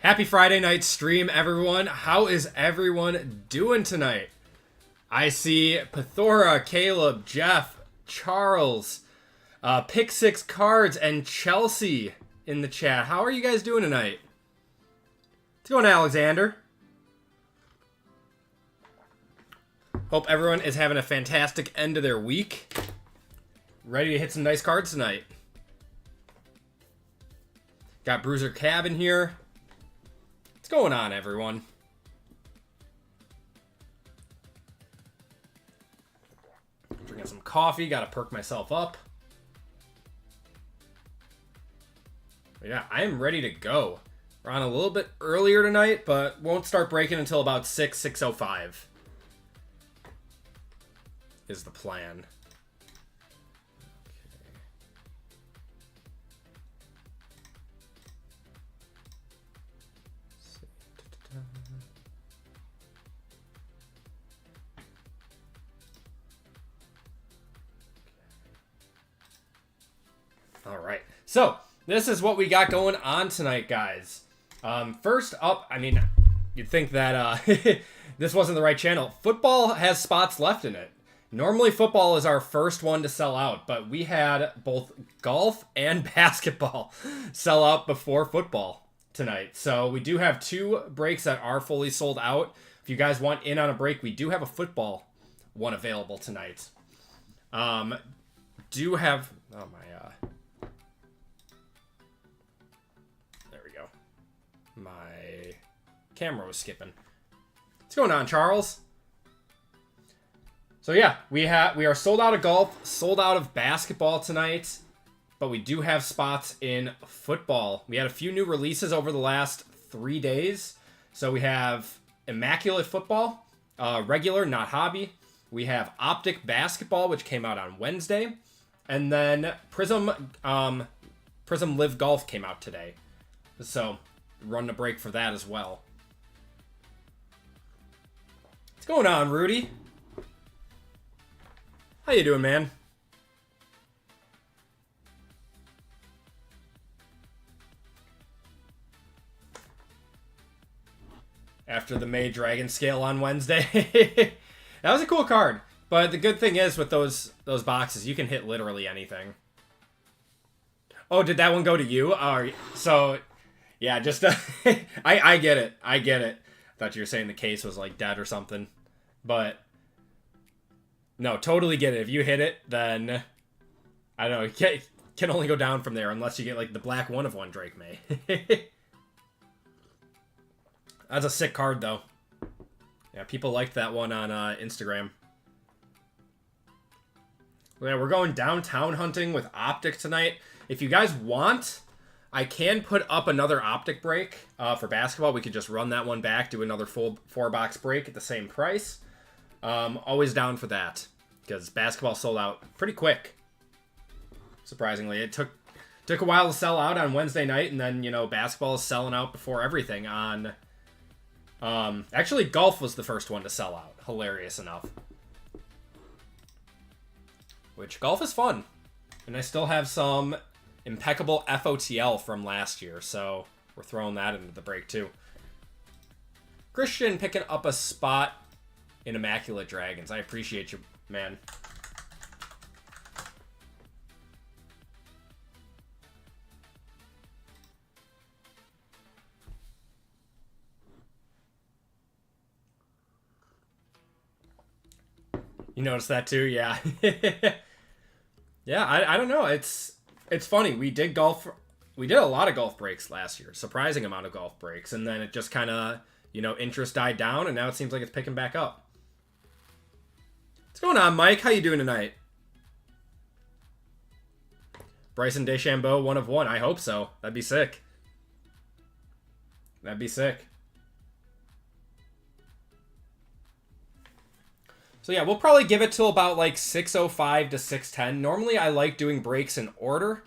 Happy Friday night stream, everyone. How is everyone doing tonight? I see Pethora, Caleb, Jeff, Charles, Pick Six Cards, and Chelsea in the chat. How are you guys doing tonight? What's going on, Alexander? Hope everyone is having a fantastic end of their week. Ready to hit some nice cards tonight. Got Bruiser Cab in here. What's going on, everyone? Drinking some coffee. Got to perk myself up. But yeah, I am ready to go. We're on a little bit earlier tonight, but won't start breaking until about 6:05 is the plan. All right, so this is what we got going on tonight, guys. First up, I mean, you'd think that this wasn't the right channel. Football has spots left in it. Normally, football is our first one to sell out, but we had both golf and basketball sell out before football tonight. So we do have two breaks that are fully sold out. If you guys want in on a break, we do have a football one available tonight. Do have... Oh, my... There we go. My camera was skipping. What's going on, Charles? So yeah, we are sold out of golf, sold out of basketball tonight, but we do have spots in football. We had a few new releases over the last 3 days. So we have Immaculate Football, regular, not hobby. We have Optic Basketball, which came out on Wednesday, and then PRIZM Live Golf came out today. So run the break for that as well. What's going on, Rudy? How you doing, man? After the May Dragon Scale on Wednesday. That was a cool card. But the good thing is with those boxes, you can hit literally anything. Oh, did that one go to you? So, yeah, just... I get it. I get it. I thought you were saying the case was, like, dead or something. But... No, totally get it. If you hit it, then... I don't know. It can only go down from there unless you get, like, the black 1/1 Drake May. That's a sick card, though. Yeah, people liked that one on Instagram. Yeah, we're going downtown hunting with Optic tonight. If you guys want, I can put up another Optic break for basketball. We could just run that one back, do another full 4-box break at the same price. Always down for that, because basketball sold out pretty quick. Surprisingly, it took a while to sell out on Wednesday night, and then, you know, basketball is selling out before everything on... actually, golf was the first one to sell out, hilarious enough. Which, golf is fun. And I still have some Impeccable FOTL from last year, so we're throwing that into the break, too. Christian picking up a spot in Immaculate Dragons. I appreciate you, man. You noticed that too? Yeah. Yeah, I don't know. It's funny. We did a lot of golf breaks last year. Surprising amount of golf breaks. And then it just kind of, you know, interest died down, and now it seems like it's picking back up. What's going on, Mike? How you doing tonight? Bryson DeChambeau, 1/1. I hope so. That'd be sick. That'd be sick. So yeah, we'll probably give it till about like 6:05 to 6:10. Normally I like doing breaks in order.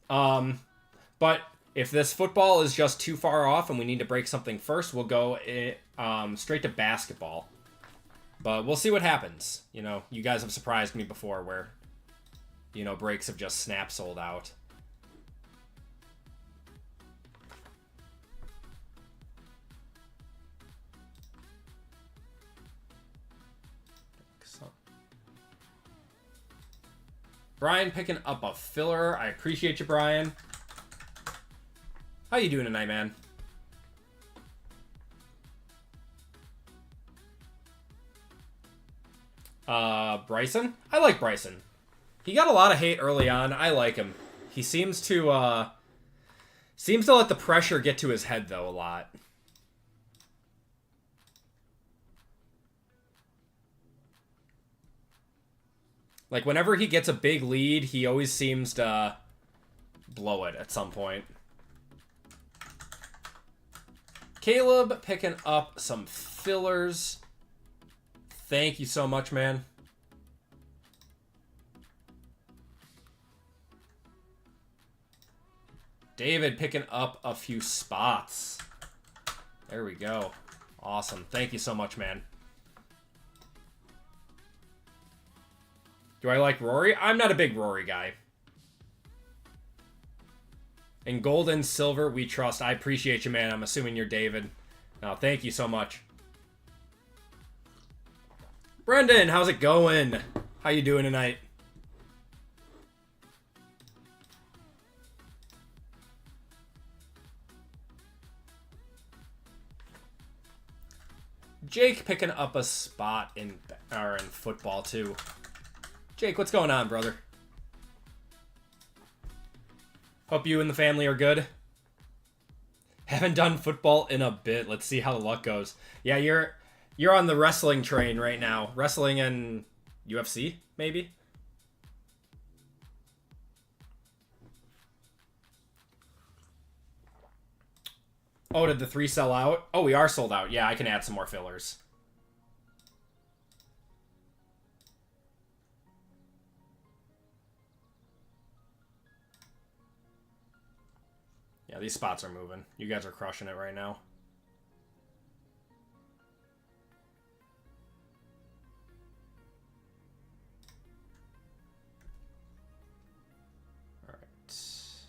But if this football is just too far off and we need to break something first, we'll go straight to basketball. But we'll see what happens. You know, you guys have surprised me before where, you know, breaks have just snap sold out. Brian picking up a filler. I appreciate you, Brian. How you doing tonight, man? Bryson? I like Bryson. He got a lot of hate early on. I like him. He seems to let the pressure get to his head, though, a lot. Like, whenever he gets a big lead, he always seems to blow it at some point. Caleb picking up some fillers. Thank you so much, man. David picking up a few spots. There we go. Awesome. Thank you so much, man. Do I like Rory? I'm not a big Rory guy. In gold and silver, we trust. I appreciate you, man. I'm assuming you're David. No, thank you so much. Brendan, how's it going? How you doing tonight? Jake picking up a spot in football too. Jake, what's going on, brother? Hope you and the family are good. Haven't done football in a bit. Let's see how the luck goes. Yeah, you're on the wrestling train right now. Wrestling and UFC, maybe? Oh, did the 3 sell out? Oh, we are sold out. Yeah, I can add some more fillers. Yeah, these spots are moving. You guys are crushing it right now. All right. Let's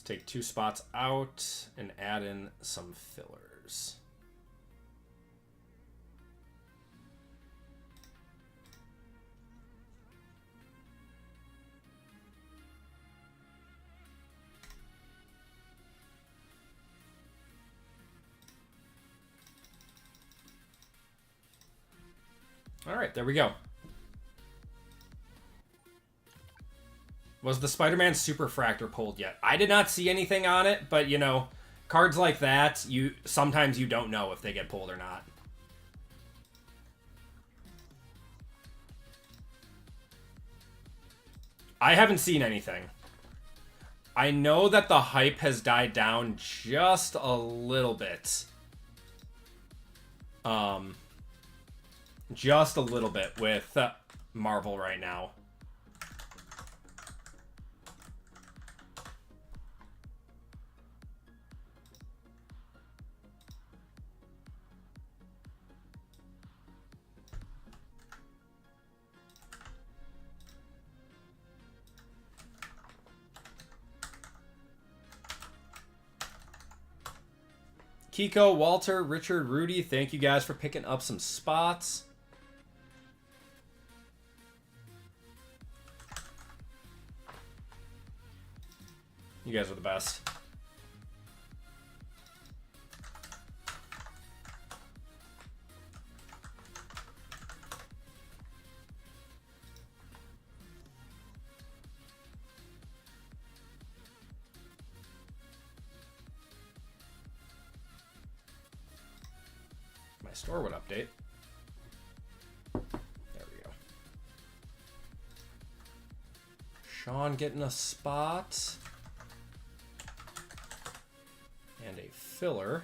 take 2 spots out and add in some fillers. All right, there we go. Was the Spider-Man Superfractor pulled yet? I did not see anything on it, but you know, cards like that, sometimes you don't know if they get pulled or not. I haven't seen anything. I know that the hype has died down just a little bit. Just a little bit with Marvel right now. Kiko, Walter, Richard, Rudy, thank you guys for picking up some spots. You guys are the best. My store would update. There we go. Sean getting a spot. And a filler.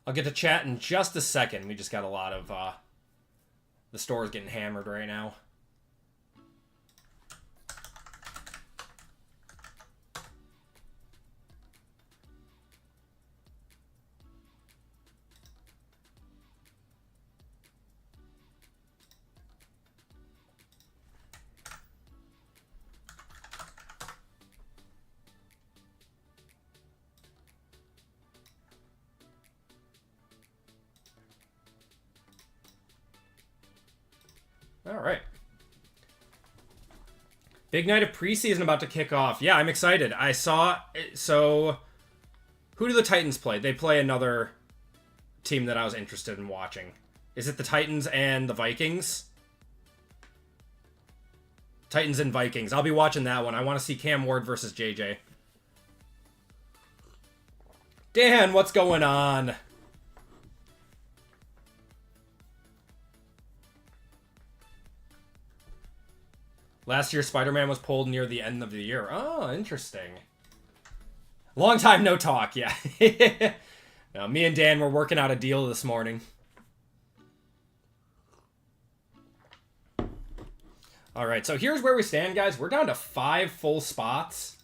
I'll get to chat in just a second. We just got a lot of the store's getting hammered right now. All right. Big night of preseason about to kick off. Yeah, I'm excited. I saw... So, who do the Titans play? They play another team that I was interested in watching. Is it the Titans and the Vikings? Titans and Vikings. I'll be watching that one. I want to see Cam Ward versus JJ. Dan, what's going on? Last year, Spider-Man was pulled near the end of the year. Oh, interesting. Long time no talk, yeah. No, me and Dan were working out a deal this morning. All right, so here's where we stand, guys. We're down to 5 full spots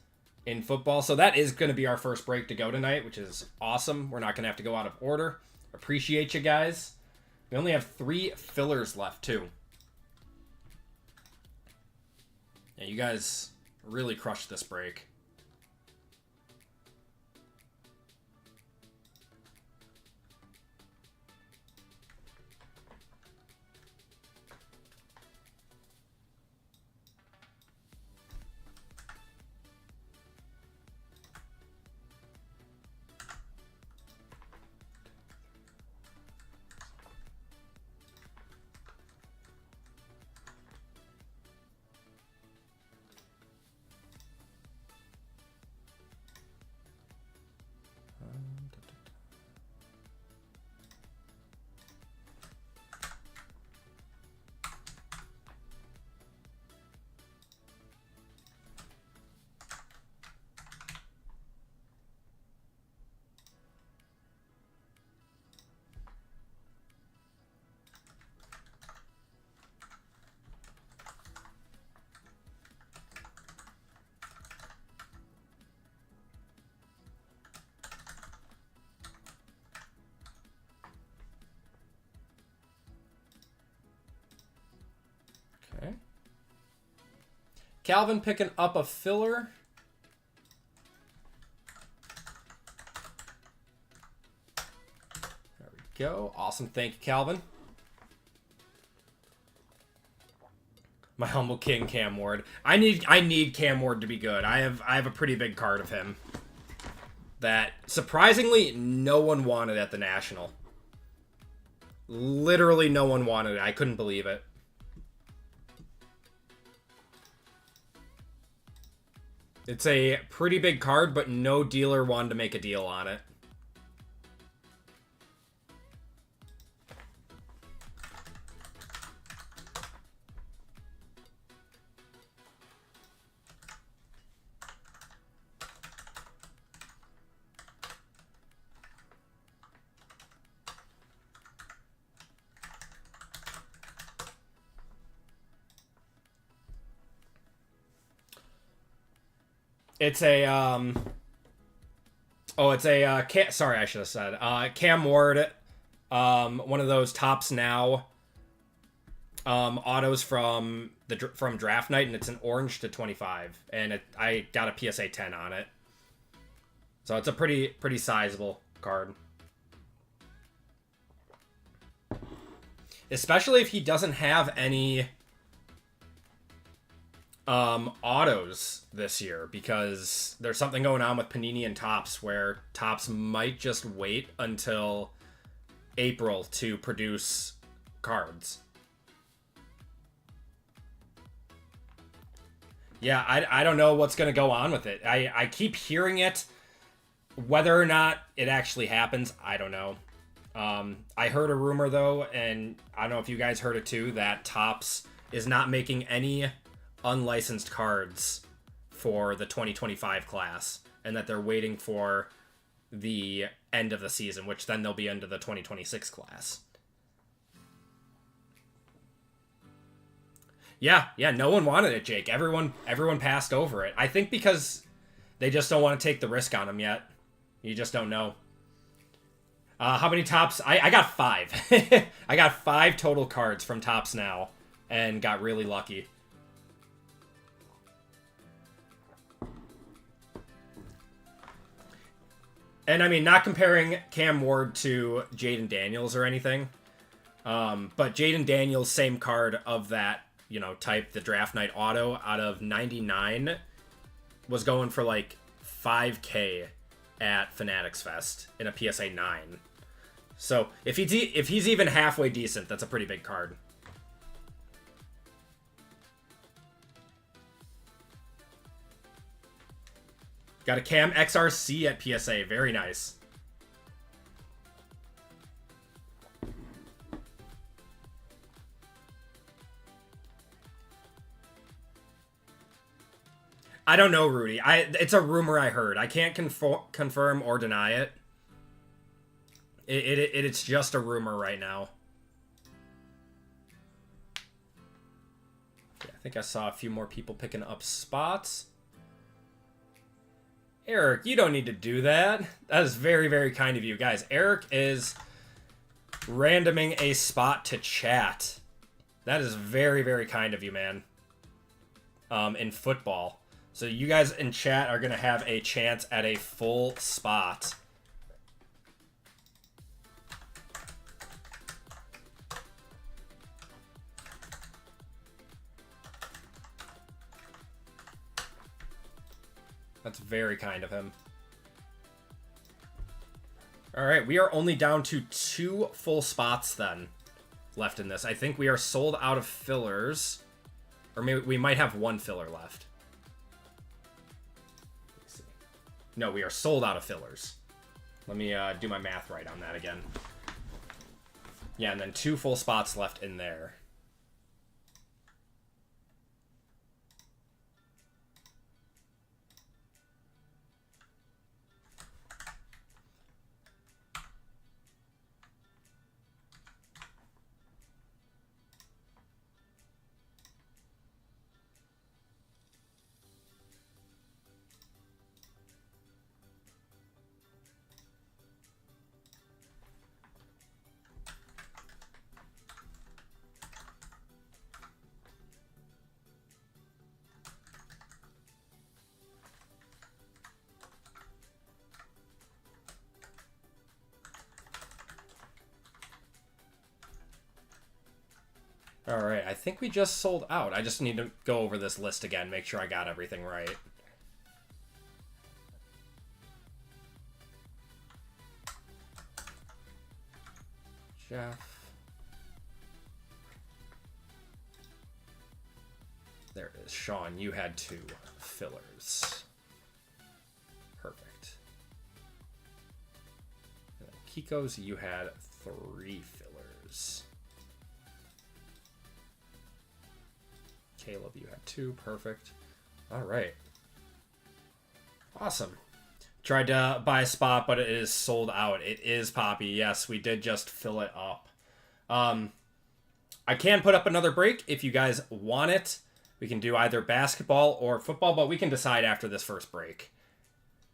in football, so that is going to be our first break to go tonight, which is awesome. We're not going to have to go out of order. Appreciate you guys. We only have 3 fillers left, too. Yeah, you guys really crushed this break. Okay. Calvin picking up a filler. There we go. Awesome. Thank you, Calvin. My humble king, Cam Ward. I need Cam Ward to be good. I have a pretty big card of him that surprisingly no one wanted at the National. Literally no one wanted it. I couldn't believe it. It's a pretty big card, but no dealer wanted to make a deal on it. It's a, sorry, I should have said, Cam Ward, one of those Tops Now, autos from draft night, and it's an orange to 25, and I got a PSA 10 on it. So it's a pretty sizable card. Especially if he doesn't have any autos this year, because there's something going on with Panini and Topps where Topps might just wait until April to produce cards. Yeah, I don't know what's going to go on with it. I keep hearing it. Whether or not it actually happens, I don't know. I heard a rumor, though, and I don't know if you guys heard it too, that Topps is not making any unlicensed cards for the 2025 class, and that they're waiting for the end of the season, which then they'll be into the 2026 class. Yeah, no one wanted it, Jake. Everyone passed over it. I think because they just don't want to take the risk on them yet. You just don't know. How many Topps? I got 5. I got 5 total cards from Topps Now, and got really lucky. And I mean, not comparing Cam Ward to Jaden Daniels or anything. But Jaden Daniels, same card of that, you know, type, the Draft Night Auto out of 99, was going for like 5K at Fanatics Fest in a PSA 9. So if he's even halfway decent, that's a pretty big card. Got a Cam XRC at PSA. Very nice. I don't know, Rudy. It's a rumor I heard. I can't confirm or deny it. It's just a rumor right now. Yeah, I think I saw a few more people picking up spots. Eric, you don't need to do that. That is very, very kind of you. Guys, Eric is randoming a spot to chat. That is very, very kind of you, man. In football. So you guys in chat are going to have a chance at a full spot. That's very kind of him. All right, we are only down to 2 full spots then left in this. I think we are sold out of fillers. Or maybe we might have 1 filler left. Let's see. No, we are sold out of fillers. Let me do my math right on that again. Yeah, and then 2 full spots left in there. All right, I think we just sold out. I just need to go over this list again, make sure I got everything right. Jeff. There it is. Sean, you had 2 fillers. Perfect. And then Kiko's, you had 3 fillers. Caleb, you had 2. Perfect. All right. Awesome. Tried to buy a spot, but it is sold out. It is Poppy. Yes, we did just fill it up. I can put up another break if you guys want it. We can do either basketball or football, but we can decide after this first break.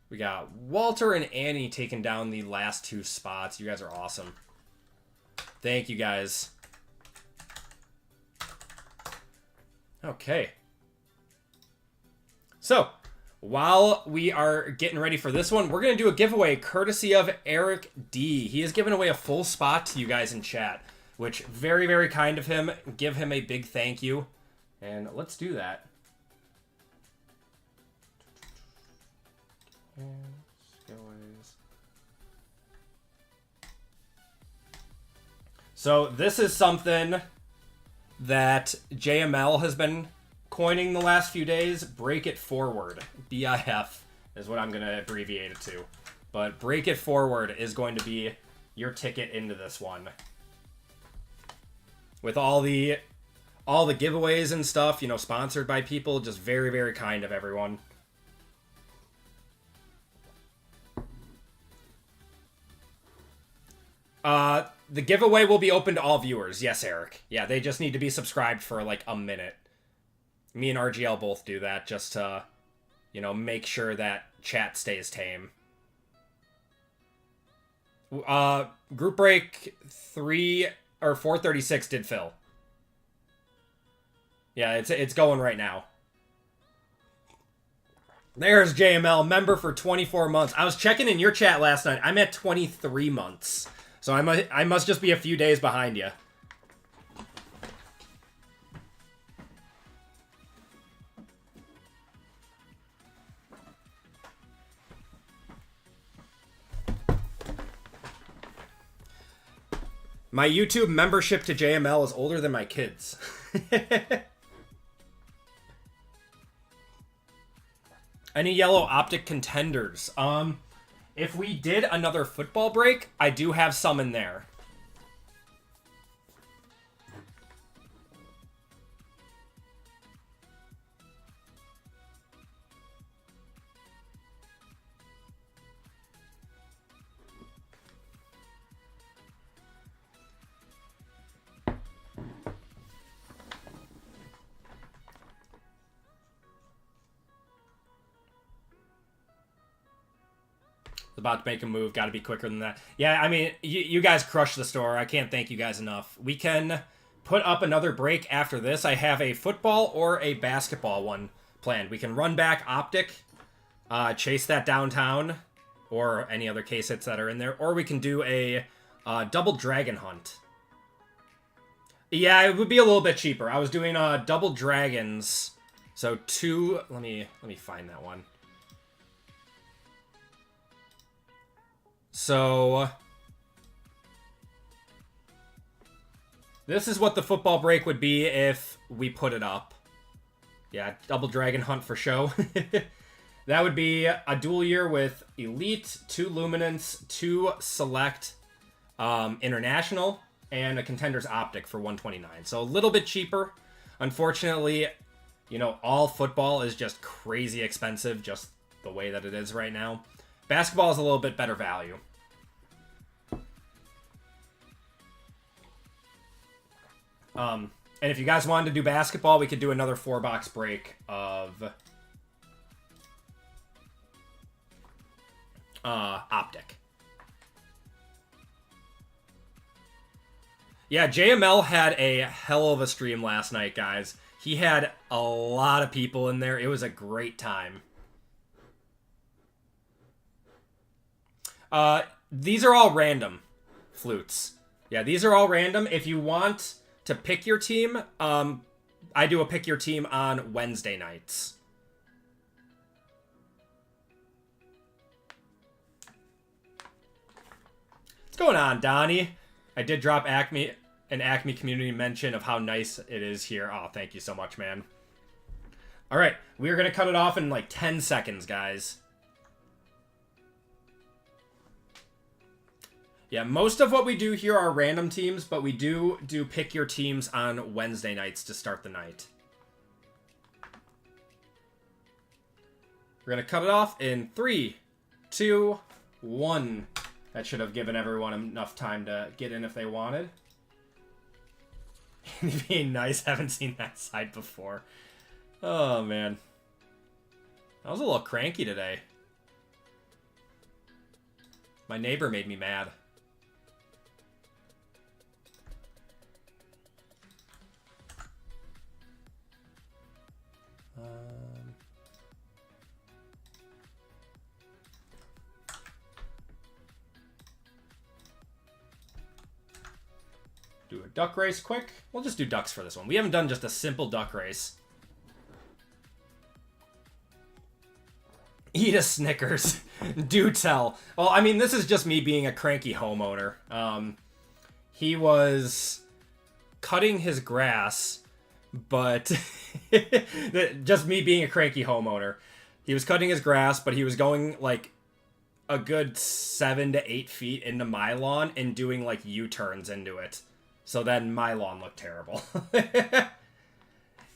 We got Walter and Annie taking down the last 2 spots. You guys are awesome. Thank you, guys. Okay. So, while we are getting ready for this one, we're going to do a giveaway courtesy of Eric D. He has given away a full spot to you guys in chat, which very, very kind of him. Give him a big thank you. And let's do that. So, this is something that JML has been coining the last few days. Break it forward. BIF is what I'm going to abbreviate it to. But break it forward is going to be your ticket into this one. With all the giveaways and stuff, you know, sponsored by people, just very, very kind of everyone. The giveaway will be open to all viewers. Yes, Eric. Yeah, they just need to be subscribed for like a minute. Me and RGL both do that just to, you know, make sure that chat stays tame. Group break 3 or 436 did fill. Yeah, it's going right now. There's JML, member for 24 months. I was checking in your chat last night. I'm at 23 months. So I must just be a few days behind you. My YouTube membership to JML is older than my kids. Any yellow optic contenders? If we did another football break, I do have some in there. About to make a move. Got to be quicker than that. Yeah, I mean, you guys crushed the store. I can't thank you guys enough. We can put up another break after this. I have a football or a basketball one planned. We can run back Optic, chase that downtown, or any other case hits that are in there. Or we can do a double dragon hunt. Yeah, it would be a little bit cheaper. I was doing double dragons. So two... Let me find that one. So, this is what the football break would be if we put it up. Yeah, double dragon hunt for show. That would be a dual year with Elite, 2 Luminance, 2 Select International, and a Contender's Optic for $129. So a little bit cheaper. Unfortunately, you know, all football is just crazy expensive, just the way that it is right now. Basketball is a little bit better value. And if you guys wanted to do basketball, we could do another 4-box break of Optic. Yeah, JML had a hell of a stream last night, guys. He had a lot of people in there. It was a great time. These are all random flutes. Yeah, these are all random. If you want to pick your team, I do a pick your team on Wednesday nights. What's going on, Donnie? I did drop Acme an Acme community mention of how nice it is here. Oh, thank you so much, man. All right, we're going to cut it off in like 10 seconds, guys. Yeah, most of what we do here are random teams, but we do pick your teams on Wednesday nights to start the night. We're going to cut it off in 3, 2, 1. That should have given everyone enough time to get in if they wanted. Being nice, haven't seen that side before. Oh, man. I was a little cranky today. My neighbor made me mad. Do a duck race quick. We'll just do ducks for this one. We haven't done just a simple duck race. Eat a Snickers. Do tell. Well, I mean, this is just me being a cranky homeowner. He was cutting his grass, but just me being a cranky homeowner. He was cutting his grass, but he was going like a good 7 to 8 feet into my lawn and doing like U-turns into it. So then my lawn looked terrible.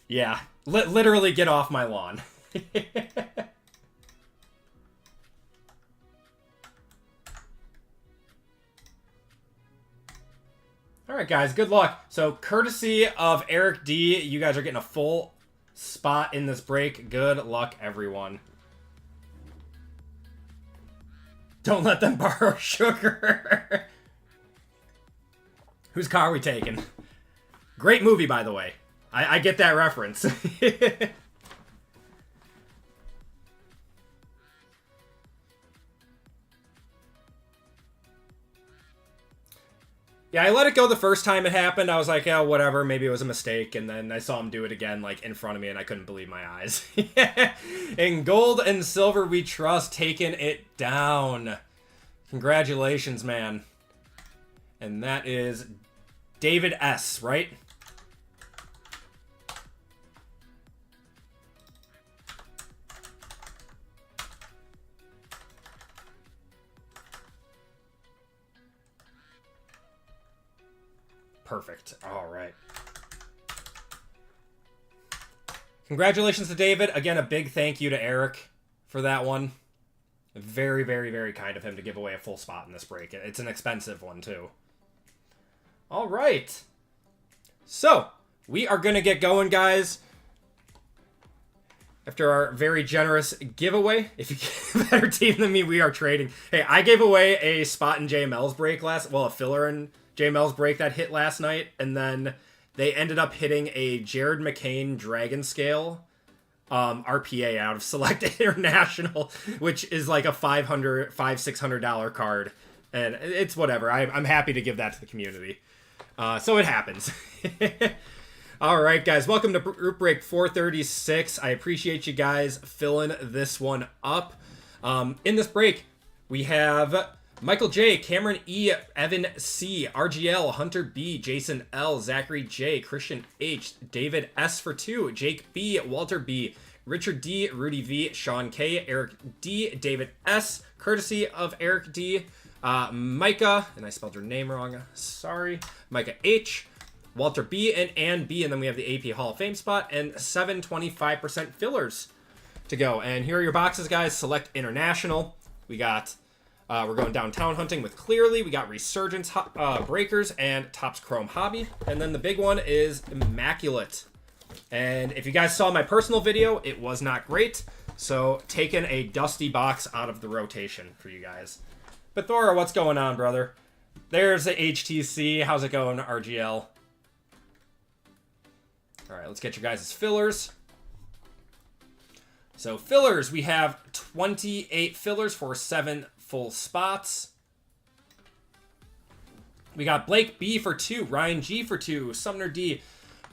Yeah, literally get off my lawn. All right, guys, good luck. So, courtesy of Eric D, you guys are getting a full spot in this break. Good luck, everyone. Don't let them borrow sugar. Whose car are we taking? Great movie, by the way. I get that reference. Yeah, I let it go the first time it happened. I was like, oh, whatever, maybe it was a mistake. And then I saw him do it again, like, in front of me, and I couldn't believe my eyes. In gold and silver we trust, taking it down. Congratulations, man. And that is David S., right? Perfect. All right. Congratulations to David. Again, a big thank you to Eric for that one. Very, very, very kind of him to give away a full spot in this break. It's an expensive one, too. All right. So, we are going to get going, guys. After our very generous giveaway. If you get a better team than me, we are trading. Hey, I gave away a spot in JML's break a filler in JML's break that hit last night, and then they ended up hitting a Jared McCain Dragon Scale RPA out of Select International, which is like a $600 card, and it's whatever. I'm happy to give that to the community. So it happens. All right, guys, welcome to Group Break 436. I appreciate you guys filling this one up. In this break, we have Michael J, Cameron E, Evan C, RGL, Hunter B, Jason L, Zachary J, Christian H, David S for 2, Jake B, Walter B, Richard D, Rudy V, Sean K, Eric D, David S, courtesy of Eric D, Micah, and I spelled your name wrong, sorry, Micah H, Walter B, and Ann B, and then we have the AP Hall of Fame spot, and 725% fillers to go. And here are your boxes, guys. Select International. We got... we're going downtown hunting with Clearly. We got Resurgence Breakers and Topps Chrome Hobby. And then the big one is Immaculate. And if you guys saw my personal video, it was not great. So taking a dusty box out of the rotation for you guys. But Thora, what's going on, brother? There's the HTC. How's it going, RGL? All right, let's get your guys' fillers. So fillers, we have 28 fillers for 7 full spots. We got Blake B for 2, Ryan G for 2, Sumner D,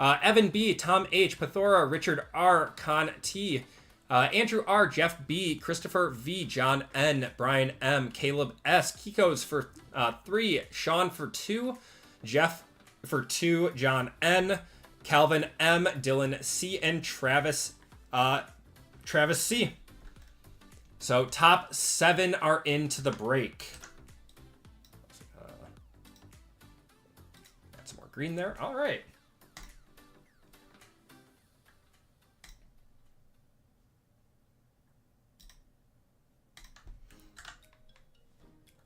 Evan B, Tom H, Pathora, Richard R, Con T, Andrew R, Jeff B, Christopher V, John N, Brian M, Caleb S, Kiko's for 3, Sean for 2, Jeff for 2, John N, Calvin M, Dylan C, and Travis C. So top 7 are into the break. Got some more green there. All right.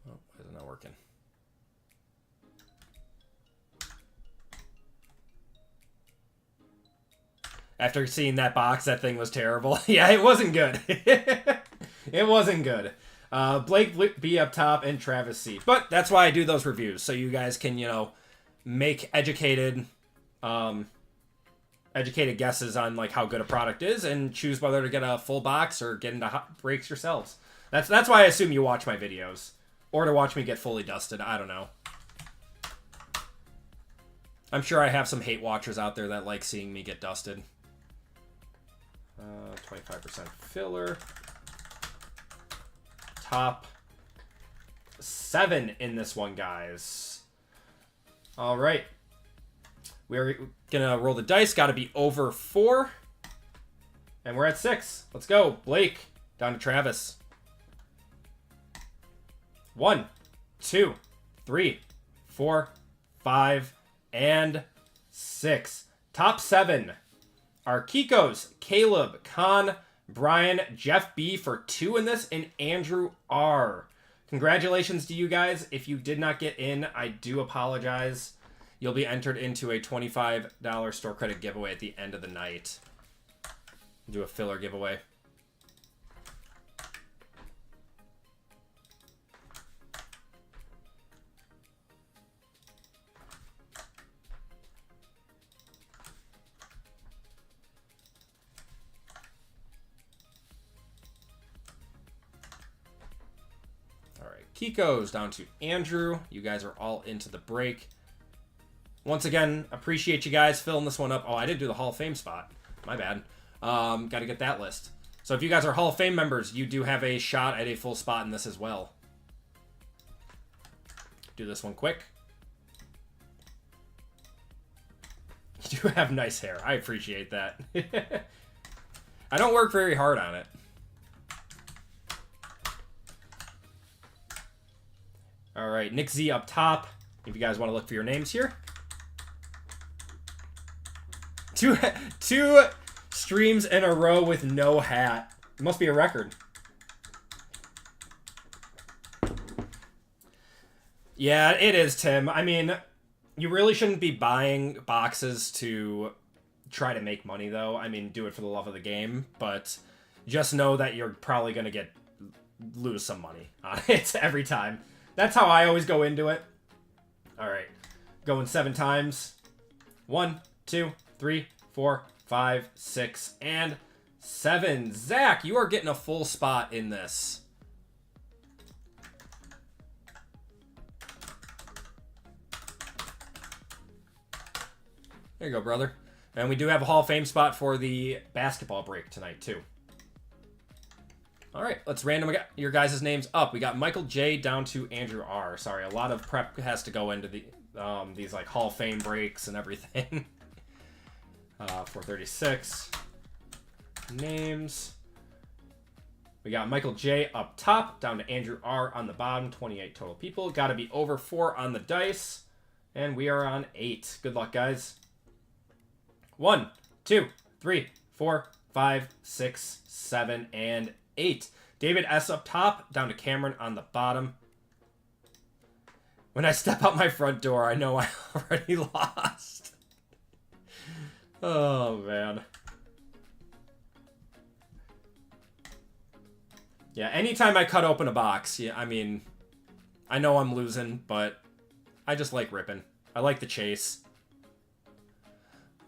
Oh, why is it not working? After seeing that box, that thing was terrible. Yeah, it wasn't good. It wasn't good. Blake B up top and Travis C. But that's why I do those reviews, so you guys can, make educated guesses on like how good a product is and choose whether to get a full box or get into hot breaks yourselves. That's why I assume you watch my videos, or to watch me get fully dusted. I don't know. I'm sure I have some hate watchers out there that like seeing me get dusted. 25% filler. Top 7 in this one, guys. All right. We're going to roll the dice. Got to be over 4. And we're at 6. Let's go. Blake, down to Travis. 1, 2, 3, 4, 5, and 6. Top 7 are Kiko's, Caleb, Con, Brian, Jeff B for 2 in this, and Andrew R. Congratulations to you guys. If you did not get in, I do apologize. You'll be entered into a $25 store credit giveaway at the end of the night. Do a filler giveaway. Kiko's down to Andrew. You guys are all into the break. Once again, appreciate you guys filling this one up. Oh, I didn't do the Hall of Fame spot. My bad. Got to get that list. So if you guys are Hall of Fame members, you do have a shot at a full spot in this as well. Do this one quick. You do have nice hair. I appreciate that. I don't work very hard on it. All right, Nick Z up top. If you guys want to look for your names here. Two streams in a row with no hat. It must be a record. Yeah, it is, Tim. I mean, you really shouldn't be buying boxes to try to make money, though. I mean, do it for the love of the game, but just know that you're probably going to lose some money on it every time. That's how I always go into it. All right, going 7 times. 1, 2, 3, 4, 5, 6, and 7. Zach, you are getting a full spot in this. There you go, brother. And we do have a Hall of Fame spot for the basketball break tonight, too. All right, let's random your guys' names up. We got Michael J down to Andrew R. Sorry, a lot of prep has to go into the these like Hall of Fame breaks and everything. 436 names. We got Michael J up top, down to Andrew R on the bottom. 28 total people. Got to be over 4 on the dice, and we are on 8. Good luck, guys. 1, 2, 3, 4, 5, 6, 7, and 8. David S up top, down to Cameron on the bottom. When I step out my front door, I know I already lost. Oh, man. Yeah, anytime I cut open a box, yeah, I mean, I know I'm losing, but I just like ripping. I like the chase.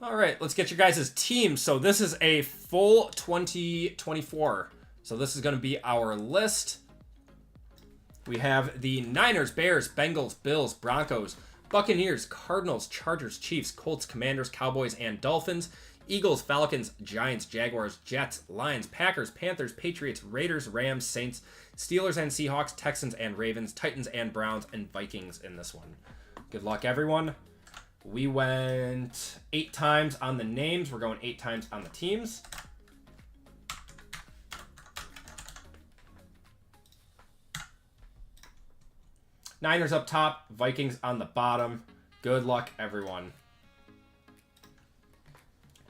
All right, let's get your guys' team. So this is a full 2024. So this is going to be our list. We have the Niners, Bears, Bengals, Bills, Broncos, Buccaneers, Cardinals, Chargers, Chiefs, Colts, Commanders, Cowboys, and Dolphins, Eagles, Falcons, Giants, Jaguars, Jets, Lions, Packers, Panthers, Patriots, Raiders, Rams, Saints, Steelers and Seahawks, Texans and Ravens, Titans and Browns, and Vikings in this one. Good luck, everyone. We went 8 times on the names. We're going 8 times on the teams. Niners up top, Vikings on the bottom. Good luck, everyone.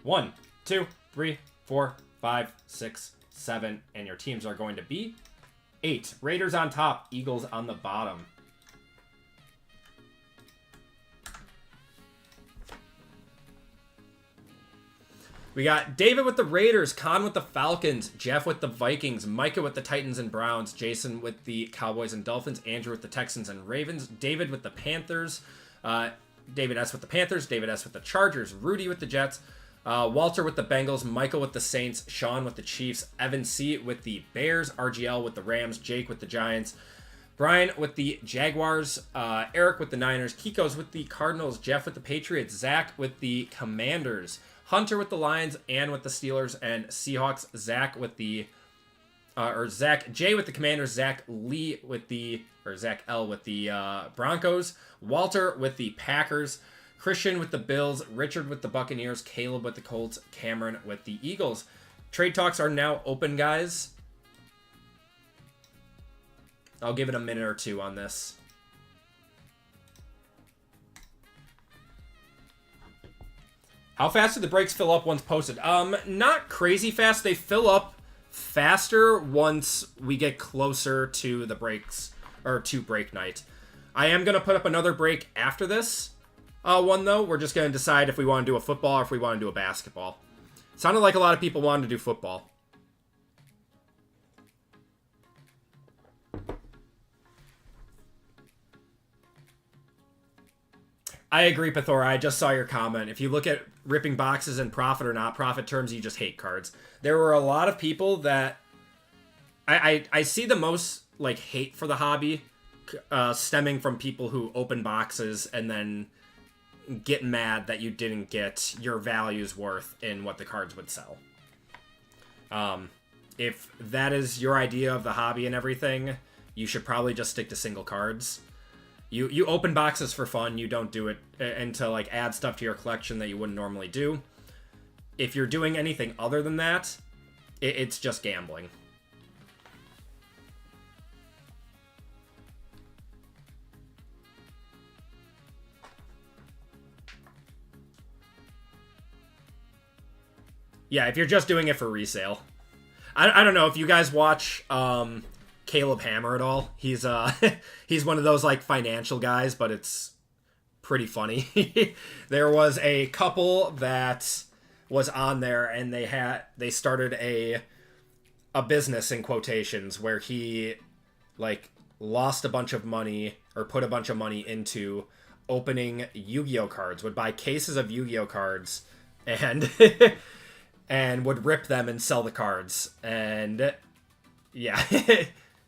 1, 2, 3, 4, 5, 6, 7, and your teams are going to be 8. Raiders on top, Eagles on the bottom. We got David with the Raiders, Con with the Falcons, Jeff with the Vikings, Micah with the Titans and Browns, Jason with the Cowboys and Dolphins, Andrew with the Texans and Ravens, David with the Panthers, David S. with the Panthers, David S. with the Chargers, Rudy with the Jets, Walter with the Bengals, Michael with the Saints, Sean with the Chiefs, Evan C. with the Bears, RGL with the Rams, Jake with the Giants, Brian with the Jaguars, Eric with the Niners, Kiko's with the Cardinals, Jeff with the Patriots, Zach with the Commanders, Hunter with the Lions and with the Steelers and Seahawks, Zach with the Zach J with the Commanders, Zach Lee with the Zach L with the Broncos, Walter with the Packers, Christian with the Bills, Richard with the Buccaneers, Caleb with the Colts, Cameron with the Eagles. Trade talks are now open, guys. I'll give it a minute or two on this. How fast do the breaks fill up once posted? Not crazy fast. They fill up faster once we get closer to the breaks, or to break night. I am going to put up another break after this one, though. We're just going to decide if we want to do a football or if we want to do a basketball. Sounded like a lot of people wanted to do football. I agree, Pathora. I just saw your comment. If you look at ripping boxes in profit or not profit terms, you just hate cards. There were a lot of people that I see the most like hate for the hobby stemming from people who open boxes and then get mad that you didn't get your values worth in what the cards would sell. If that is your idea of the hobby and everything, you should probably just stick to single cards. You open boxes for fun. You don't do it and to like add stuff to your collection that you wouldn't normally do. If you're doing anything other than that, it's just gambling. Yeah, if you're just doing it for resale. I don't know if you guys watch Caleb Hammer at all. He's he's one of those like financial guys, but it's pretty funny. There was a couple that was on there, and they started a business in quotations where he like lost a bunch of money or put a bunch of money into opening Yu-Gi-Oh cards, would buy cases of Yu-Gi-Oh cards and and would rip them and sell the cards. And yeah,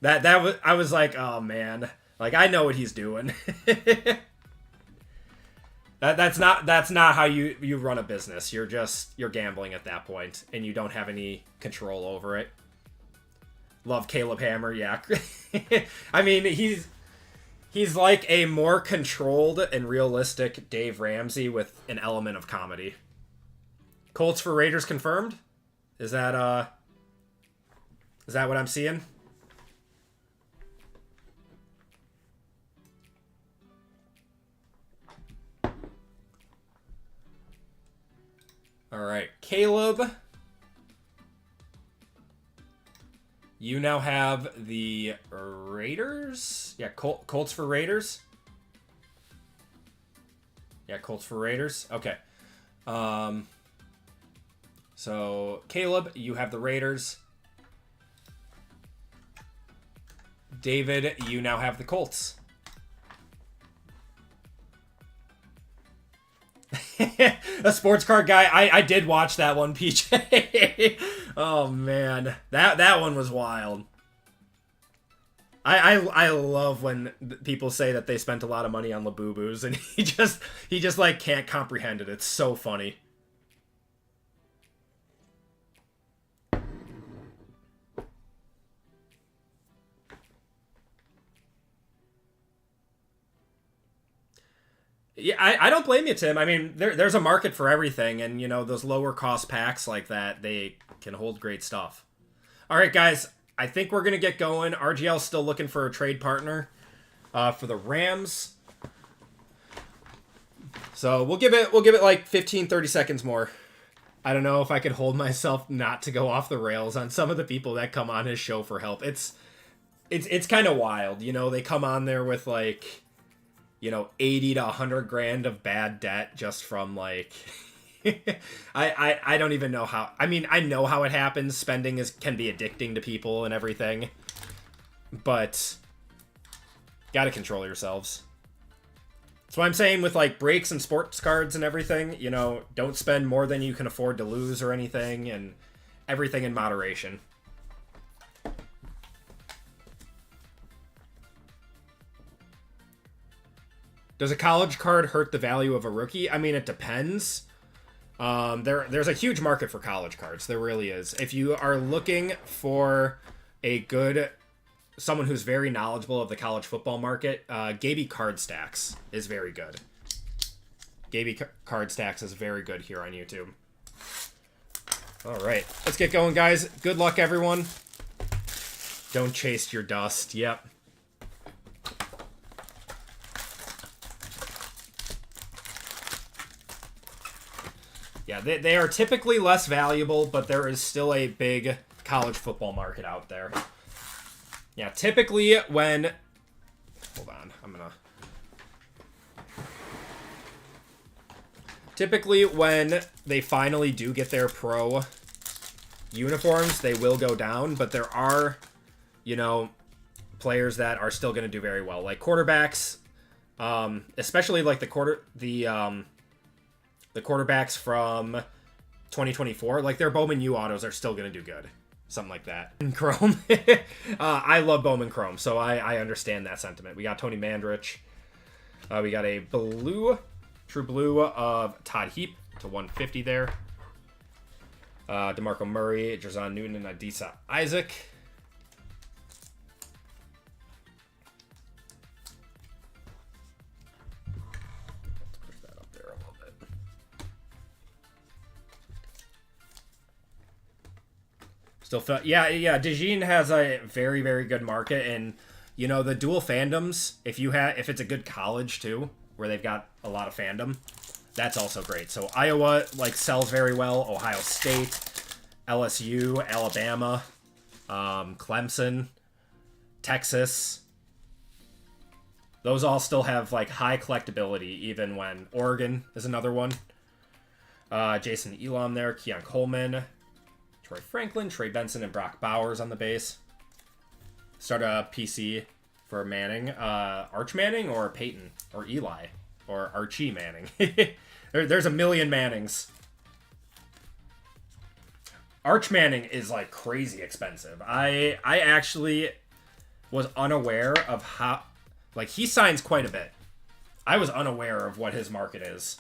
that was, I was like, oh man, like I know what he's doing. That's not how you run a business. You're gambling at that point, and you don't have any control over it. Love Caleb Hammer, yeah. I mean, he's like a more controlled and realistic Dave Ramsey with an element of comedy. Colts for Raiders confirmed? Is that what I'm seeing? All right, Caleb. You now have the Raiders? Yeah, Colts for Raiders? Yeah, Colts for Raiders. Okay. So, Caleb, you have the Raiders. David, you now have the Colts. A sports card guy. I did watch that one, PJ. Oh man, that one was wild. I love when people say that they spent a lot of money on Labubus, and he just like can't comprehend it. It's so funny. Yeah, I don't blame you, Tim. I mean, there's a market for everything, and, you know, those lower cost packs like that, they can hold great stuff. All right, guys, I think we're going to get going. RGL's still looking for a trade partner for the Rams. So we'll give it like 15, 30 seconds more. I don't know if I could hold myself not to go off the rails on some of the people that come on his show for help. It's kind of wild. You know, they come on there with like, you know, 80 to 100 grand of bad debt just from like, I don't even know how. I mean, I know how it happens. Spending can be addicting to people and everything, but gotta control yourselves. That's what I'm saying with like breaks and sports cards and everything. You know, don't spend more than you can afford to lose or anything, and everything in moderation. Does a college card hurt the value of a rookie? I mean, it depends. There's a huge market for college cards. There really is. If you are looking for someone who's very knowledgeable of the college football market, Gaby Card Stacks is very good. Gaby Card Stacks is very good here on YouTube. All right, let's get going, guys. Good luck, everyone. Don't chase your dust. Yep. Yeah, they are typically less valuable, but there is still a big college football market out there. Yeah, typically when... Hold on, Typically when they finally do get their pro uniforms, they will go down, but there are, you know, players that are still going to do very well. Like quarterbacks, especially like the quarterbacks from 2024, like their Bowman U autos are still going to do good. Something like that. And Chrome. I love Bowman Chrome, so I understand that sentiment. We got Tony Mandrich. We got a true blue of Todd Heap to 150 there. DeMarco Murray, Jerzon Newton, and Adisa Isaac. Still felt, yeah. Dijin has a very, very good market, and you know the dual fandoms. If it's a good college too, where they've got a lot of fandom, that's also great. So Iowa like sells very well. Ohio State, LSU, Alabama, Clemson, Texas. Those all still have like high collectability, even when Oregon is another one. Jason Elam there, Keon Coleman, Troy Franklin, Trey Benson, and Brock Bowers on the base. Start a PC for Manning. Arch Manning or Peyton or Eli or Archie Manning. There's a million Mannings. Arch Manning is like crazy expensive. I actually was unaware of how, like, he signs quite a bit. I was unaware of what his market is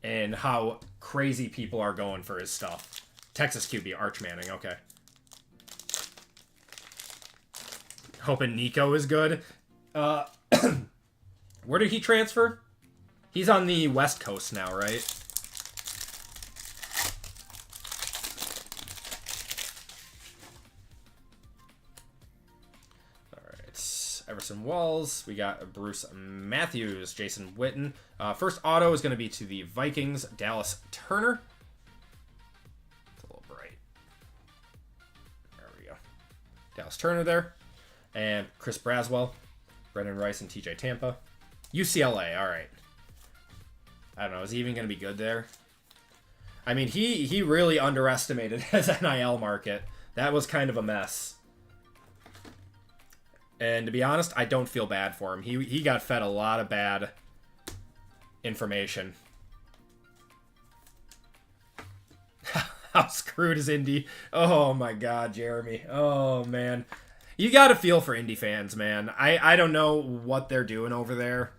and how crazy people are going for his stuff. Texas QB, Arch Manning, okay. Hoping Nico is good. Where did he transfer? He's on the West Coast now, right? Everson Walls. We got Bruce Matthews, Jason Witten. First auto is going to be to the Vikings, Dallas Turner. It's a little bright. There we go. Dallas Turner there. And Chris Braswell, Brendan Rice, and TJ Tampa. UCLA, all right. I don't know. Is he even going to be good there? I mean, he really underestimated his NIL market. That was kind of a mess. And to be honest, I don't feel bad for him. He got fed a lot of bad information. How screwed is Indy? Oh my God, Jeremy. Oh man. You got to feel for Indy fans, man. I don't know what they're doing over there.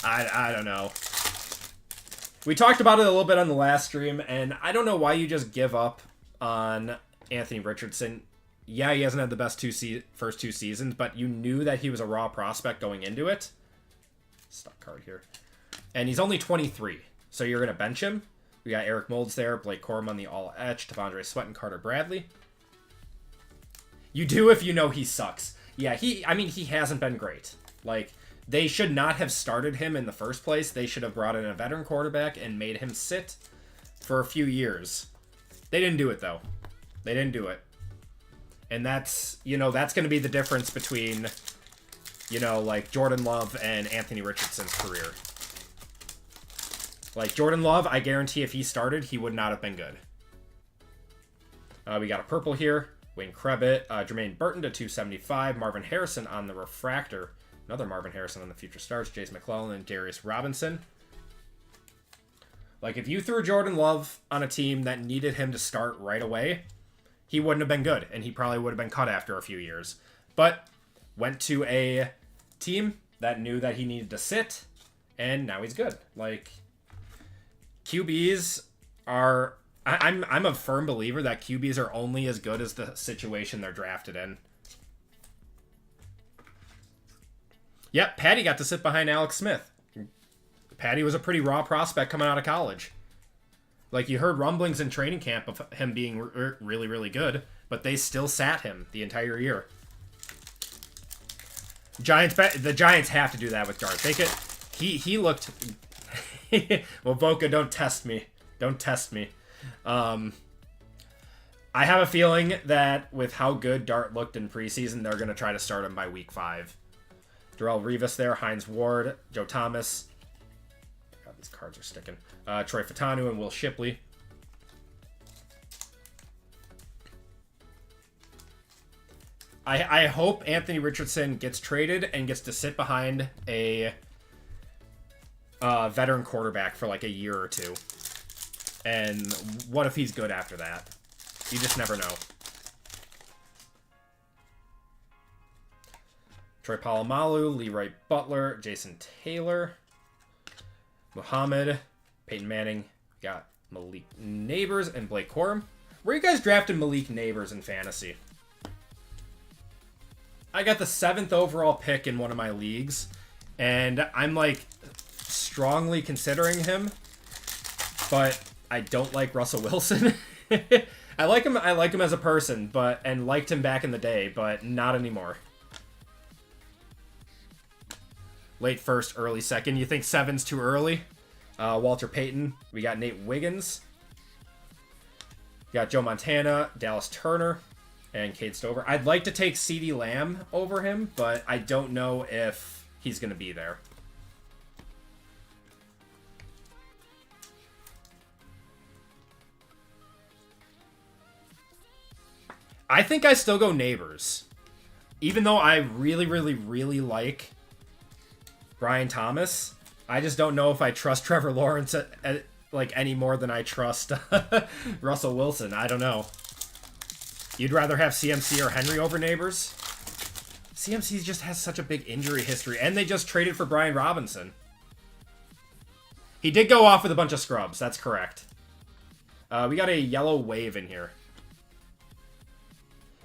I don't know. We talked about it a little bit on the last stream, and I don't know why you just give up on Anthony Richardson. Yeah, he hasn't had the best first two seasons, but you knew that he was a raw prospect going into it. Stuck card here. And he's only 23, so you're going to bench him. We got Eric Moulds there, Blake Corum on the all-etch, Tavondre Sweat, and Carter Bradley. You do if you know he sucks. Yeah, he hasn't been great. Like, they should not have started him in the first place. They should have brought in a veteran quarterback and made him sit for a few years. They didn't do it, though. They didn't do it. And that's going to be the difference between, like Jordan Love and Anthony Richardson's career. Like Jordan Love, I guarantee if he started, he would not have been good. We got a purple here. Wayne Krebit, Jermaine Burton to 275. Marvin Harrison on the refractor. Another Marvin Harrison on the future stars. Jason McClellan and Darius Robinson. Like if you threw Jordan Love on a team that needed him to start right away, he wouldn't have been good, and he probably would have been cut after a few years. But went to a team that knew that he needed to sit, and now he's good. Like, QBs are... I'm a firm believer that QBs are only as good as the situation they're drafted in. Yep, Patty got to sit behind Alex Smith. Patty was a pretty raw prospect coming out of college. Like, you heard rumblings in training camp of him being really, really good, but they still sat him the entire year. The Giants have to do that with Dart. He looked... Well, Boca, don't test me. Don't test me. I have a feeling that with how good Dart looked in preseason, they're going to try to start him by week 5. Darrell Rivas there, Hines Ward, Joe Thomas... These cards are sticking. Troy Fatanu and Will Shipley. I hope Anthony Richardson gets traded and gets to sit behind a veteran quarterback for like a year or two. And what if he's good after that? You just never know. Troy Polamalu, Leroy Butler, Jason Taylor... Muhammad, Peyton Manning, got Malik Neighbors, and Blake Corum. Where you guys drafted Malik Neighbors in fantasy? I got the 7th overall pick in one of my leagues, and I'm like strongly considering him, but I don't like Russell Wilson. I like him as a person, and liked him back in the day, but not anymore. Late first, early second. You think 7's too early? Walter Payton. We got Nate Wiggins. We got Joe Montana, Dallas Turner, and Cade Stover. I'd like to take CeeDee Lamb over him, but I don't know if he's going to be there. I think I still go Neighbors. Even though I really, really, really like Brian Thomas, I just don't know if I trust Trevor Lawrence like any more than I trust Russell Wilson. I don't know. You'd rather have CMC or Henry over Neighbors? CMC just has such a big injury history, and they just traded for Brian Robinson. He did go off with a bunch of scrubs. That's correct. We got a yellow wave in here.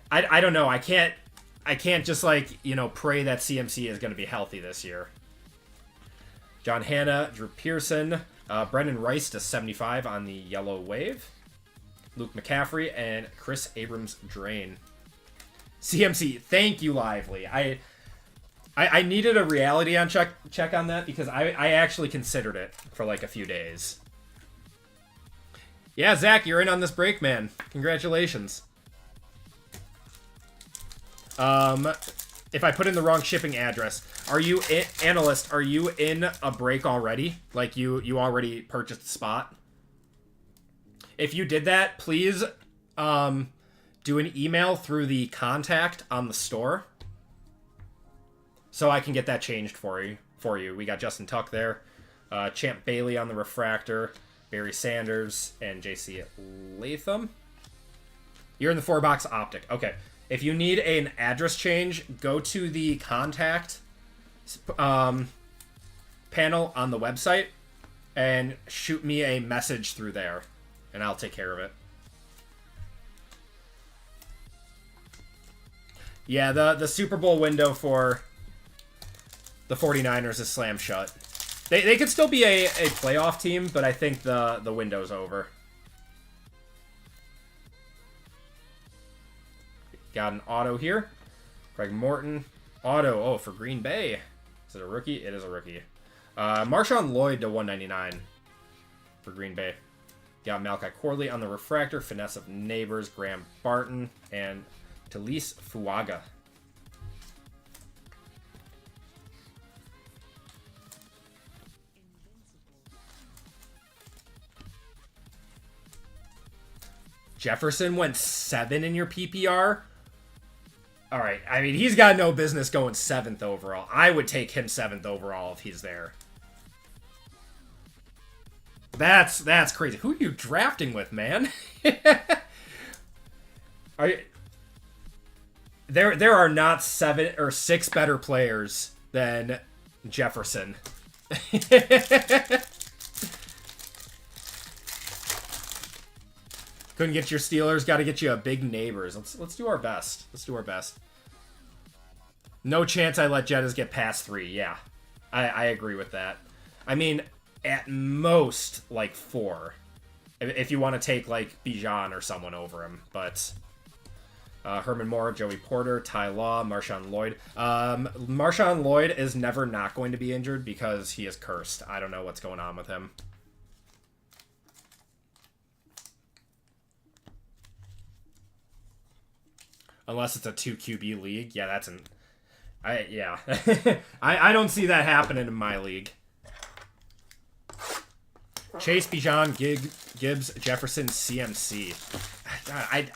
I don't know. I can't just, like, you know, pray that CMC is going to be healthy this year. John Hanna, Drew Pearson, Brendan Rice to 75 on the yellow wave. Luke McCaffrey and Chris Abrams-Drain. CMC, thank you, Lively. I needed a reality on check on that because I actually considered it for like a few days. Yeah, Zach, you're in on this break, man. Congratulations. If I put in the wrong shipping address, are you analyst? Are you in a break already? Like you already purchased the spot? If you did that, please do an email through the contact on the store, so I can get that changed for you. We got Justin Tuck there, Champ Bailey on the refractor, Barry Sanders, and JC Latham. You're in the 4-box optic. Okay. If you need an address change, go to the contact panel on the website and shoot me a message through there, and I'll take care of it. Yeah, the Super Bowl window for the 49ers is slammed shut. They could still be a playoff team, but I think the window's over. Got an auto here. Greg Morton. Auto. Oh, for Green Bay. Is it a rookie? It is a rookie. Marshawn Lloyd to 199 for Green Bay. Got Malachi Corley on the refractor. Finesse of Neighbors. Graham Barton. And Talise Fuaga. Jefferson went 7 in your PPR. All right, I mean, he's got no business going 7th overall. I would take him 7th overall if he's there. That's crazy. Who are you drafting with, man? There are not 7 or 6 better players than Jefferson. Couldn't get your Steelers, got to get you a big Neighbors. Let's do our best. Let's do our best. No chance I let Jettas get past 3. Yeah, I agree with that. I mean, at most, like 4. If you want to take, like, Bijan or someone over him. But Herman Moore, Joey Porter, Ty Law, Marshawn Lloyd. Marshawn Lloyd is never not going to be injured because he is cursed. I don't know what's going on with him. Unless it's a 2 QB league. Yeah, that's I don't see that happening in my league. Chase, Bijan, Gibbs, Jefferson, CMC.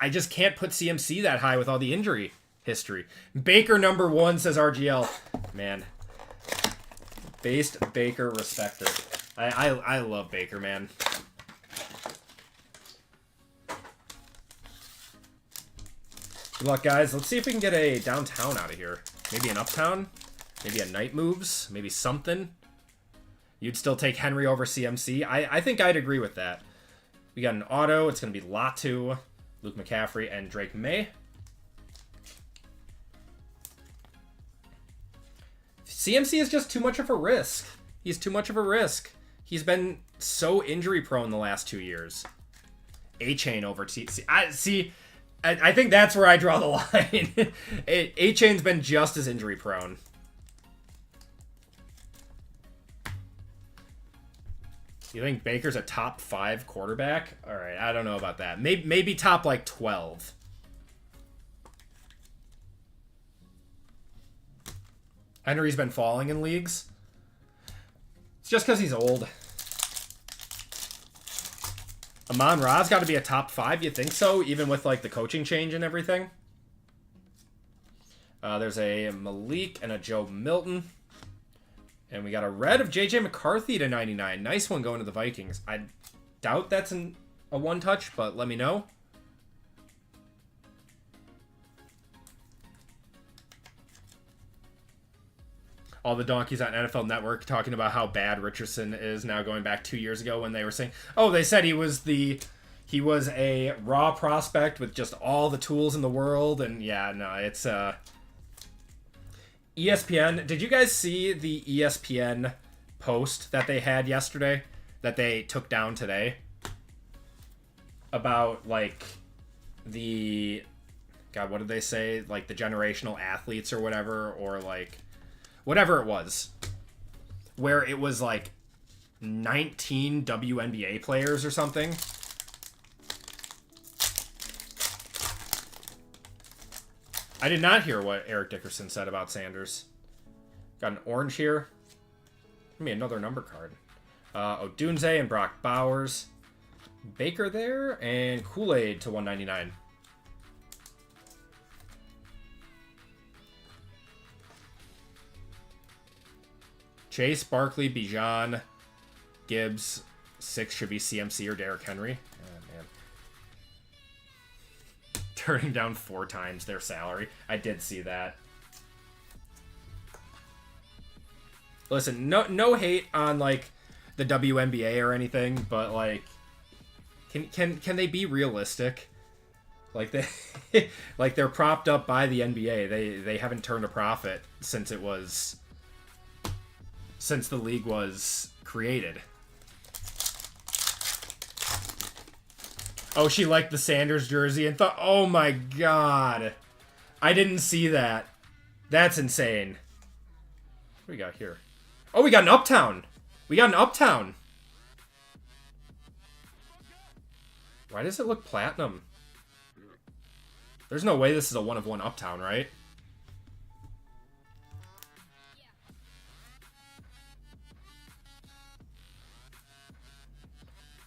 I just can't put CMC that high with all the injury history. Baker #1 says RGL. Man. Based Baker respecter. I love Baker, man. Good luck, guys. Let's see if we can get a downtown out of here. Maybe an uptown. Maybe a night moves. Maybe something. You'd still take Henry over CMC. I think I'd agree with that. We got an auto. It's going to be Latu, Luke McCaffrey, and Drake May. CMC is just too much of a risk. He's too much of a risk. He's been so injury prone the last 2 years. A-Chain over T. I think that's where I draw the line. A-Chain's been just as injury prone. You think Baker's a top 5 quarterback? All right, I don't know about that. Maybe top like 12. Henry's been falling in leagues. It's just because he's old. Amon-Ra's got to be a top 5, you think so? Even with like the coaching change and everything? There's a Malik and a Joe Milton. And we got a red of J.J. McCarthy to 99. Nice one going to the Vikings. I doubt that's a one-touch, but let me know. All the donkeys on NFL Network talking about how bad Richardson is now, going back 2 years ago when they were saying, oh, they said he was a raw prospect with just all the tools in the world. And yeah, no, it's ESPN. Did you guys see the ESPN post that they had yesterday that they took down today about like what did they say? Like the generational athletes or whatever, or like whatever it was, where it was like 19 WNBA players or something. I did not hear what Eric Dickerson said about Sanders. Got an orange here. Give me another number card. Odunze and Brock Bowers. Baker there, and Kool-Aid to 199. Chase, Barkley, Bijan, Gibbs. 6 should be CMC or Derrick Henry. Oh, man. Turning down 4 times their salary. I did see that. Listen, no hate on like the WNBA or anything, but like, can they be realistic? Like they're propped up by the NBA. They haven't turned a profit since the league was created. Oh, she liked the Sanders jersey and thought, oh my god. I didn't see that. That's insane. What do we got here? Oh, we got an Uptown. We got an Uptown. Why does it look platinum? There's no way this is a 1-of-1 Uptown, right?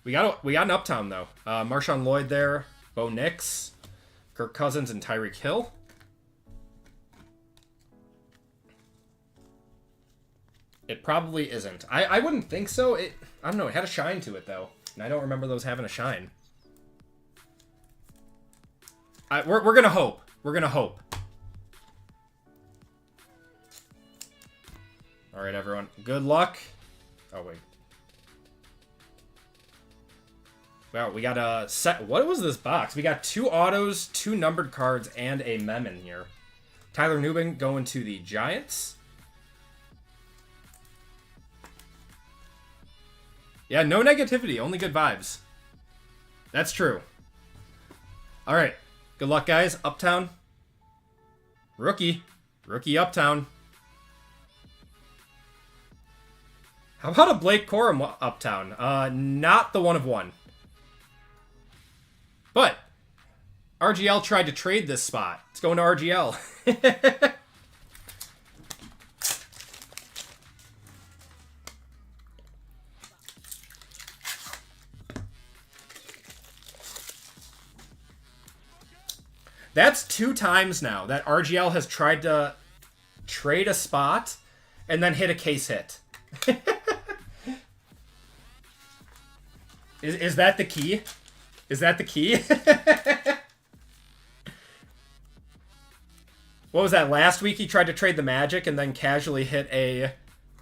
We got an Uptown, though. Marshawn Lloyd there. Bo Nix. Kirk Cousins and Tyreek Hill. It probably isn't. I wouldn't think so. I don't know. It had a shine to it, though. And I don't remember those having a shine. We're going to hope. We're going to hope. All right, everyone. Good luck. Oh, wait. Wow, we got a set. What was this box? We got 2 autos, 2 numbered cards, and a mem in here. Tyler Nubin going to the Giants. Yeah, no negativity, only good vibes. That's true. All right, good luck, guys. Uptown. Rookie Uptown. How about a Blake Corum Uptown? Not the 1-of-1. But RGL tried to trade this spot. It's going to RGL. That's 2 times now that RGL has tried to trade a spot and then hit a case hit. Is that the key? Is that the key? What was that? Last week he tried to trade the Magic and then casually hit a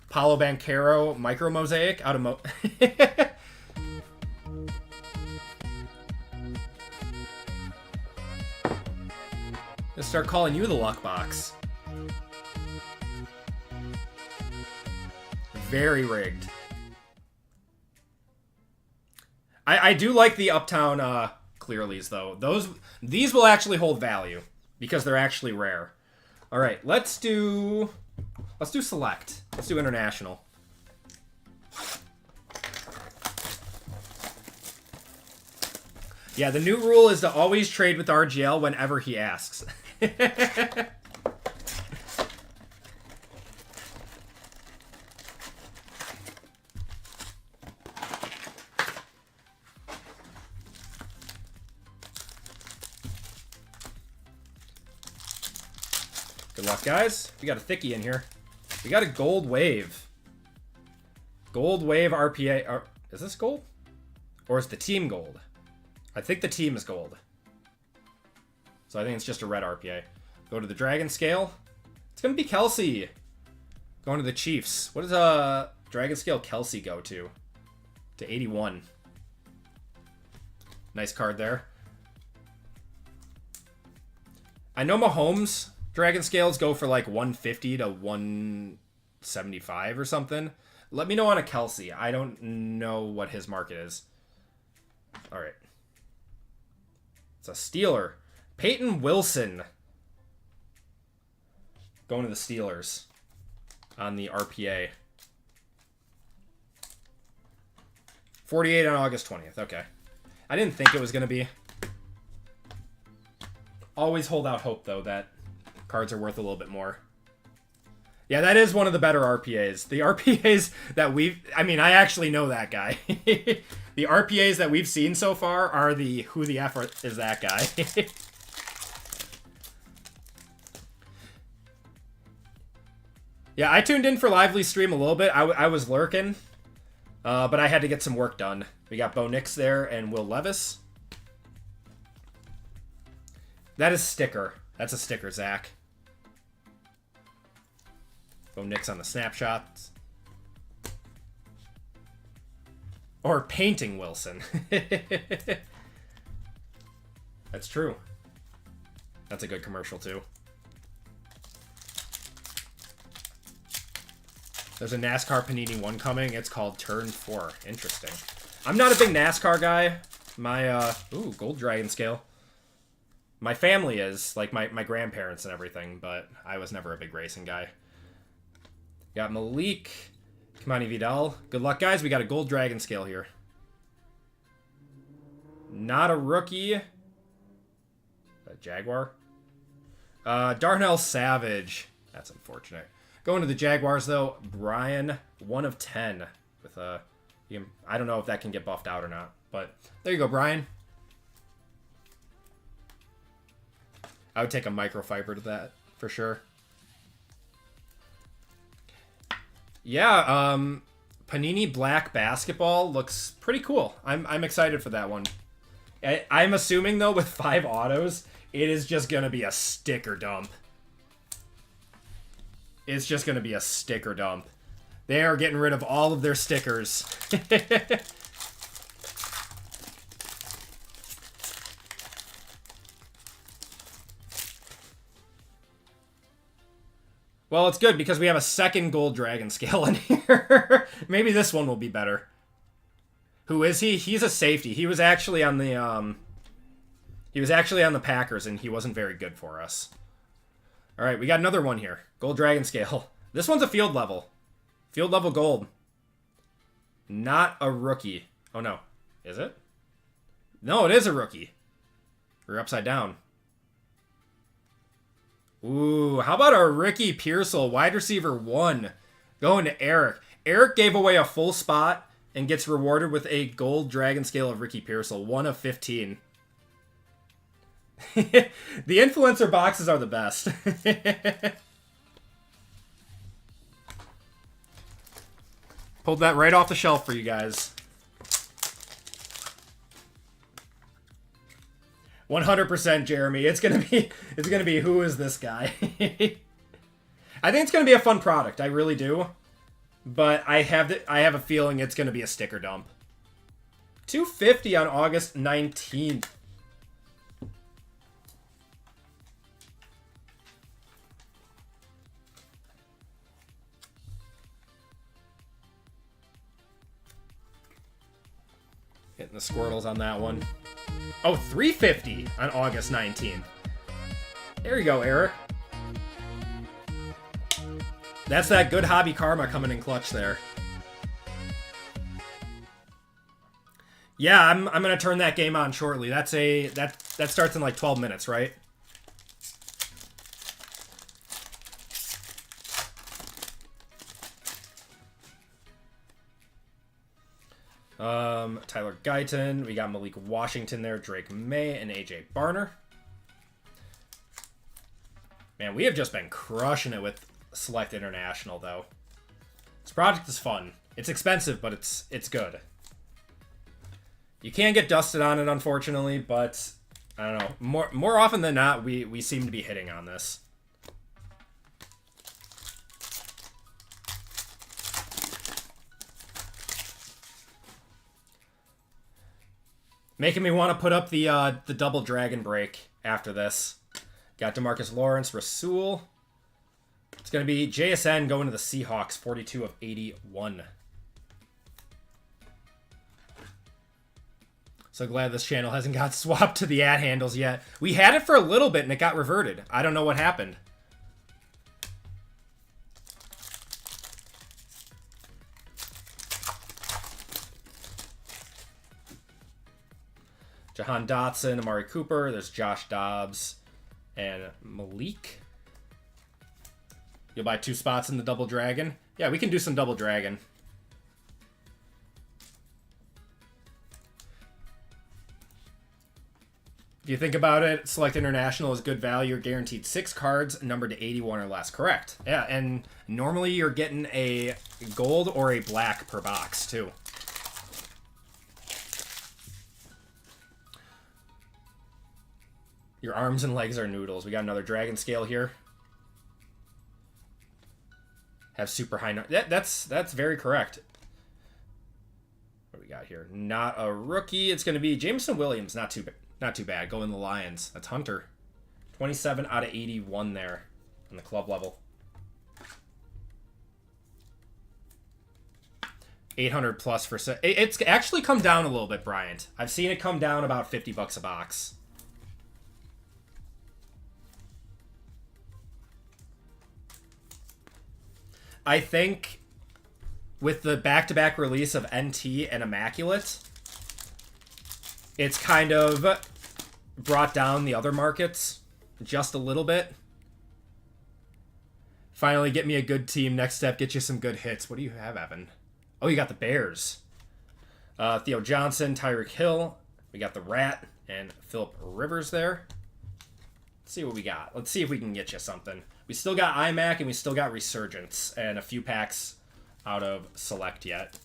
Paolo Banchero micro mosaic out of Let's start calling you the luck box. Very rigged. I do like the Uptown Clearlies though. These will actually hold value because they're actually rare. All right, let's do select. Let's do international. Yeah, the new rule is to always trade with RGL whenever he asks. Good luck, guys. We got a thickie in here. We got a gold wave. Gold wave RPA. Is this gold? Or is the team gold? I think the team is gold. So I think it's just a red RPA. Go to the Dragon Scale. It's going to be Kelsey. Going to the Chiefs. What does Dragon Scale Kelsey go to? To 81. Nice card there. I know Mahomes Dragon Scales go for like 150 to 175 or something. Let me know on a Kelsey. I don't know what his market is. All right. It's a Steeler. Peyton Wilson. Going to the Steelers on the RPA. 48 on August 20th. Okay. I didn't think it was going to be. Always hold out hope, though, that cards are worth a little bit more. Yeah, that is one of the better RPAs. The RPAs that I mean, I actually know that guy. The RPAs that we've seen so far are the who the F is that guy. Yeah, I tuned in for Lively Stream a little bit. I was lurking, but I had to get some work done. We got Bo Nix there and Will Levis. That is sticker. That's a sticker, Zach. Bo Nix on the snapshots. Or painting Wilson. That's true. That's a good commercial, too. There's a NASCAR Panini 1 coming. It's called Turn 4. Interesting. I'm not a big NASCAR guy. My, ooh, Gold Dragon Scale. My family is, like my grandparents and everything, but I was never a big racing guy. Got Malik, Kamani Vidal. Good luck, guys. We got a Gold Dragon Scale here. Not a rookie. A Jaguar. Darnell Savage. That's unfortunate. Going to the Jaguars, though. Brian, 1 of 10. With a, I don't know if that can get buffed out or not. But there you go, Brian. I would take a microfiber to that, for sure. Yeah, Panini Black Basketball looks pretty cool. I'm excited for that one. I'm assuming, though, with 5 autos, it is just going to be a sticker dump. It's just going to be a sticker dump. They are getting rid of all of their stickers. Well, it's good because we have a second Gold Dragon Scale in here. Maybe this one will be better. Who is he? He's a safety. He was actually on the Packers, and he wasn't very good for us. All right, we got another one here. Gold Dragon Scale. This one's a field level. Field level gold. Not a rookie. Oh, no. Is it? No, it is a rookie. We're upside down. Ooh, how about our Ricky Pearsall, wide receiver 1, going to Eric. Eric gave away a full spot and gets rewarded with a Gold Dragon Scale of Ricky Pearsall, 1 of 15. The influencer boxes are the best. Pulled that right off the shelf for you guys. 100% Jeremy. It's gonna be who is this guy? I think it's gonna be a fun product. I really do. But I have a feeling it's gonna be a sticker dump. 250 on August 19th. Hitting the Squirtles on that one. Oh, 350 on August 19th. There you go, Eric. That's that good hobby karma coming in clutch there. Yeah, I'm gonna turn that game on shortly. That starts in like 12 minutes, right? Tyler Guyton. We got Malik Washington there, Drake May, and AJ Barner. Man, we have just been crushing it with Select International, though. This project is fun. It's expensive, but it's good. You can get dusted on it, unfortunately, but I don't know. More often than not, we seem to be hitting on this. Making me want to put up the double dragon break after this. Got DeMarcus Lawrence, Rasul. It's going to be JSN going to the Seahawks, 42 of 81. So glad this channel hasn't got swapped to the ad handles yet. We had it for a little bit and it got reverted. I don't know what happened. Jahan Dotson, Amari Cooper. There's Josh Dobbs and Malik. You'll buy 2 spots in the double dragon. Yeah, we can do some double dragon. If you think about it, Select International is good value. You're guaranteed 6 cards numbered to 81 or less. Correct. Yeah, and normally you're getting a gold or a black per box, too. Your arms and legs are noodles. We got another dragon scale here. Have super high... That's very correct. What do we got here? Not a rookie. It's going to be Jameson Williams. Not too bad. Go in the Lions. That's Hunter. 27 out of 81 there on the club level. 800 plus for... It's actually come down a little bit, Bryant. I've seen it come down about 50 bucks a box. I think with the back-to-back release of NT and Immaculate, it's kind of brought down the other markets just a little bit. Finally, get me a good team. Next step, get you some good hits. What do you have, Evan? Oh, you got the Bears. Theo Johnson, Tyreek Hill. We got the Rat and Phillip Rivers there. Let's see what we got. Let's see if we can get you something. We still got IMMAC and we still got Resurgence and a few packs out of Select yet.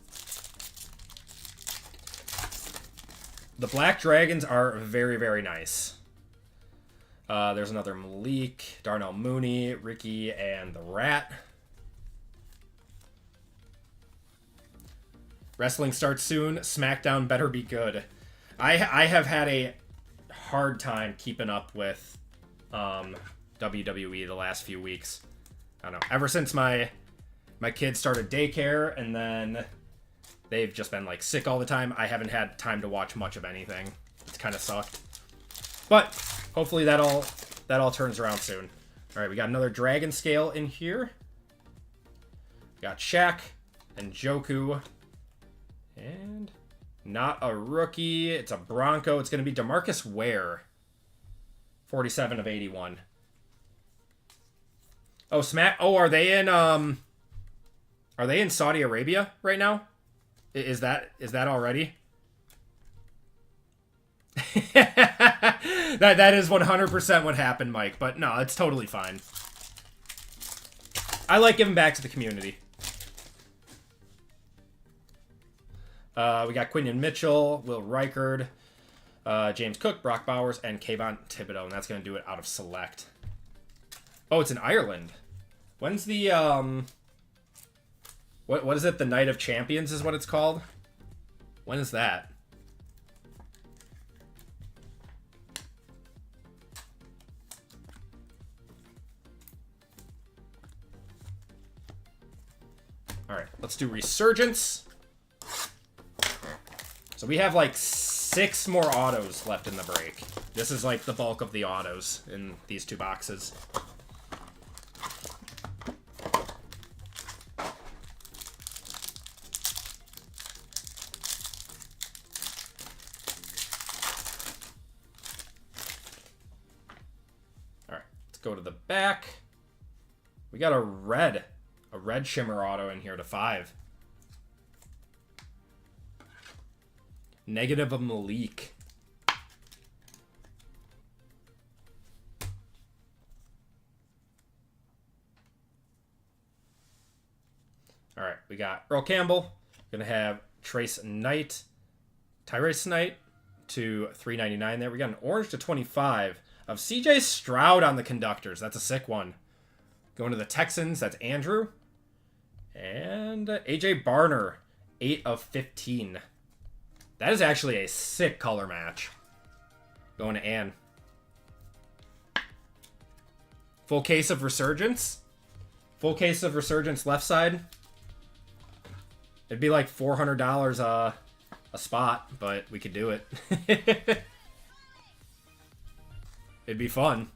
The Black Dragons are very, very nice. There's another Malik, Darnell Mooney, Ricky, and the Rat. Wrestling starts soon. SmackDown better be good. I have had a hard time keeping up with WWE the last few weeks. I don't know. Ever since my kids started daycare and then they've just been like sick all the time, I haven't had time to watch much of anything. It's kind of sucked. But hopefully that all turns around soon. All right, we got another Dragon Scale in here. We got Shaq and Joku. And not a rookie. It's a Bronco. It's going to be DeMarcus Ware. 47 of 81. Oh, are they in Saudi Arabia right now? Is that already? that is 100% what happened, Mike, but no, it's totally fine. I like giving back to the community. We got Quinion Mitchell, Will Reichard, James Cook, Brock Bowers, and Kayvon Thibodeau, and that's going to do it out of Select. Oh, it's in Ireland. When's the, what is it? The Night of Champions is what it's called? When is that? All right, let's do Resurgence. So we have like 6 more autos left in the break. This is like the bulk of the autos in these 2 boxes. All right, let's go to the back. We got a red shimmer auto in here to 5. Negative of Malik. All right, we got Earl Campbell. Gonna have Tyrese Knight to 399 there. We got an orange to 25 of CJ Stroud on the conductors. That's a sick one. Going to the Texans, that's Andrew. And AJ Barner, 8 of 15. That is actually a sick color match. Going to Ann. Full case of Resurgence. Full case of Resurgence left side. It'd be like $400 a spot, but we could do it. It'd be fun.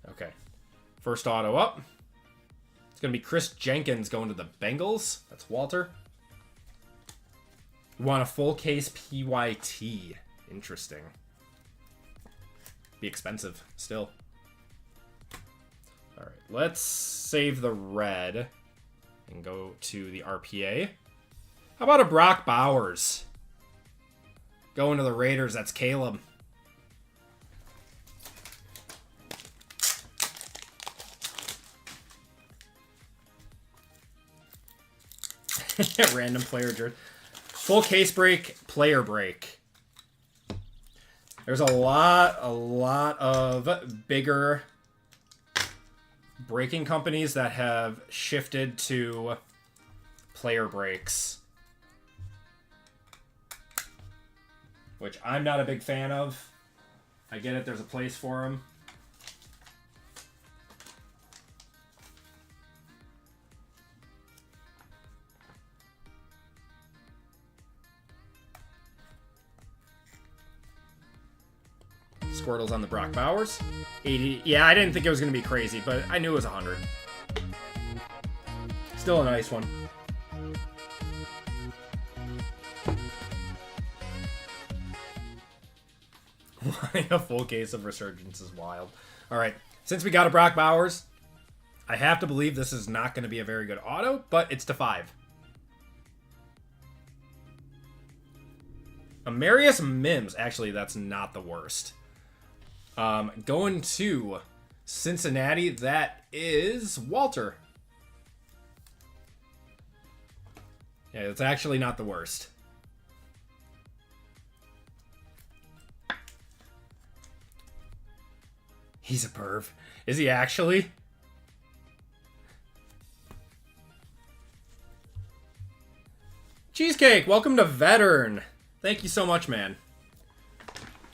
Okay. First auto up. It's going to be Chris Jenkins going to the Bengals. That's Walter. We want a full case PYT. Interesting. Be expensive still. All right, let's save the red and go to the RPA. How about a Brock Bowers? Going to the Raiders, that's Caleb. Random player jersey. Full case break, player break. There's a lot of bigger breaking companies that have shifted to player breaks, which I'm not a big fan of. I get it, there's a place for them. Squirtle's on the Brock Bowers. 80. Yeah, I didn't think it was going to be crazy, but I knew it was 100. Still a nice one. A full case of Resurgence is wild. All right, since we got a Brock Bowers, I have to believe this is not going to be a very good auto, but it's to 5. Amarius Mims. Actually, that's not the worst. Going to Cincinnati, that is Walter. Yeah, it's actually not the worst. He's a perv. Is he actually? Cheesecake, welcome to Veteran. Thank you so much, man.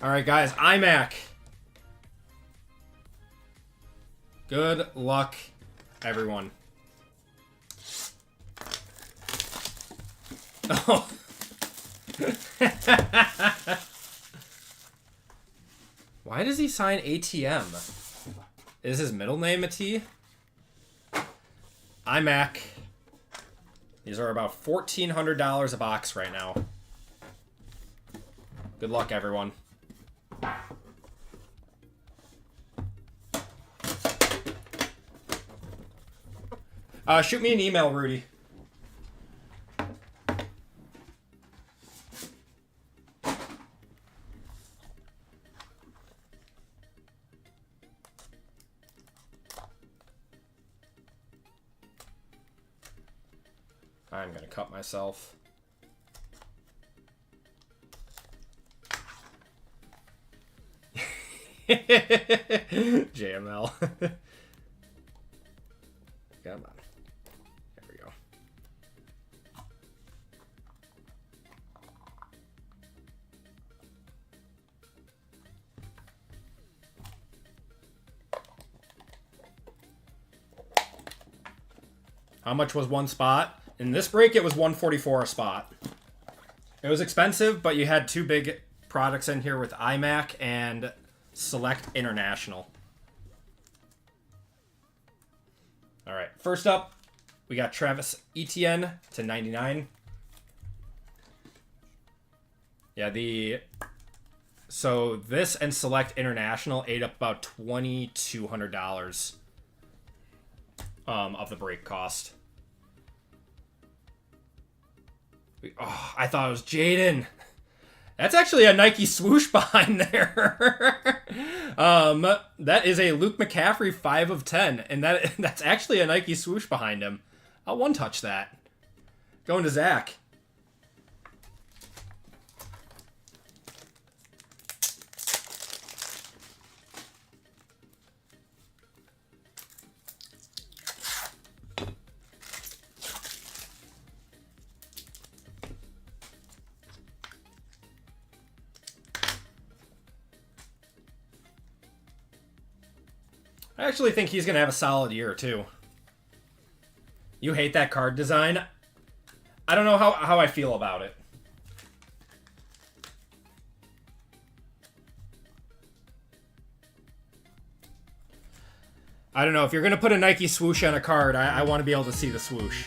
All right, guys, IMMAC. Good luck, everyone. Oh. Why does he sign ATM? Is his middle name a T? IMMAC. These are about $1,400 a box right now. Good luck, everyone. Shoot me an email, Rudy. I'm gonna cut myself. JML. Come on. There we go. How much was one spot? In this break, it was $144 a spot. It was expensive, but you had two big products in here with IMMAC and Select International. All right, first up, we got Travis Etienne to 99. Yeah, so this and Select International ate up about $2,200 of the break cost. Oh, I thought it was Jaden. That's actually a Nike swoosh behind there. That is a Luke McCaffrey 5 of 10, and that's actually a Nike swoosh behind him. I'll one-touch that. Going to Zach. I actually think he's going to have a solid year, too. You hate that card design? I don't know how I feel about it. I don't know. If you're going to put a Nike swoosh on a card, I want to be able to see the swoosh.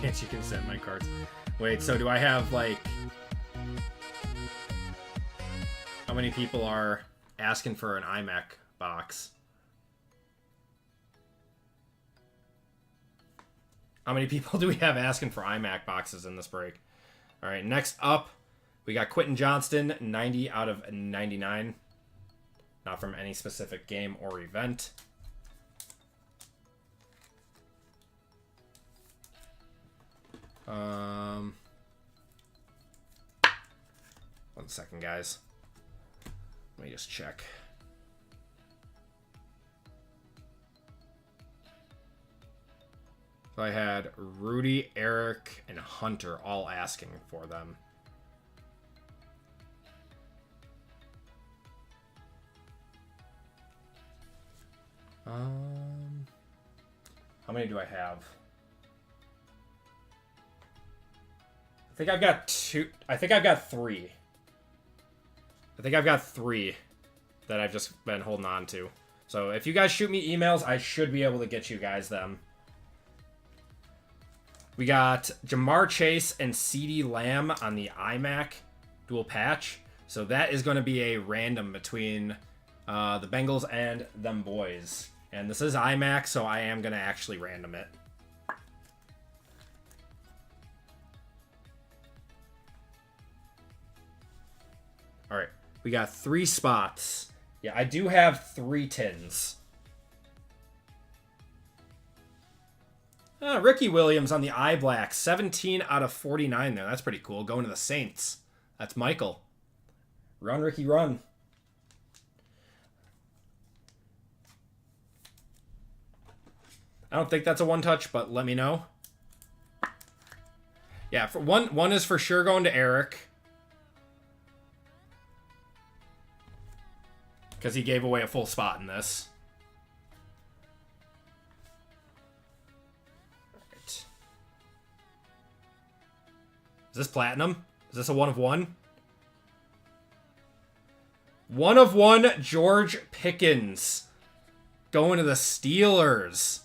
Chance you can send my cards. Wait, so do I have, like... How many people are asking for an IMMAC box? How many people do we have asking for IMMAC boxes in this break? All right, next up, we got Quentin Johnston, 90 out of 99. Not from any specific game or event. One second, guys. Let me just check. So I had Rudy, Eric, and Hunter all asking for them. How many do I have? I think I've got two. I think I've got three. I think I've got three that I've just been holding on to. So if you guys shoot me emails, I should be able to get you guys them. We got Jamar Chase and CeeDee Lamb on the IMMAC dual patch. So that is going to be a random between the Bengals and them boys. And this is IMMAC, so I am going to actually random it. All right, we got 3 spots. Yeah, I do have 3 tins. Ricky Williams on the eye black, 17 out of 49 there. That's pretty cool. Going to the Saints. That's Michael. Run, Ricky, run. I don't think that's a one-touch, but let me know. Yeah, for one is for sure going to Eric. Because he gave away a full spot in this. Right. Is this platinum? Is this a 1 of 1? 1 of 1, George Pickens. Going to the Steelers.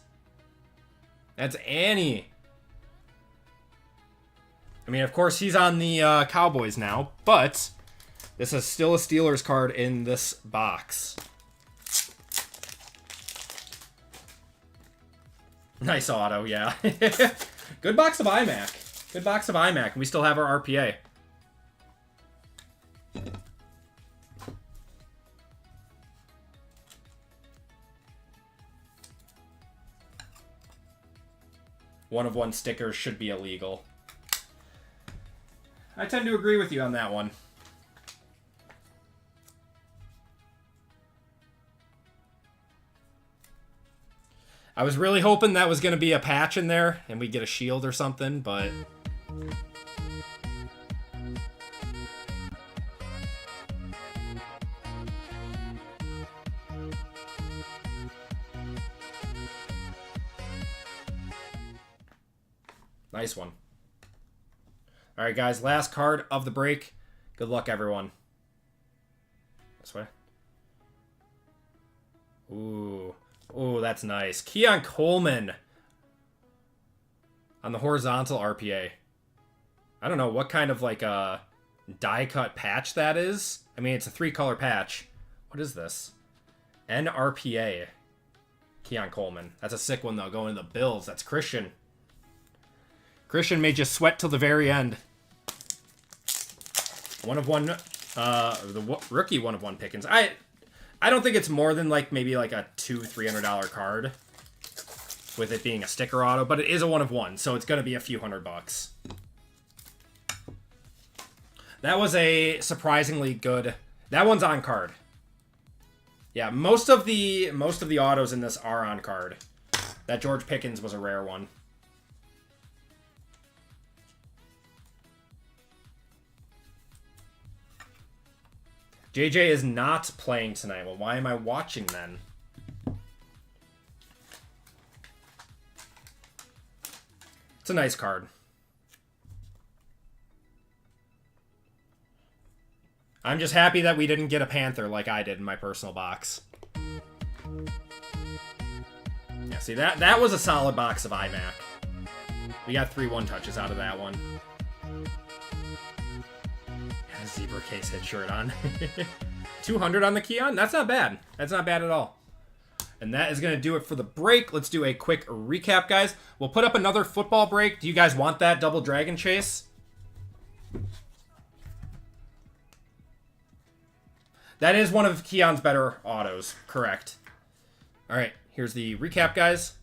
That's Annie. I mean, of course, he's on the Cowboys now, but this is still a Steelers card in this box. Nice auto, yeah. Good box of IMMAC. Good box of IMMAC. We still have our RPA. One of 1 stickers should be illegal. I tend to agree with you on that one. I was really hoping that was going to be a patch in there and we get a shield or something, but... Nice one. All right, guys. Last card of the break. Good luck, everyone. This way. Ooh. Ooh, that's nice. Keon Coleman on the horizontal RPA. I don't know what kind of like a die cut patch that is. I mean, it's a 3-color patch. What is this? NRPA. Keon Coleman. That's a sick one, though. Going to the Bills. That's Christian. Christian made you sweat till the very end. One of one. The rookie one of one Pickens. I don't think it's more than like maybe like a $200-300 card with it being a sticker auto, but it is a one of one, so it's going to be a few $100. That was a surprisingly good. That one's on card. Yeah, most of the autos in this are on card. That George Pickens was a rare one. JJ is not playing tonight. Well, why am I watching then? It's a nice card. I'm just happy that we didn't get a Panther like I did in my personal box. Yeah, see, that was a solid box of IMMAC. We got 3 one-touches out of that one. Zebra case hit shirt on. 200 on the Keon? That's not bad. That's not bad at all. And that is going to do it for the break. Let's do a quick recap, guys. We'll put up another football break. Do you guys want that double dragon chase? That is one of Keon's better autos. Correct. All right. Here's the recap, guys.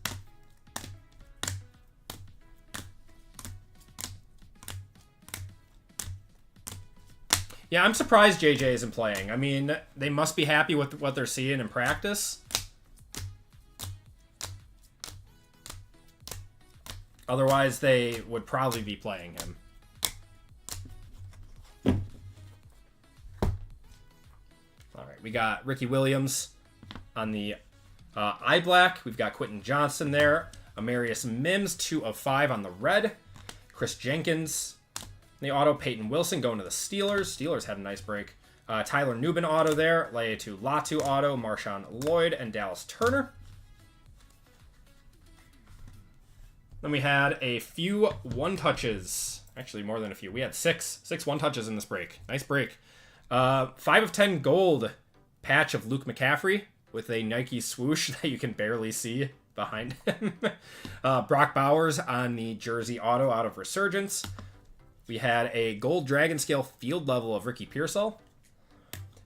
Yeah, I'm surprised JJ isn't playing. I mean, they must be happy with what they're seeing in practice. Otherwise, they would probably be playing him. All right, we got Ricky Williams on the eye black. We've got Quentin Johnston there. Amarius Mims, 2 of 5 on the red. Chris Jenkins. The auto, Peyton Wilson going to the Steelers. Steelers had a nice break. Tyler Nubin auto there. Laiatu Latu auto. Marshawn Lloyd and Dallas Turner. Then we had a few one-touches. Actually, more than a few. We had six one-touches in this break. Nice break. 5 of 10 gold patch of Luke McCaffrey with a Nike swoosh that you can barely see behind him. Brock Bowers on the jersey auto out of Resurgence. We had a gold dragon scale field level of Ricky Pearsall.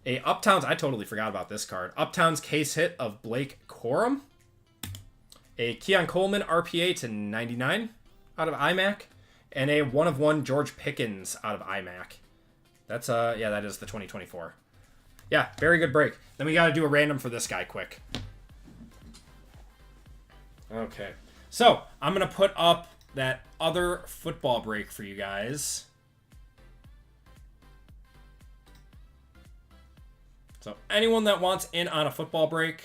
A Uptowns, I totally forgot about this card. Uptowns case hit of Blake Corum. A Keon Coleman RPA to 99 out of IMMAC. And a 1 of 1 George Pickens out of IMMAC. That's, yeah, that is the 2024. Yeah, very good break. Then we got to do a random for this guy quick. Okay. So, I'm going to put up that other football break for you guys. So anyone that wants in on a football break,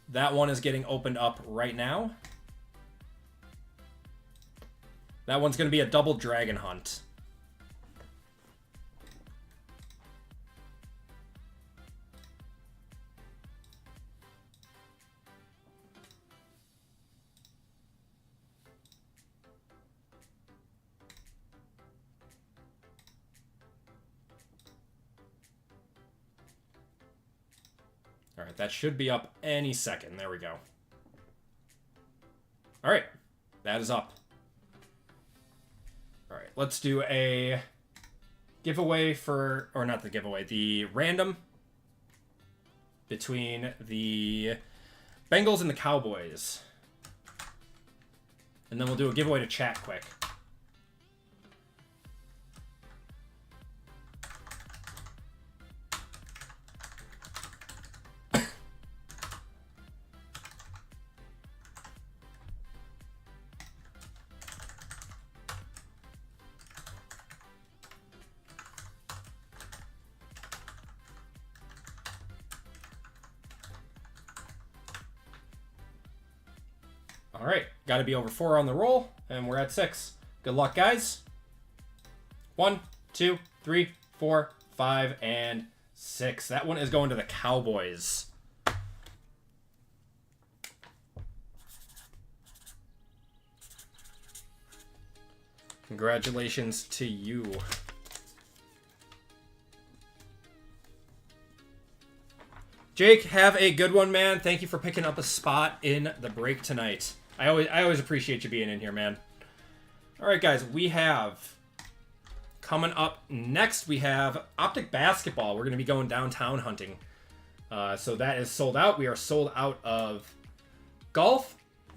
that one is getting opened up right now. That one's going to be a double dragon hunt. All right, that should be up any second. There we go. All right, that is up. All right, let's do a giveaway for, or not the giveaway, the random between the Bengals and the Cowboys. And then we'll do a giveaway to chat quick. All right, got to be over 4 on the roll. And we're at 6. Good luck, guys. 1, 2, 3, 4, 5, and 6. That one is going to the Cowboys. Congratulations to you. Jake, have a good one, man. Thank you for picking up a spot in the break tonight. I always appreciate you being in here, man. All right, guys, we have coming up next, we have Optic Basketball. We're going to be going downtown hunting. So that is sold out. We are sold out of golf.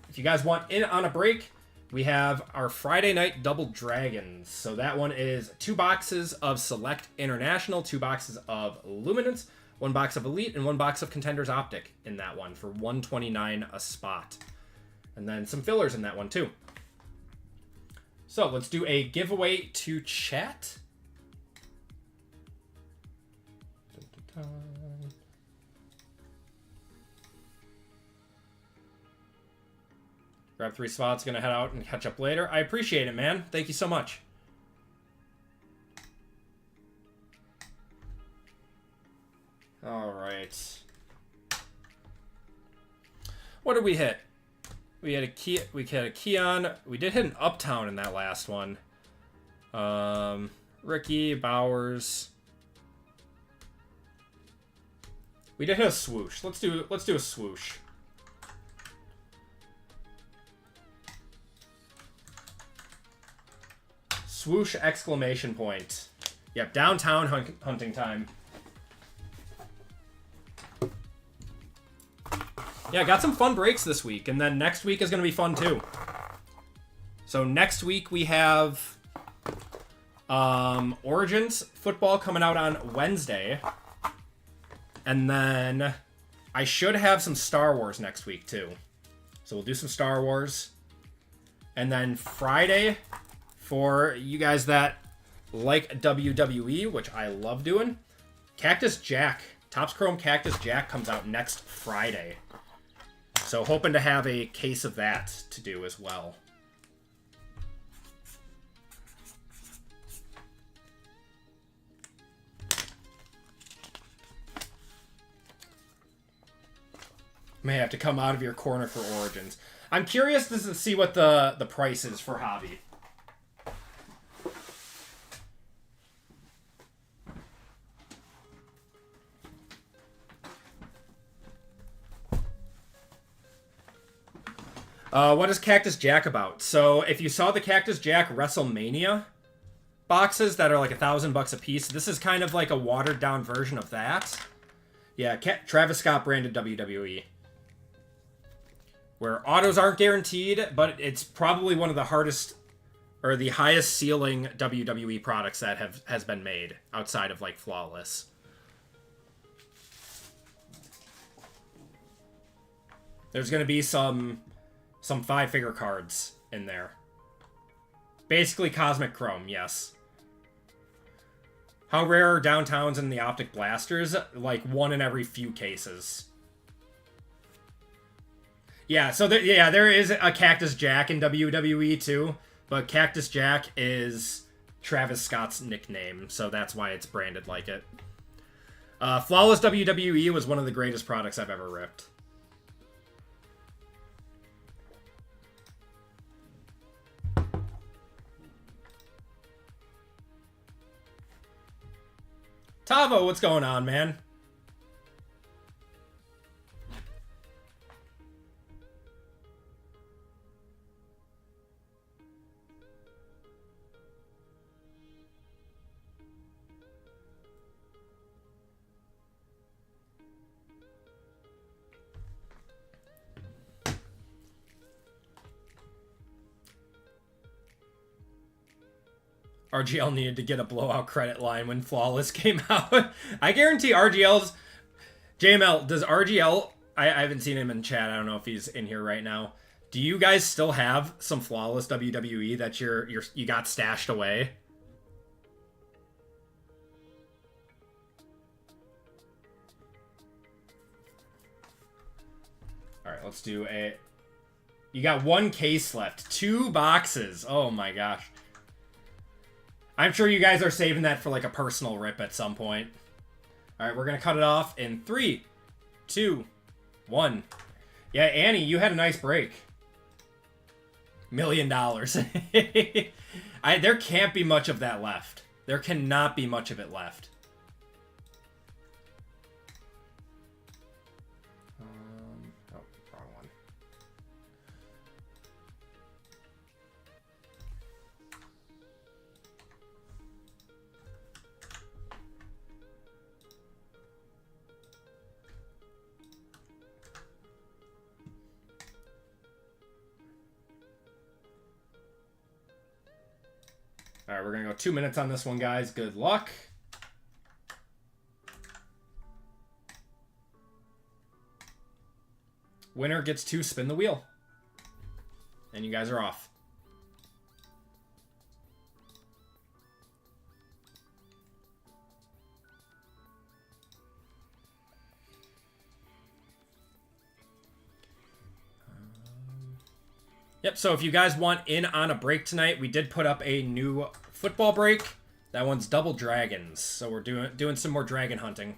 If you guys want in on a break, we have our Friday night Double Dragons. So that one is 2 boxes of Select International, 2 boxes of Luminance, 1 box of Elite, and 1 box of Contenders Optic in that one for $129 a spot. And then some fillers in that one too. So let's do a giveaway to chat. Grab 3 spots, gonna head out and catch up later. I appreciate it, man. Thank you so much. All right. What did we hit? We had a Keon. We did hit an Uptown in that last one. Ricky Bowers. We did hit a swoosh. Let's do a swoosh. Swoosh exclamation point. Yep, downtown hunting time. Yeah, got some fun breaks this week, and then next week is going to be fun too. So next week we have Origins football coming out on Wednesday. And then I should have some Star Wars next week too. So we'll do some Star Wars. And then Friday, for you guys that like WWE, which I love doing, Cactus Jack, Topps Chrome Cactus Jack comes out next Friday. So hoping to have a case of that to do as well. May have to come out of your corner for Origins. I'm curious to see what the price is for Hobby. What is Cactus Jack about? So if you saw the Cactus Jack WrestleMania boxes that are like $1,000 a piece, this is kind of like a watered down version of that. Yeah, Travis Scott branded WWE. Where autos aren't guaranteed, but it's probably one of the hardest or the highest ceiling WWE products that has been made outside of like Flawless. There's going to be some 5-figure cards in there. Basically Cosmic Chrome, yes. How rare are downtowns and the Optic Blasters? Like 1 in every few cases. Yeah, so there is a Cactus Jack in WWE too, but Cactus Jack is Travis Scott's nickname, so that's why it's branded like it. Flawless WWE was one of the greatest products I've ever ripped. Tavo, what's going on, man? RGL needed to get a blowout credit line when Flawless came out. I guarantee RGL's... JML, does RGL... I haven't seen him in chat. I don't know if he's in here right now. Do you guys still have some Flawless WWE that you got stashed away? All right, let's do a... You got one case left. 2 boxes. Oh my gosh. I'm sure you guys are saving that for like a personal rip at some point. All right, we're going to cut it off in 3, 2, 1. Yeah, Annie, you had a nice break. $1 million. There can't be much of that left. There cannot be much of it left. Oh, wrong one. All right, we're going to go 2 minutes on this one, guys. Good luck. Winner gets to spin the wheel. And you guys are off. Yep, so if you guys want in on a break tonight, we did put up a new football break. That one's double dragons, so we're doing some more dragon hunting.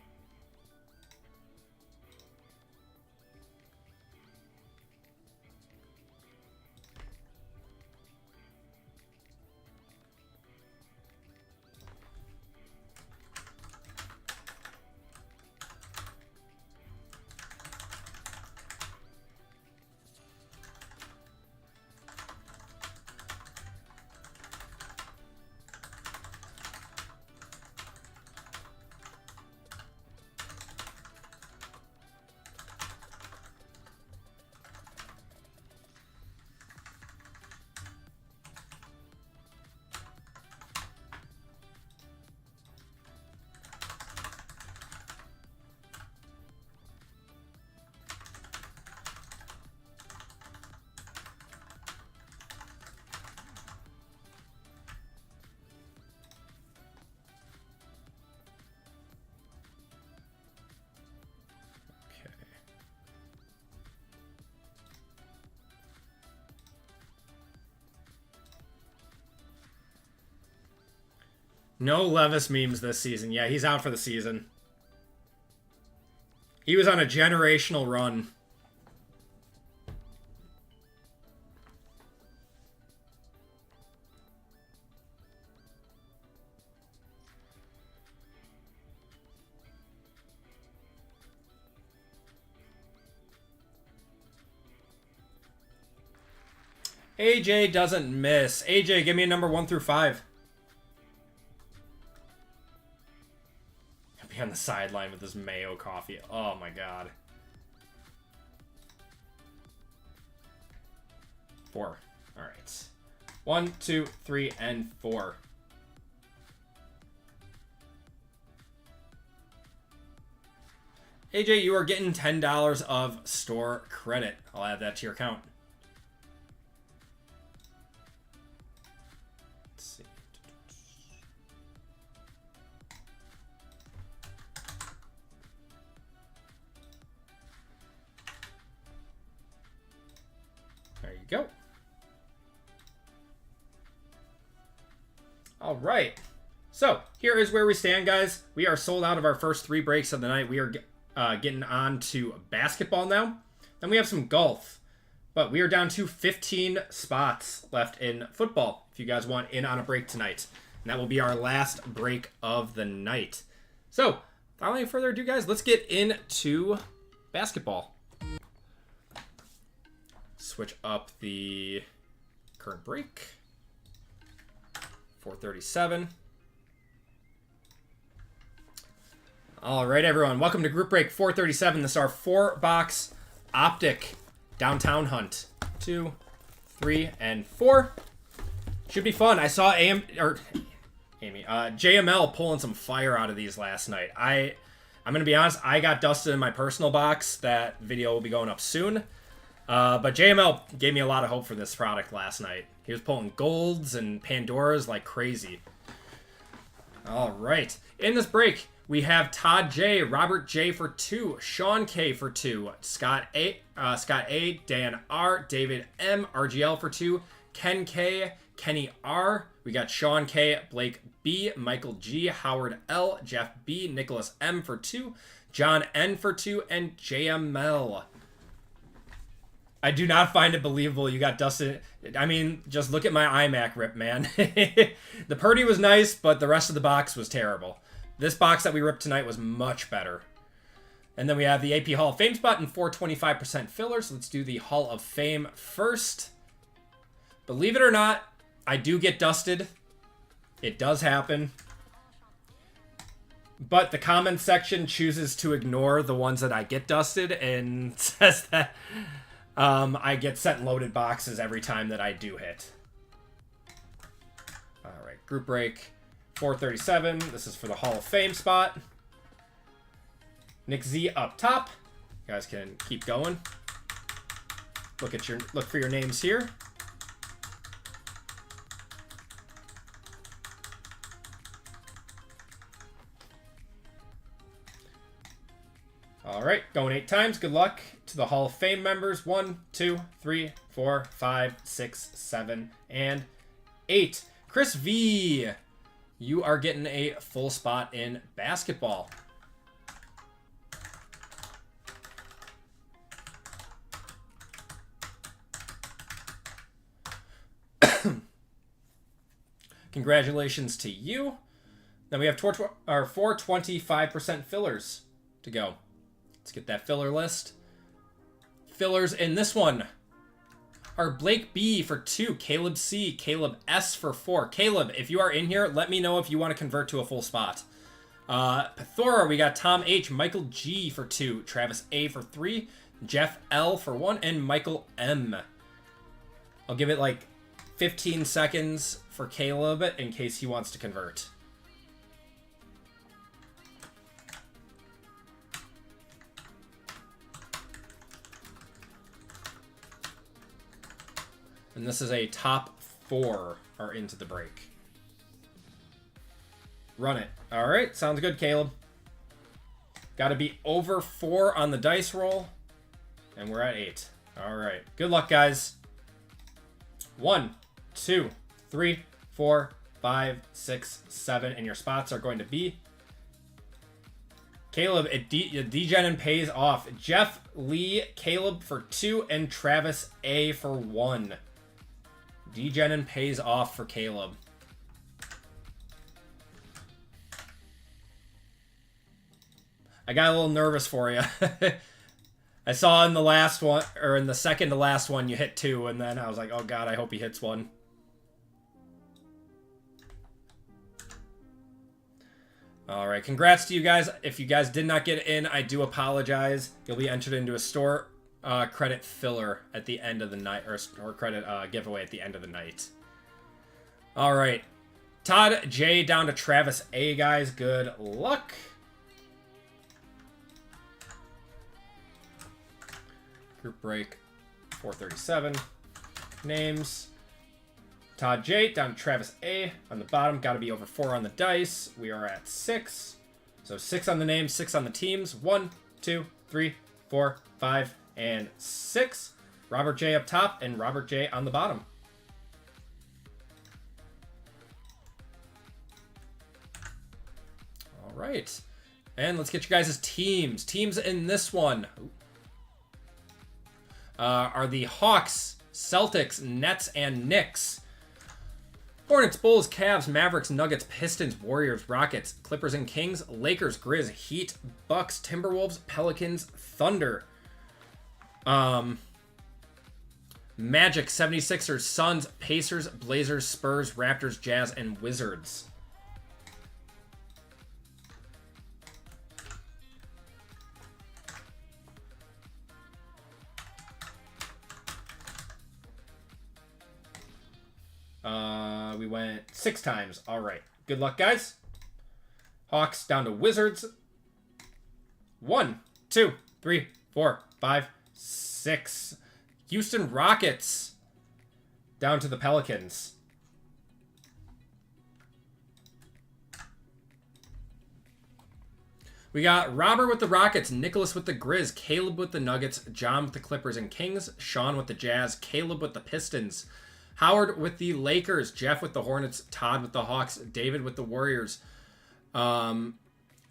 No Levis memes this season. Yeah, he's out for the season. He was on a generational run. AJ doesn't miss. AJ, give me a number 1 through 5. On the sideline with this mayo coffee. Oh my god. 4. All right. 1, 2, 3, and 4. AJ, you are getting $10 of store credit. I'll add that to your account. Go. All right. So here is where we stand, guys. We are sold out of our first 3 breaks of the night. We are getting on to basketball now. Then we have some golf. But we are down to 15 spots left in football if you guys want in on a break tonight. And that will be our last break of the night. So without any further ado, guys, let's get into basketball. Switch up the current break. 437. All right, everyone. Welcome to Group Break 437. This is our 4-box OPTIC downtown hunt. 2, 3, and 4. Should be fun. I saw JML pulling some fire out of these last night. I'm going to be honest. I got dusted in my personal box. That video will be going up soon. But JML gave me a lot of hope for this product last night. He was pulling golds and Pandoras like crazy. All right. In this break, We have Todd J, Robert J for 2, Sean K for 2, Scott A, Dan R, David M, RGL for 2, Ken K, Kenny R. We got Sean K, Blake B, Michael G, Howard L, Jeff B, Nicholas M for 2, John N for 2, and JML. I do not find it believable you got dusted. I mean, just look at my IMMAC rip, man. The Purdy was nice, but the rest of the box was terrible. This box that we ripped tonight was much better. And then we have the AP Hall of Fame spot and 425% filler. So let's do the Hall of Fame first. Believe it or not, I do get dusted. It does happen. But the comment section chooses to ignore the ones that I get dusted and says that I get sent loaded boxes every time that I do hit. All right, group break. 437. This is for the Hall of Fame spot. Nick Z up top. You guys can keep going. Look for your names here. All right, going 8 times. Good luck to the Hall of Fame members. 1, 2, 3, 4, 5, 6, 7, and 8. Chris V. You are getting a full spot in basketball. Congratulations to you. Then we have 425% fillers to go. Let's get that filler list. Fillers in this one are Blake B for 2, Caleb C, Caleb S for 4. Caleb, if you are in here, let me know if you want to convert to a full spot. Pathora, we got Tom H, Michael G for 2, Travis A for 3, Jeff L for 1, and Michael M. I'll give it like 15 seconds for Caleb in case he wants to convert. And this is a top 4 are into the break. Run it. All right, sounds good, Caleb. Got to be over 4 on the dice roll. And we're at 8. All right, good luck, guys. 1, 2, 3, 4, 5, 6, 7. And your spots are going to be... Caleb, degen and pays off. Jeff Lee, Caleb for 2, and Travis A for 1. Degen pays off for Caleb. I got a little nervous for you. I saw in the last one, or in the second to last one, you hit 2, and then I was like, oh god, I hope he hits 1. Alright, congrats to you guys. If you guys did not get in, I do apologize. You'll be entered into a store credit filler at the end of the night, or credit giveaway at the end of the night. All right, Todd J down to Travis A, guys. Good luck. Group break 437. Names. Todd J down to Travis A on the bottom. Got to be over 4 on the dice. We are at 6. So 6 on the names, 6 on the teams. 1, 2, 3, 4, 5, and 6. Robert J up top and Robert J on the bottom. All right. And let's get you guys' teams. Teams in this one are the Hawks, Celtics, Nets, and Knicks. Hornets, Bulls, Cavs, Mavericks, Nuggets, Pistons, Warriors, Rockets, Clippers and Kings, Lakers, Grizz, Heat, Bucks, Timberwolves, Pelicans, Thunder. Magic, 76ers, Suns, Pacers, Blazers, Spurs, Raptors, Jazz, and Wizards. We went 6 times. All right. Good luck, guys. Hawks down to Wizards. 1, 2, 3, 4, 5, 6. Houston Rockets down to the Pelicans. We got Robert with the Rockets, Nicholas with the Grizz, Caleb with the Nuggets, John with the Clippers and Kings, Sean with the Jazz, Caleb with the Pistons, Howard with the Lakers, Jeff with the Hornets, Todd with the Hawks, David with the Warriors, John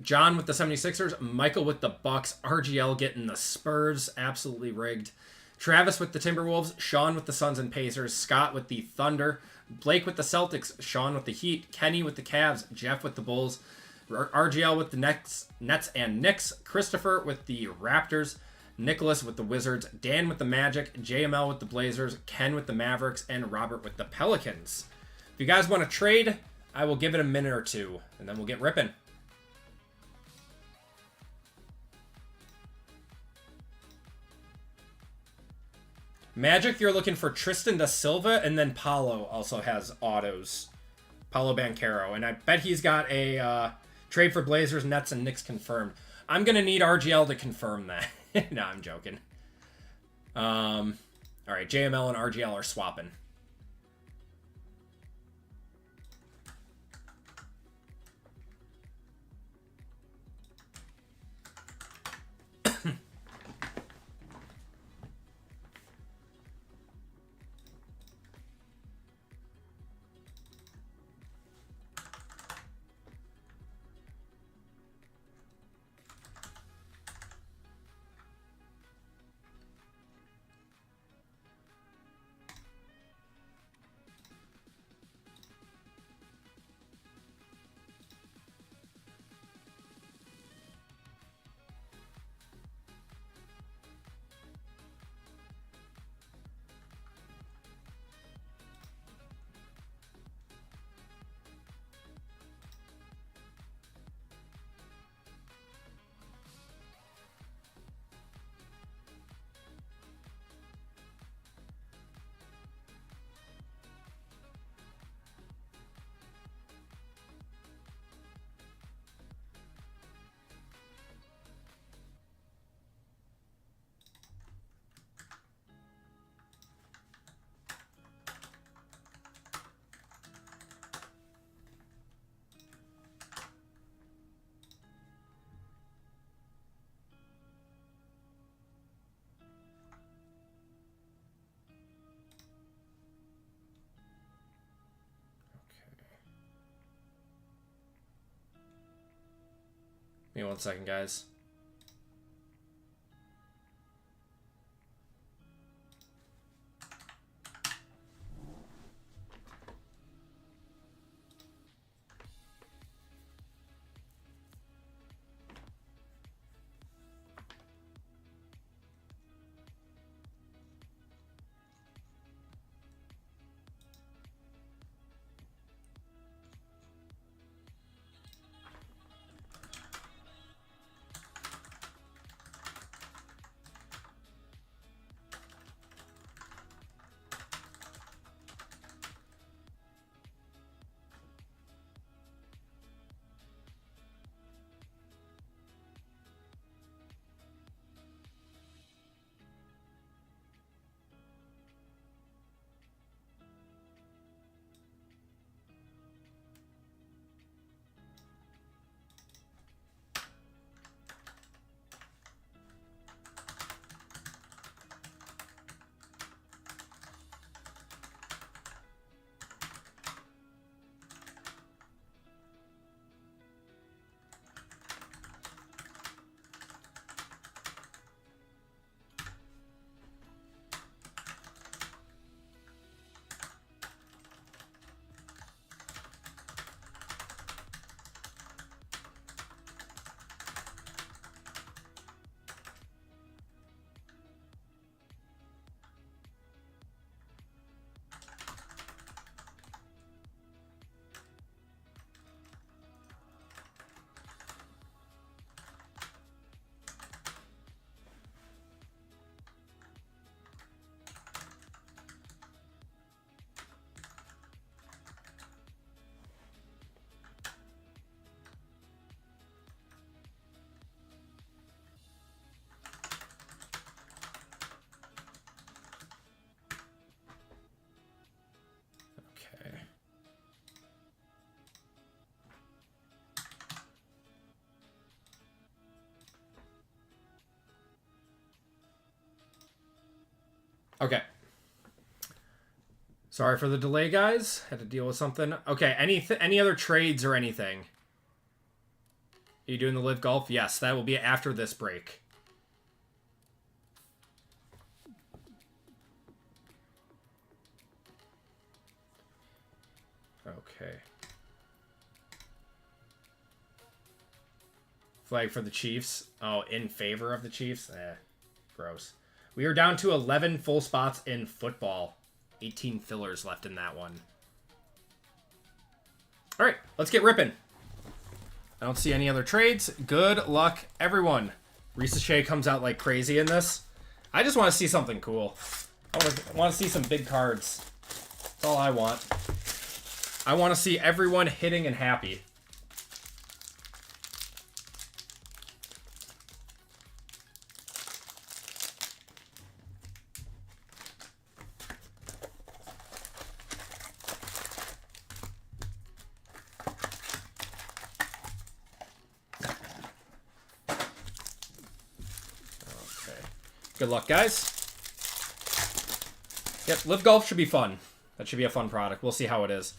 with the 76ers, Michael with the Bucks, RGL getting the Spurs, absolutely rigged, Travis with the Timberwolves, Sean with the Suns and Pacers, Scott with the Thunder, Blake with the Celtics, Sean with the Heat, Kenny with the Cavs, Jeff with the Bulls, RGL with the Nets and Knicks, Christopher with the Raptors, Nicholas with the Wizards, Dan with the Magic, JML with the Blazers, Ken with the Mavericks, and Robert with the Pelicans. If you guys want to trade, I will give it a minute or two, and then we'll get ripping. Magic, you're looking for Tristan da Silva, and then Paulo also has autos. Paulo Banchero, and I bet he's got a trade for Blazers, Nets, and Knicks confirmed. I'm going to need RGL to confirm that. No, I'm joking. All right, JML and RGL are swapping. Give me 1 second, guys. Okay. Sorry for the delay, guys. Had to deal with something. Okay, any other trades or anything? Are you doing the Live Golf? Yes, that will be after this break. Okay. Flag for the Chiefs. Oh, in favor of the Chiefs? Gross. We are down to 11 full spots in football. 18 fillers left in that one. All right, let's get ripping. I don't see any other trades. Good luck, everyone. Ricochet comes out like crazy in this. I just want to see something cool. I want to see some big cards. That's all I want. I want to see everyone hitting and happy. Good luck, guys. Yep, Live Golf should be fun. That should be a fun product. We'll see how it is.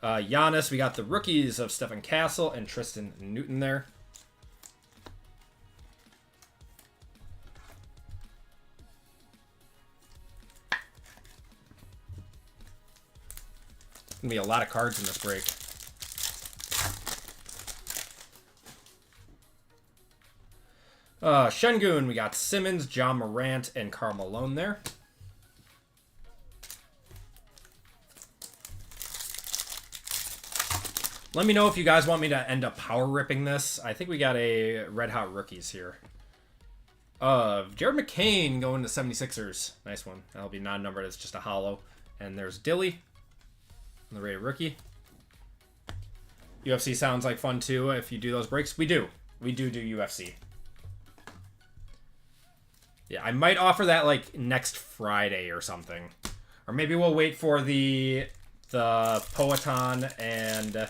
Giannis, we got the rookies of Stephen Castle and Tristan Newton there. Gonna be a lot of cards in this break. Şengün, we got Simmons, John Morant, and Karl Malone there. Let me know if you guys want me to end up power ripping this. I think we got a red hot rookies here. Jared McCain going to 76ers. Nice one. That'll be non-numbered. It's just a hollow. And there's Dilly, the rated rookie. UFC sounds like fun too if you do those breaks. We do. We do UFC. Yeah, I might offer that like next Friday or something. Or maybe we'll wait for the Poetan and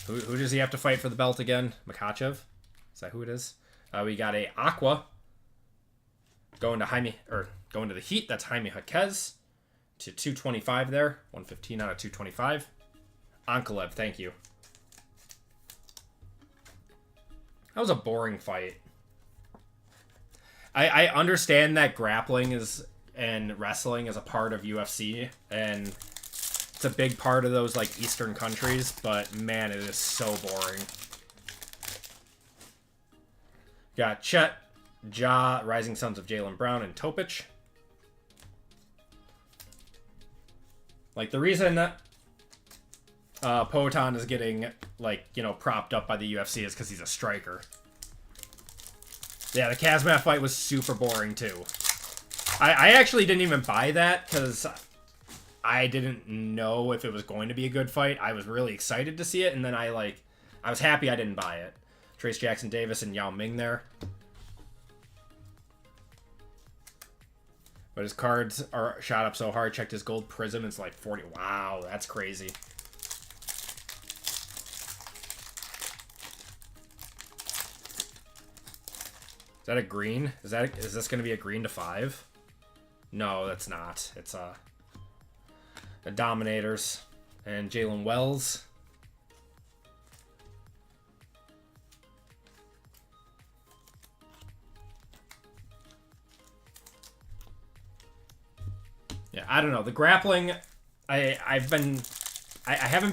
who does he have to fight for the belt again? Makhachev? Is that who it is? We got a Aqua going to the Heat. That's Jaime Jaquez to 225 there. 115 out of 225. Ankalev, thank you. That was a boring fight. I understand that grappling and wrestling is a part of UFC, and it's a big part of those like Eastern countries, but man, it is so boring. Got Chet, Ja, Rising Sons of Jaylen Brown, and Topic. Like the reason that Poetan is getting, like, you know, propped up by the UFC is because he's a striker. Yeah, the Kazmat fight was super boring, too. I actually didn't even buy that because I didn't know if it was going to be a good fight. I was really excited to see it, and then I was happy I didn't buy it. Trace Jackson Davis and Yao Ming there. But his cards are shot up so hard. Checked his gold PRIZM. It's like 40. Wow, that's crazy. Is that a green? Is this going to be a green to 5? No, that's not. It's the Dominators and Jalen Wells. Yeah, I don't know. The grappling, I haven't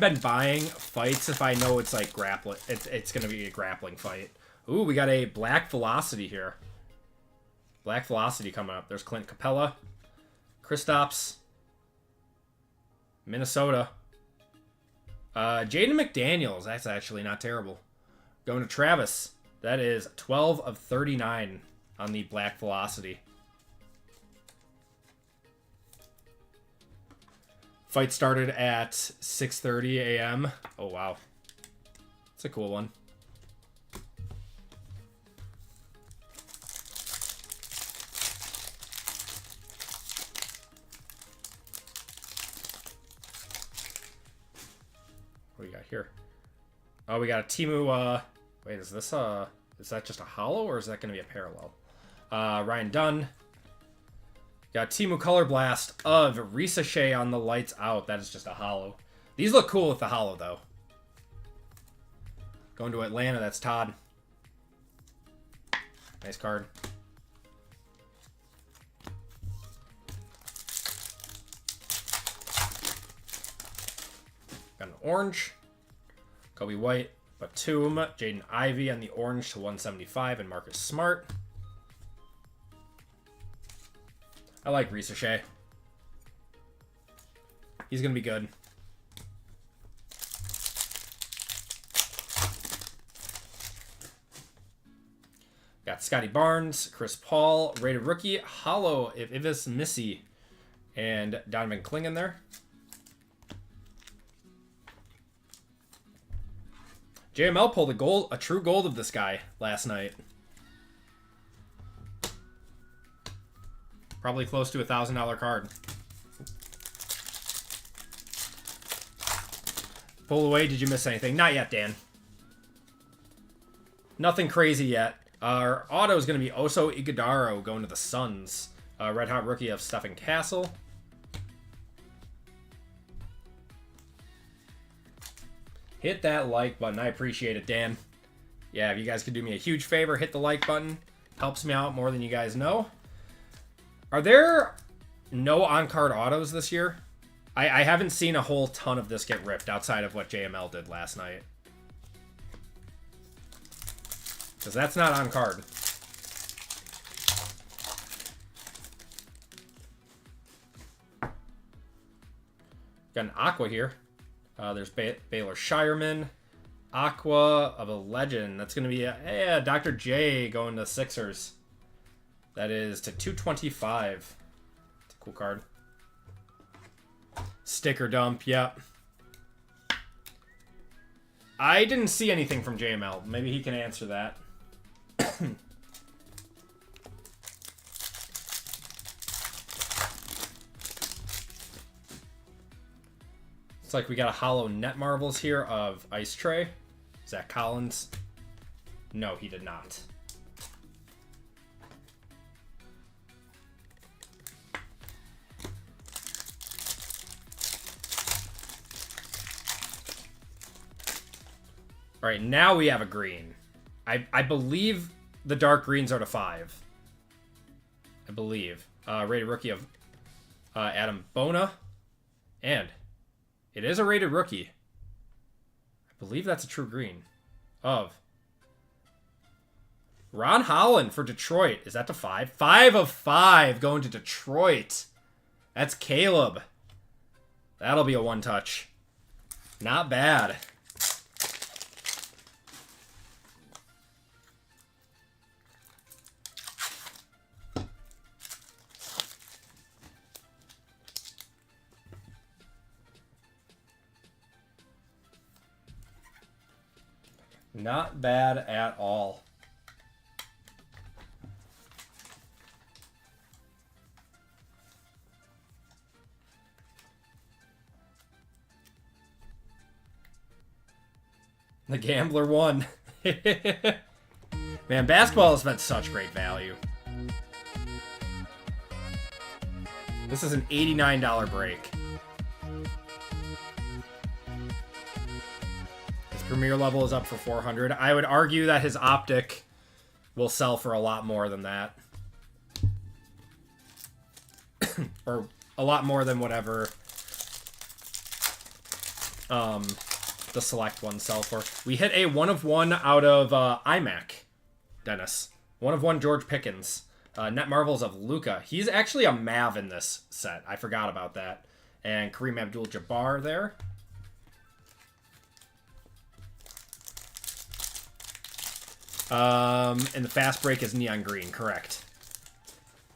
been buying fights if I know it's like grappling. It's going to be a grappling fight. Ooh, we got a Black Velocity here. Black Velocity coming up. There's Clint Capella. Kristaps. Minnesota. Jaden McDaniels. That's actually not terrible. Going to Travis. That is 12 of 39 on the Black Velocity. Fight started at 6:30 a.m. Oh, wow. It's a cool one. What do we got here? Oh, we got a Timu, wait, is that just a hollow or is that going to be a parallel? Ryan Dunn. Got Timu Color Blast of Resealable on the lights out. That is just a holo. These look cool with the holo, though. Going to Atlanta, that's Todd. Nice card. Got an orange. Kobe White, Batum, Jaden Ivey on the orange to 175, and Marcus Smart. I like Resealable. He's going to be good. Got Scotty Barnes, Chris Paul, rated rookie, holo, Ivis Missy, and Donovan Kling there. JML pulled a true gold of this guy last night. Probably close to $1,000 card. Pull away, did you miss anything? Not yet, Dan. Nothing crazy yet. Our auto is going to be Oso Iguodaro going to the Suns. Red Hot rookie of Stephen Castle. Hit that like button. I appreciate it, Dan. Yeah, if you guys could do me a huge favor, hit the like button. Helps me out more than you guys know. Are there no on-card autos this year? I haven't seen a whole ton of this get ripped outside of what JML did last night. Because that's not on-card. Got an Aqua here. There's Baylor Shireman. Aqua of a legend. That's going to be Dr. J going to Sixers. That is to 225. It's a cool card. Sticker dump, yep. I didn't see anything from JML. Maybe he can answer that. It's like we got a holo Net Marvels here of Ice Tray. Zach Collins. No, he did not. All right, now we have a green. I believe the dark greens are to 5. I believe. Rated rookie of Adam Bona. And it is a rated rookie. I believe that's a true green. Of Ron Holland for Detroit. Is that to 5? 5 of 5 going to Detroit. That's Caleb. That'll be a one-touch. Not bad. Not bad at all. The Gambler won. Man, basketball has been such great value. This is an $89 break. Premier level is up for 400. I would argue that his optic will sell for a lot more than that. Or a lot more than whatever the select ones sell for. We hit a 1-of-1 out of IMMAC, Dennis. 1-of-1 George Pickens. Net Marvels of Luka. He's actually a Mav in this set. I forgot about that. And Kareem Abdul-Jabbar there. And the fast break is neon green, correct.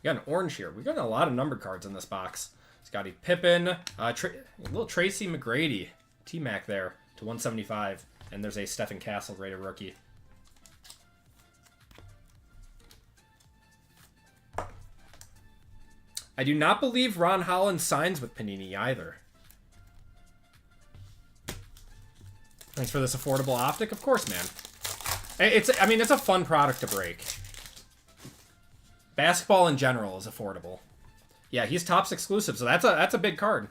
We got an orange here. We got a lot of numbered cards in this box. Scottie Pippen, little Tracy McGrady, T-Mac there to 175, and there's a Stephen Castle rated rookie. I do not believe Ron Holland signs with Panini either. Thanks for this affordable optic, of course, man. I mean, it's a fun product to break. basketball in general is affordable. Yeah, he's Topps exclusive, so that's a big card.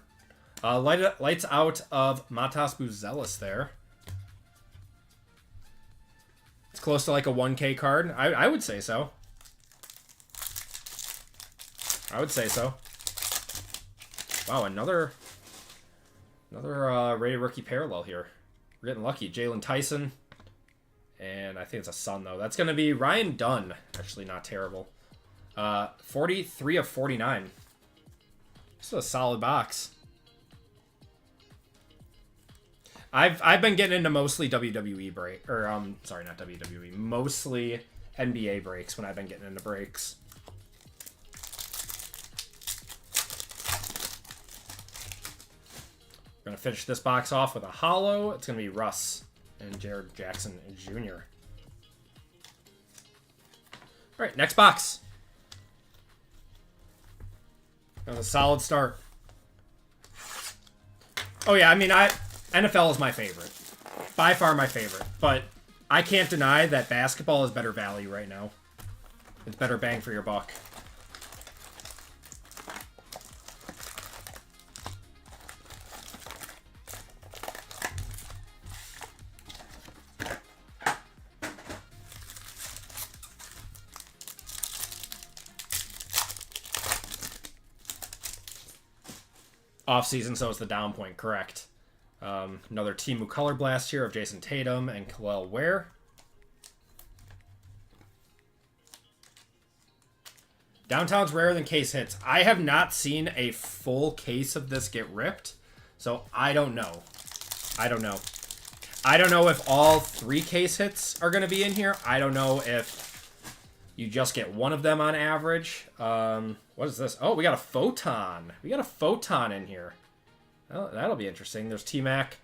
Lights out of Matas Buzelis there. It's close to like a 1K card. I would say so. I would say so. Wow, another rated rookie parallel here. We're getting lucky. Jalen Tyson. And I think it's a Sun, though. That's going to be Ryan Dunn. Actually, not terrible. 43 of 49. This is a solid box. I've been getting into mostly WWE break, or sorry, not WWE, mostly NBA breaks when I've been getting into breaks. We're gonna finish this box off with a holo. It's gonna be Russ and Jared Jackson Jr. All right, next box. That was a solid start. Oh yeah, I mean, NFL is my favorite. By far my favorite. But I can't deny that basketball is better value right now. It's better bang for your buck. Off-season, so it's the down point, correct. Another Temu Color Blast here of Jason Tatum and Khalil Ware. Downtown's rarer than case hits. I have not seen a full case of this get ripped, so I don't know. I don't know. I don't know if all 3 case hits are going to be in here. I don't know if you just get one of them on average. What is this? Oh, we got a Photon. We got a Photon in here. Oh, that'll be interesting. There's T-Mac.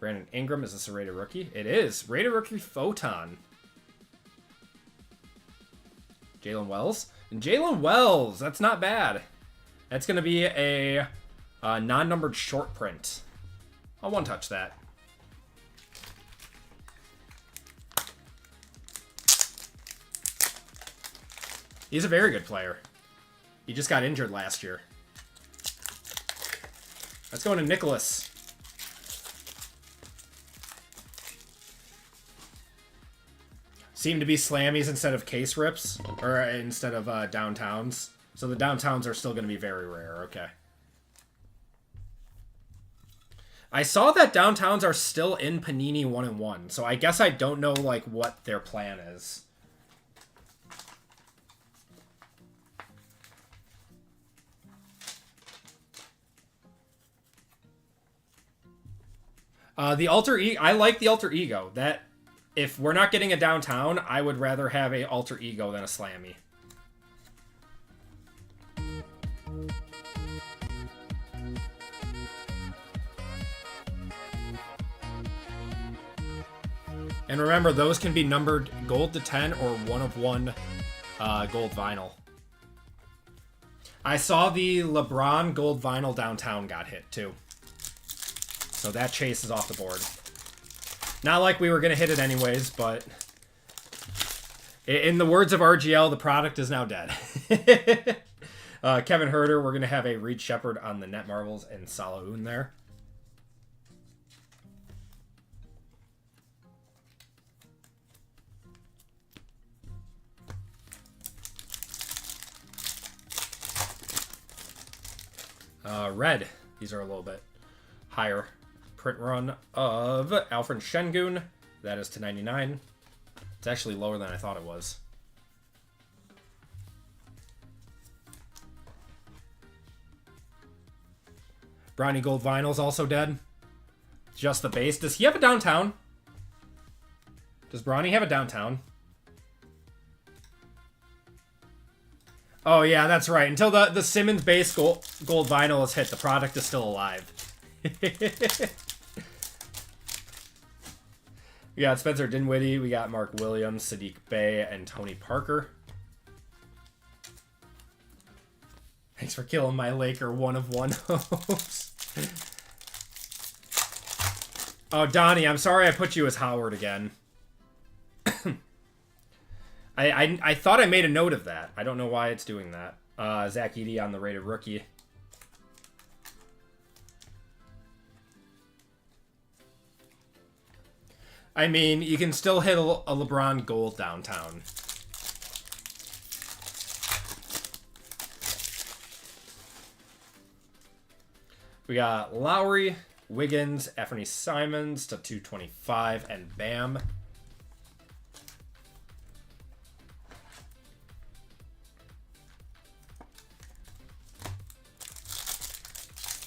Brandon Ingram. Is this a rated rookie? It is. Rated rookie Photon. Jalen Wells. And Jalen Wells. That's not bad. That's going to be a non-numbered short print. I'll one-touch that. He's a very good player. He just got injured last year. Let's go into Nicholas. Seem to be slammies instead of case rips, or instead of downtowns. So the downtowns are still going to be very rare. Okay. I saw that downtowns are still in Panini 1-in-1, so I guess I don't know like what their plan is. The alter ego, I like the alter ego. That if we're not getting a downtown, I would rather have a alter ego than a slammy. And remember, those can be numbered gold to 10 or 1-of-1 gold vinyl. I saw the LeBron gold vinyl downtown got hit too. So that chase is off the board. Not like we were going to hit it anyways, but in the words of RGL, the product is now dead. Kevin Herter, we're going to have a Reed Shepherd on the Net Marvels and Salahoun there. Red. These are a little bit higher. Print run of Alfred Şengün. That is to 99. It's actually lower than I thought it was. Bronny Gold Vinyl's also dead. Just the base. Does he have a downtown? Does Bronny have a downtown? Oh, yeah, that's right. Until the Simmons base gold vinyl is hit, the product is still alive. We got Spencer Dinwiddie, we got Mark Williams, Sadiq Bey, and Tony Parker. Thanks for killing my Laker 1-of-1 hopes. Oh, Donnie, I'm sorry I put you as Howard again. I thought I made a note of that. I don't know why it's doing that. Zach Edey on the rated rookie. I mean, you can still hit a LeBron gold downtown. We got Lowry, Wiggins, Anthony Simons to 225, and Bam.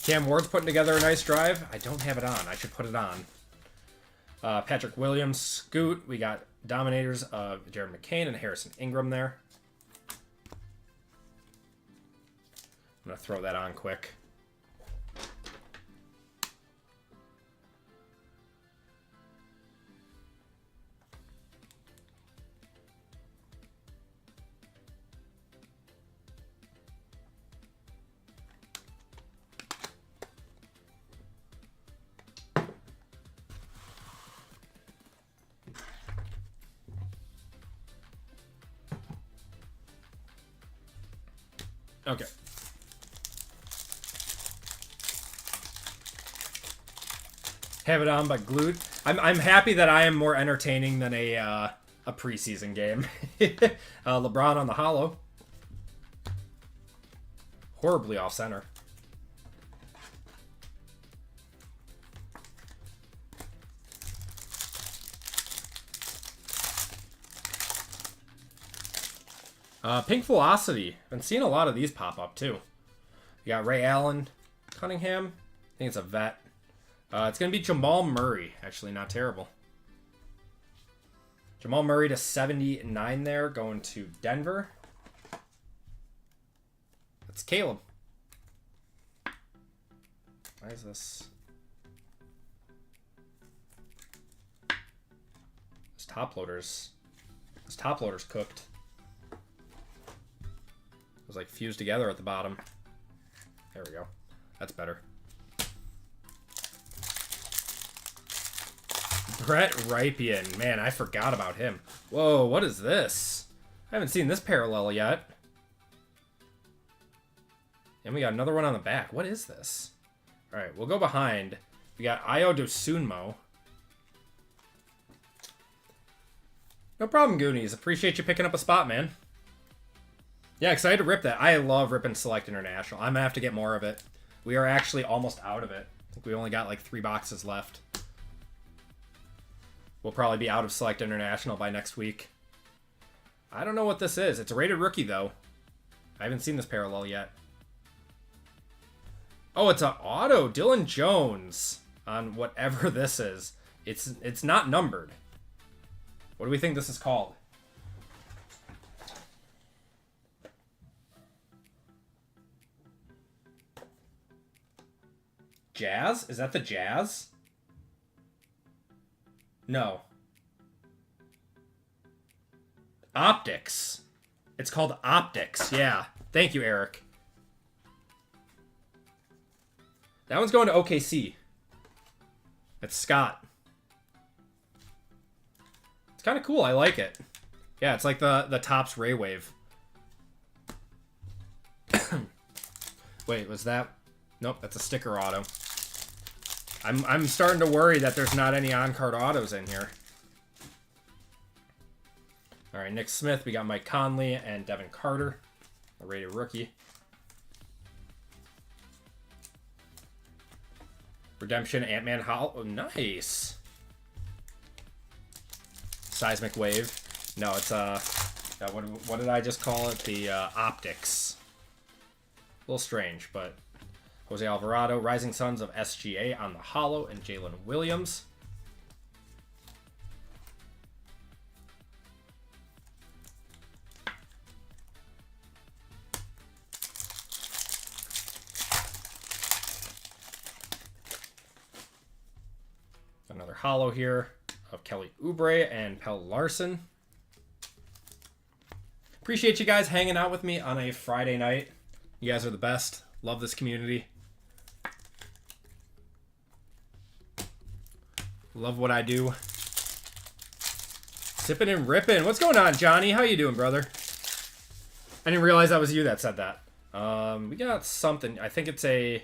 Cam Ward's putting together a nice drive. I don't have it on. I should put it on. Patrick Williams, Scoot. We got Dominators of Jared McCain and Harrison Ingram there. I'm going to throw that on quick. Okay. Have it on but glued. I'm happy that I am more entertaining than a preseason game. LeBron on the hollow. Horribly off center. Pink Velocity. Been seeing a lot of these pop up too. You got Ray Allen, Cunningham. I think it's a vet. It's going to be Jamal Murray. Actually, not terrible. Jamal Murray to 79 there, going to Denver. That's Caleb. Why is this? This top loader's cooked. It was like fused together at the bottom. There we go. That's better. Brett Ripien. Man, I forgot about him. Whoa, what is this? I haven't seen this parallel yet. And we got another one on the back. What is this? All right, we'll go behind. We got Ayo Dosunmu. No problem, Goonies. Appreciate you picking up a spot, man. Yeah, excited to rip that. I love ripping Select International. I'm going to have to get more of it. We are actually almost out of it. I think we only got like 3 boxes left. We'll probably be out of Select International by next week. I don't know what this is. It's a rated rookie, though. I haven't seen this parallel yet. Oh, it's an auto. Dylan Jones on whatever this is. It's not numbered. What do we think this is called? Jazz? Is that the Jazz? No. Optics. It's called Optics. Yeah. Thank you, Eric. That one's going to OKC. It's Scott. It's kind of cool. I like it. Yeah, it's like the Topps Ray Wave. Wait, was that... Nope, that's a sticker auto. I'm starting to worry that there's not any on-card autos in here. All right, Nick Smith. We got Mike Conley and Devin Carter, a rated rookie. Redemption, Ant-Man Hollow. Oh, nice. Seismic Wave. No, it's what did I just call it? The Optics. A little strange, but Jose Alvarado, Rising Suns of SGA on the hollow, and Jalen Williams. Another hollow here of Kelly Oubre and Pelle Larsson. Appreciate you guys hanging out with me on a Friday night. You guys are the best. Love this community. Love what I do. Sipping and ripping. What's going on, Johnny? How you doing, brother? I didn't realize that was you that said that. We got something. I think it's a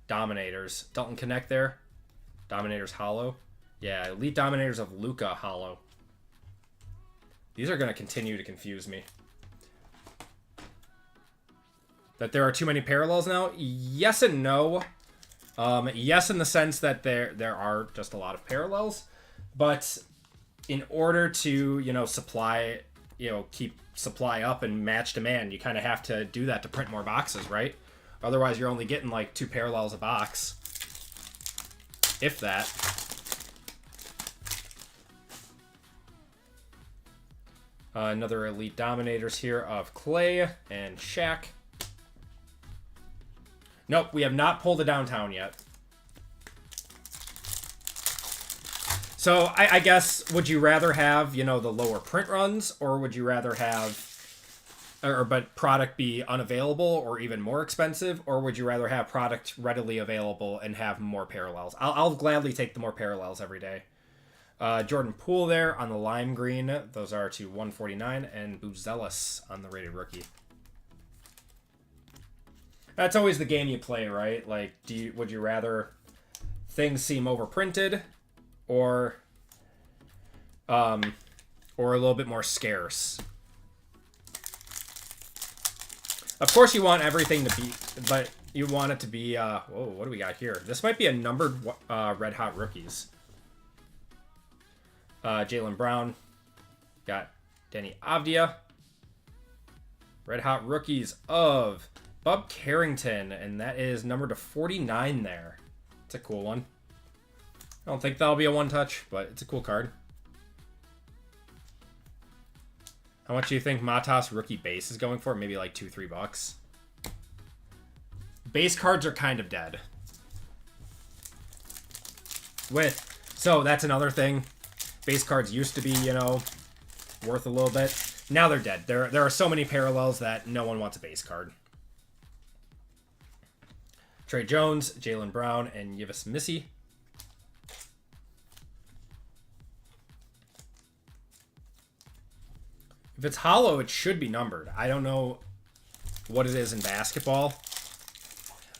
Dominators. Dalton Connect there. Dominators Hollow. Yeah, Elite Dominators of Luca Hollow. These are going to continue to confuse me. That there are too many parallels now? Yes and no. Yes, in the sense that there are just a lot of parallels. But in order to, you know, supply, you know, keep supply up and match demand, you kind of have to do that to print more boxes, right? Otherwise, you're only getting like 2 parallels a box. If that. Another Elite Dominators here of Clay and Shaq. Nope, we have not pulled a downtown yet. So I guess, would you rather have, you know, the lower print runs, or would you rather have, but product be unavailable or even more expensive, or would you rather have product readily available and have more parallels? I'll gladly take the more parallels every day. Jordan Poole there on the lime green. Those are to 149, and Buzelis on the rated rookie. That's always the game you play, right? Like, would you rather things seem overprinted, or a little bit more scarce? Of course, you want everything to be, but you want it to be. Whoa, what do we got here? This might be a numbered Red Hot Rookies. Jaylen Brown, got Danny Avdia. Red Hot Rookies of Bub Carrington, and that is numbered to 49 there. It's a cool one. I don't think that'll be a one-touch, but it's a cool card. How much do you think Matas rookie base is going for? Maybe like $2-3. Base cards are kind of dead. So that's another thing. Base cards used to be, you know, worth a little bit. Now they're dead. There are so many parallels that no one wants a base card. Trey Jones, Jaylen Brown, and Yves Missy. If it's hollow, it should be numbered. I don't know what it is in basketball.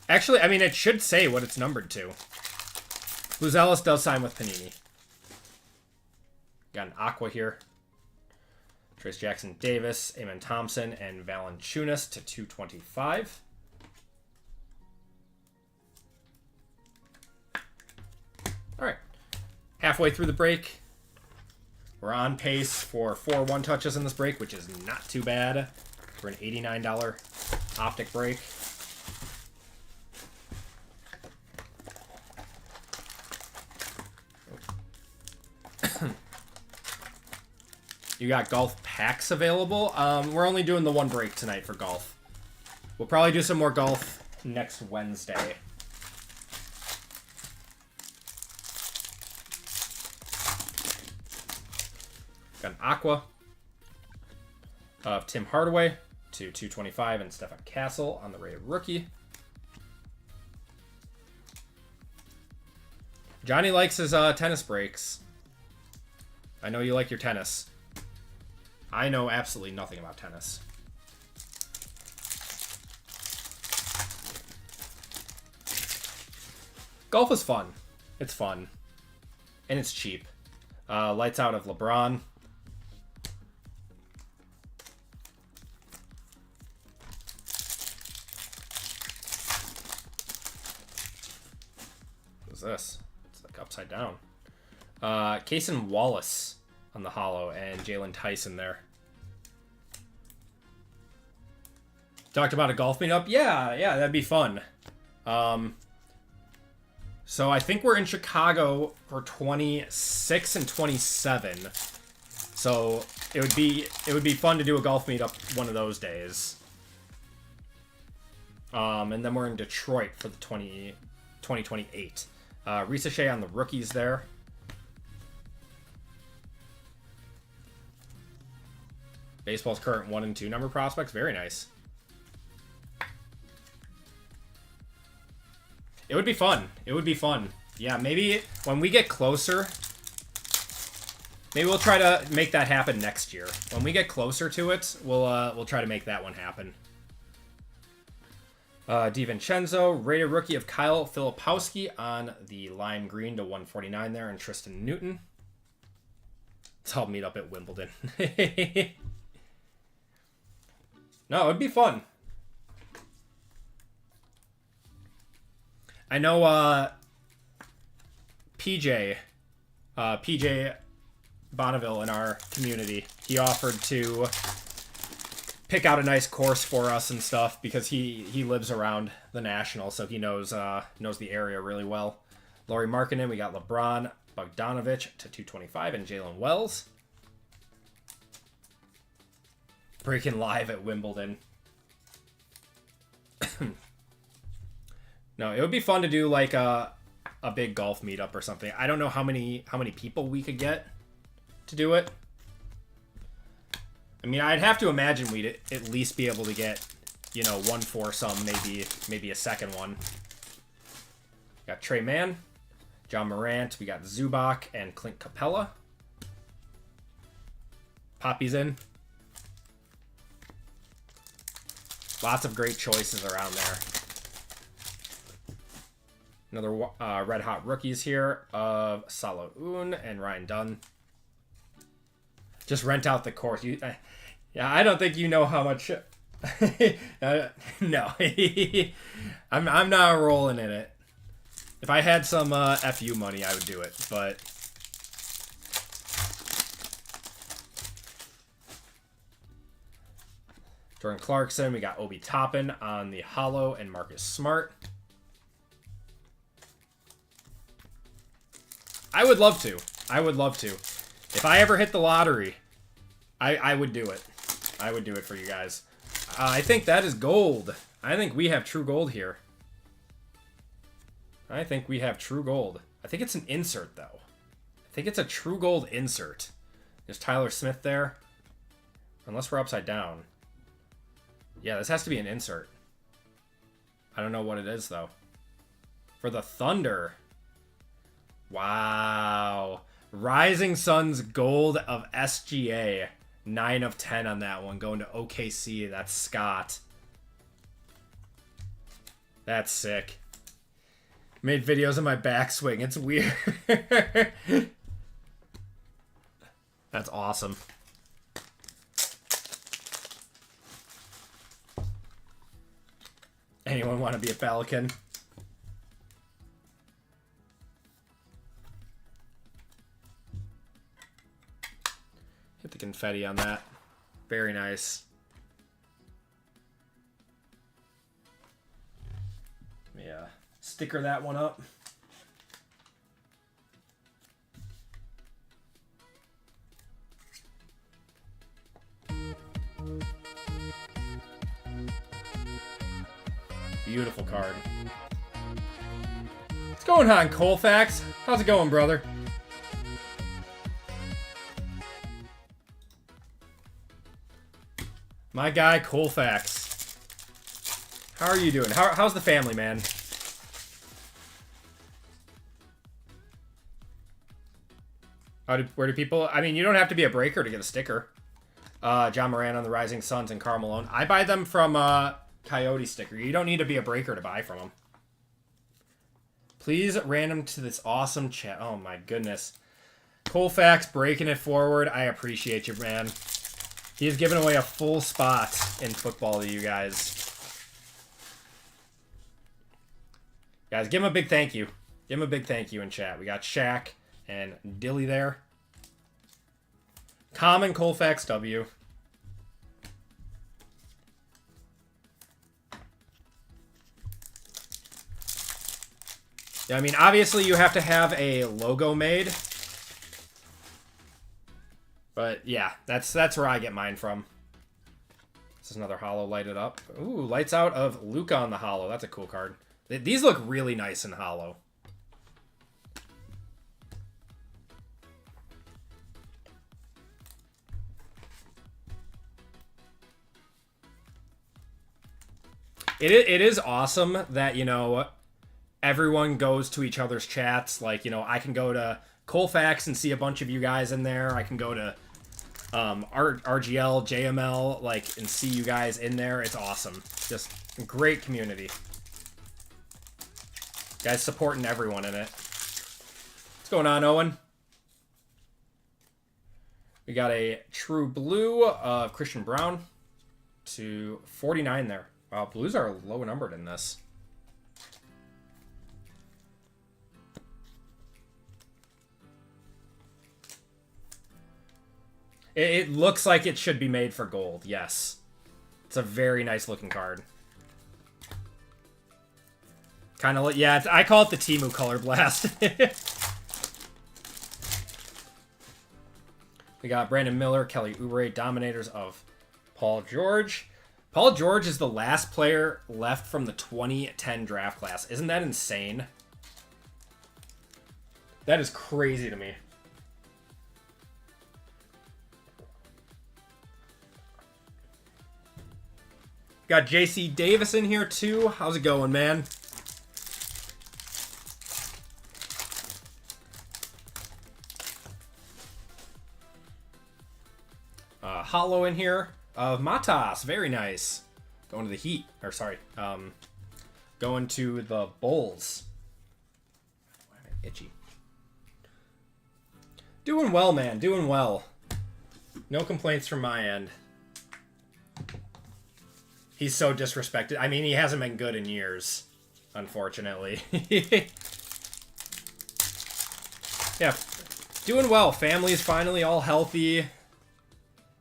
Actually, I mean, it should say what it's numbered to. Buzelis does sign with Panini. Got an Aqua here. Trace Jackson Davis, Amen Thompson, and Valanciunas to 225. All right. Halfway through the break. We're on pace for 4 one-touches in this break, which is not too bad for an $89 optic break. You got golf packs available. We're only doing the 1 break tonight for golf. We'll probably do some more golf next Wednesday. Got an Aqua of Tim Hardaway to 225 and Stephen Castle on the rated rookie. Johnny likes his tennis breaks. I know you like your tennis. I know absolutely nothing about tennis. Golf is fun. It's fun. And it's cheap. Lights out of LeBron. What's this? It's like upside down. Cason Wallace on the hollow, and Jalen Tyson there. Talked about a golf meetup? Yeah, that'd be fun. So I think we're in Chicago for 26 and 27. So it would be fun to do a golf meetup one of those days. And then we're in Detroit for the 2028. Risa on the rookies there. Baseball's current 1 and 2 number prospects. Very nice. It would be fun. It would be fun. Yeah, maybe when we get closer Maybe we'll try to make that happen next year. When we get closer to it, we'll try to make that one happen. DiVincenzo, rated rookie of Kyle Filipowski on the lime green to 149 there, and Tristan Newton. So I'll meet up at Wimbledon. No, it'd be fun. I know PJ Bonneville in our community, he offered to pick out a nice course for us and stuff because he lives around the National, so he knows the area really well. Laurie Markkinen, we got LeBron Bogdanovich to 225 and Jalen Wells. Breaking live at Wimbledon. No, it would be fun to do like a big golf meetup or something. I don't know how many people we could get to do it. I mean, I'd have to imagine we'd at least be able to get, you know, one foursome, maybe a second one. Got Trey Mann, John Morant, we got Zubac and Clint Capella. Poppy's in. Lots of great choices around there. Another red hot rookies here of Salo Un and Ryan Dunn. Just rent out the course. Yeah, I don't think you know how much. No, I'm not rolling in it. If I had some FU money, I would do it, but Jordan Clarkson, we got Obi Toppin on the hollow and Marcus Smart. I would love to. If I ever hit the lottery, I would do it. I would do it for you guys. I think that is gold. I think we have true gold here. I think it's an insert, though. I think it's a true gold insert. There's Tyler Smith there. Unless we're upside down. Yeah, this has to be an insert. I don't know what it is, though. For the Thunder. Wow. Rising Suns gold of SGA. 9 of 10 on that one. Going to OKC. That's Scott. That's sick. Made videos of my backswing. It's weird. That's awesome. Anyone want to be a Pelican? Hit the confetti on that. Very nice. Yeah. Sticker that one up. Beautiful card. What's going on, Colfax? How's it going, brother? My guy, Colfax. How are you doing? How's the family, man? Where do people... I mean, you don't have to be a breaker to get a sticker. John Moran on the Rising Suns and Karl Malone. I buy them from Coyote Sticker. You don't need to be a breaker to buy from them. Please random to this awesome chat. Oh, my goodness. Colfax breaking it forward. I appreciate you, man. He has given away a full spot in football to you guys. Guys, give him a big thank you. Give him a big thank you in chat. We got Shaq and Dilly there. Common Colfax W. Yeah, I mean, obviously you have to have a logo made. But yeah, that's where I get mine from. This is another hollow lighted up. Ooh, lights out of Luca on the hollow. That's a cool card. These look really nice in hollow. It is awesome that, you know, everyone goes to each other's chats. Like, you know, I can go to Colfax and see a bunch of you guys in there. I can go to RGL, JML, like, and see you guys in there. It's awesome. Just a great community. Guys supporting everyone in it. What's going on, Owen? We got a true blue of Christian Brown to 49 there. Wow, blues are low numbered in this. It looks like it should be made for gold, yes. It's a very nice looking card. Kind of, yeah, I call it the Temu Color Blast. We got Brandon Miller, Kelly Oubre, Dominators of Paul George. Paul George is the last player left from the 2010 draft class. Isn't that insane? That is crazy to me. Got J.C. Davis in here too. How's it going, man? Hollow in here of Matas. Very nice. Going to the Heat. Or sorry. Going to the Bulls. Why am I itchy? Doing well, man. Doing well. No complaints from my end. He's so disrespected. I mean, he hasn't been good in years, unfortunately. Yeah, doing well. Family's finally all healthy.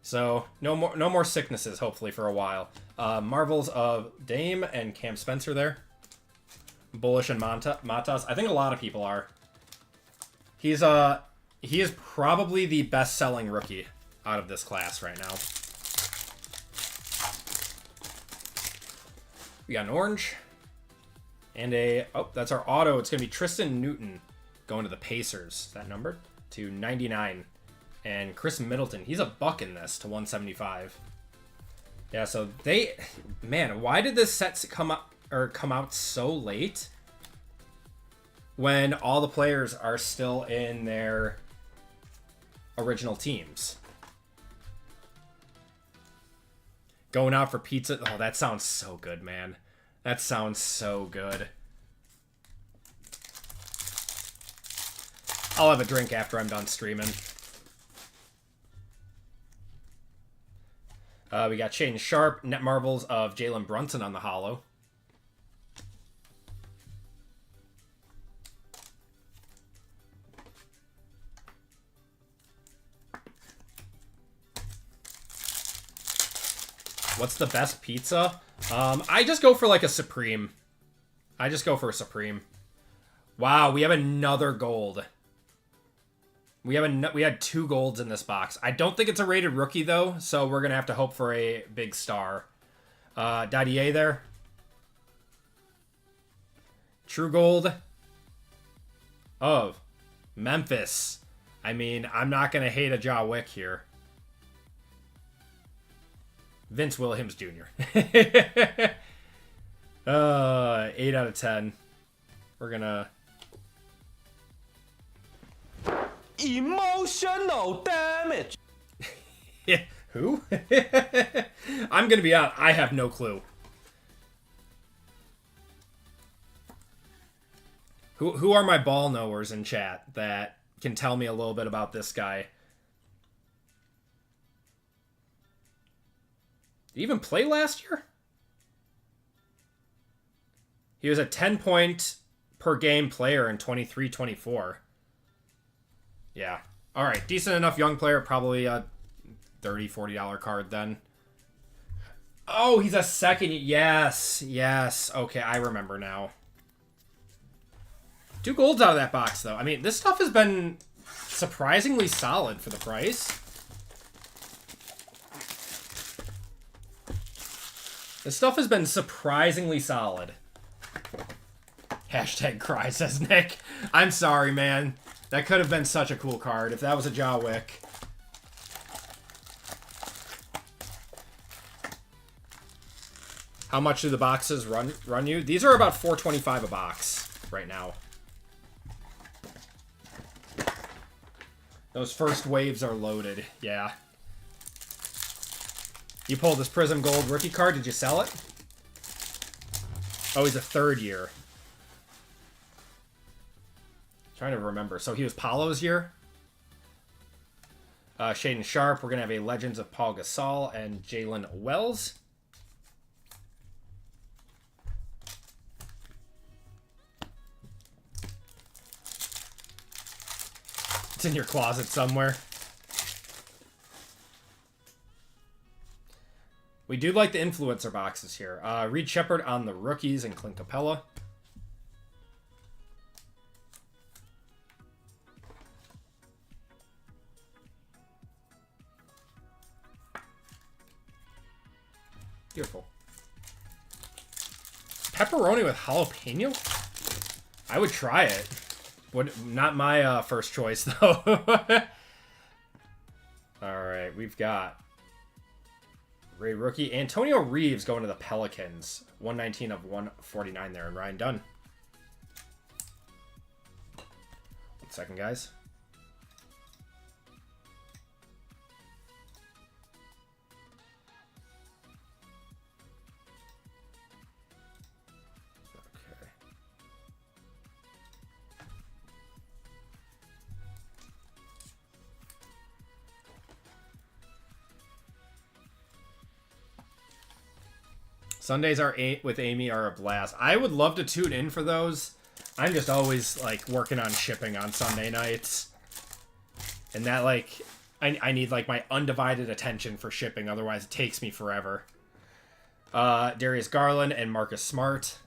So, no more sicknesses, hopefully, for a while. Marvels of Dame and Cam Spencer there. Bullish and Matas. I think a lot of people are. He is probably the best-selling rookie out of this class right now. We got an orange. And a... Oh, that's our auto. It's going to be Tristan Newton going to the Pacers. Is that numbered? To 99. And Chris Middleton. He's a buck in this to 175. Yeah, so they... Man, why did this set come out so late? When all the players are still in their original teams. Going out for pizza. Oh, that sounds so good, man. That sounds so good. I'll have a drink after I'm done streaming. We got Shaden Sharp, Net Marvels of Jalen Brunson on the holo. What's the best pizza? I just go for like a Supreme. I just go for a Supreme. Wow, we have another gold. We had 2 golds in this box. I don't think it's a rated rookie though, so we're gonna have to hope for a big star. Dadier there. True gold of Memphis. I mean, I'm not gonna hate a Ja Wick here. Vince Williams Jr. 8 out of 10. We're gonna... Emotional damage. Yeah, who? I'm gonna be out. I have no clue. Who are my ball knowers in chat that can tell me a little bit about this guy? Did he even play last year? He was a 10-point per game player in 23-24. Yeah. All right. Decent enough young player. Probably a $30, $40 card then. Oh, he's a second. Yes. Yes. Okay, I remember now. 2 golds out of that box, though. I mean, this stuff has been surprisingly solid for the price. This stuff has been surprisingly solid. Hashtag cry, says Nick. I'm sorry, man. That could have been such a cool card if that was a Ja Wick. How much do the boxes run you? These are about $4.25 a box right now. Those first waves are loaded. Yeah. You pulled this Prism Gold rookie card. Did you sell it? Oh, he's a third year. Trying to remember. So he was Paulo's year. Shaden Sharp. We're going to have a Legends of Paul Gasol and Jalen Wells. It's in your closet somewhere. We do like the influencer boxes here. Reed Shepherd on the rookies and Clint Capella. Beautiful. Pepperoni with jalapeno? I would try it. Not my first choice, though. Alright, we've got Ray rookie. Antonio Reeves going to the Pelicans. 119 of 149 there, and Ryan Dunn. 1 second, guys. Sundays with Amy are a blast. I would love to tune in for those. I'm just always like working on shipping on Sunday nights. And that like I need like my undivided attention for shipping, otherwise it takes me forever. Darius Garland and Marcus Smart.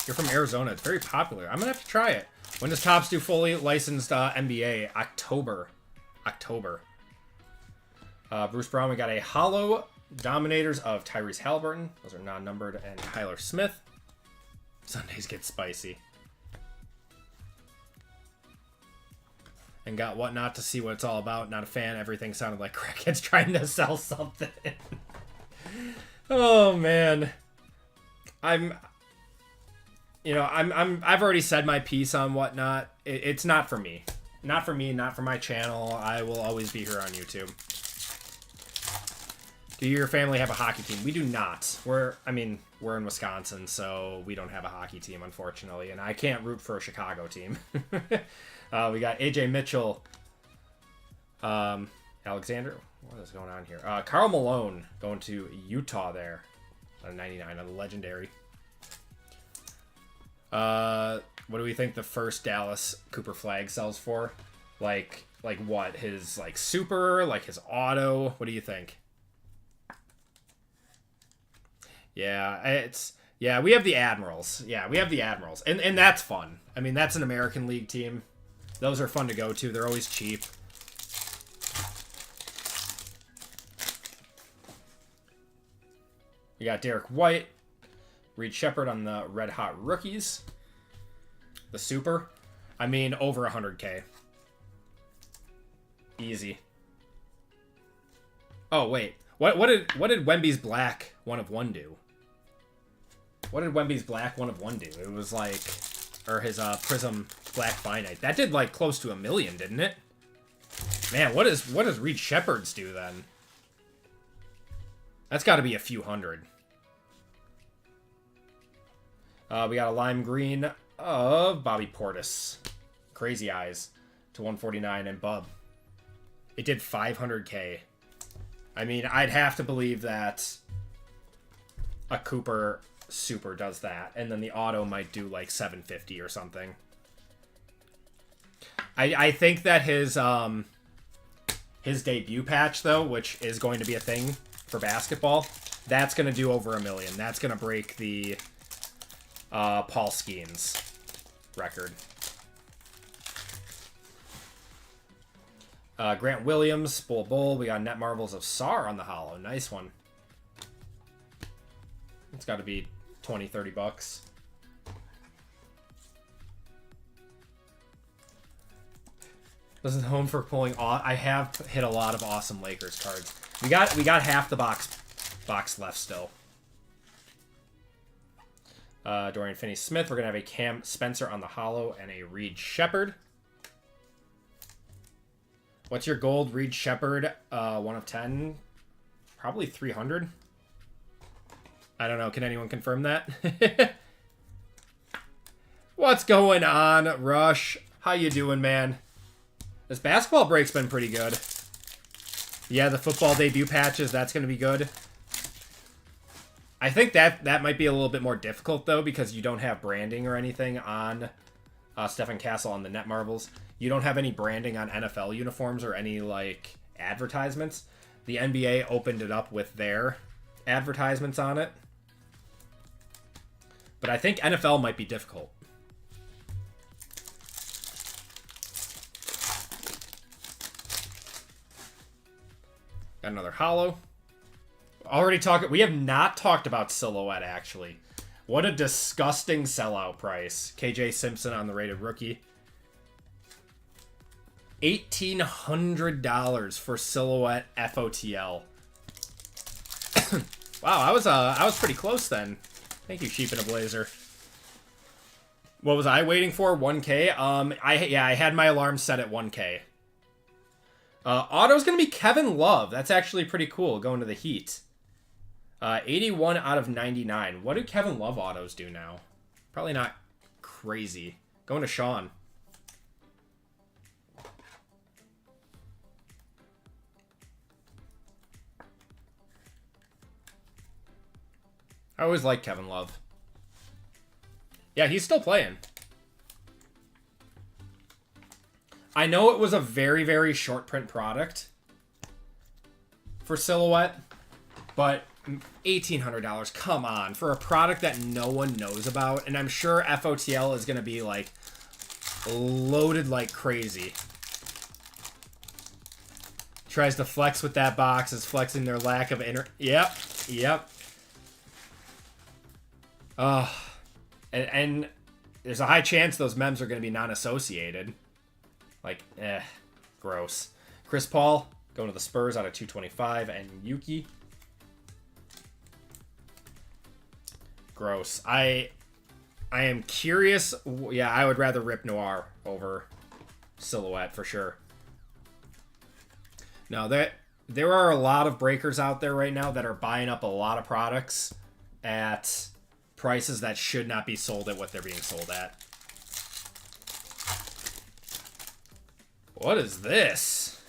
You're from Arizona. It's very popular. I'm gonna have to try it. When does Topps do fully licensed NBA? October. Bruce Brown, we got a hollow Dominators of Tyrese Halliburton. Those are non-numbered. And Tyler Smith. Sundays get spicy. And got Whatnot to see what it's all about. Not a fan. Everything sounded like crackheads trying to sell something. Oh, man. I've already said my piece on Whatnot. It's not for me. Not for me, not for my channel. I will always be here on YouTube. Do your family have a hockey team? We do not. We're in Wisconsin, so we don't have a hockey team, unfortunately. And I can't root for a Chicago team. We got AJ Mitchell. Alexander. What is going on here? Karl Malone going to Utah there. 99 on the legendary. What do we think the first Dallas Cooper flag sells for? Like what? His like super, like his auto. What do you think? Yeah, we have the Admirals. Yeah, we have the Admirals. And that's fun. I mean, that's an American League team. Those are fun to go to. They're always cheap. We got Derek White. Reed Shepherd on the Red Hot Rookies. The Super. I mean, over 100K. Easy. Oh, wait. What did Wemby's Black 1 of 1 do? What did Wemby's Black 1 of 1 do? It was like... Or his Prism Black Finite. That did like close to 1 million, didn't it? Man, what does Reed Shepherd's do then? That's got to be a few hundred. We got a lime green of Bobby Portis. Crazy Eyes to 149 and Bub. It did 500K. I mean, I'd have to believe that a Cooper Super does that. And then the auto might do like 750 or something. I think that his debut patch, though, which is going to be a thing for basketball, that's going to do over 1 million. That's going to break the... Paul Skeens record. Grant Williams, Bull. We got Net Marvels of Sar on the hollow. Nice one. It's got to be 20-30 bucks. This is home for pulling. I have hit a lot of awesome Lakers cards. We got half the box left still. Dorian Finney-Smith. We're going to have a Cam Spencer on the hollow and a Reed Shepherd. What's your gold Reed Shepherd? 1 of 10? Probably 300. I don't know. Can anyone confirm that? What's going on, Rush? How you doing, man? This basketball break's been pretty good. Yeah, the football debut patches, that's going to be good. I think that might be a little bit more difficult, though, because you don't have branding or anything on Stephen Castle on the Net Marbles. You don't have any branding on NFL uniforms or any, like, advertisements. The NBA opened it up with their advertisements on it. But I think NFL might be difficult. Got another hollow. We have not talked about Silhouette, actually. What a disgusting sellout price. KJ Simpson on the rated rookie. $1,800 for Silhouette FOTL. Wow, I was pretty close then. Thank you, Sheep in a Blazer. What was I waiting for? 1K? I had my alarm set at 1K. Auto's gonna be Kevin Love. That's actually pretty cool, going to the Heat. 81 out of 99. What do Kevin Love autos do now? Probably not crazy. Going to Sean. I always liked Kevin Love. Yeah, he's still playing. I know it was a very, very short print product for Silhouette, but $1,800, come on, for a product that no one knows about, and I'm sure FOTL is going to be, like, loaded like crazy. Tries to flex with that box, is flexing their lack of Yep. And there's a high chance those mems are going to be non-associated. Like, gross. Chris Paul, going to the Spurs out of 225, and Yuki. Gross. I am curious. Yeah, I would rather rip Noir over Silhouette for sure. No, there are a lot of breakers out there right now that are buying up a lot of products at prices that should not be sold at what they're being sold at. What is this?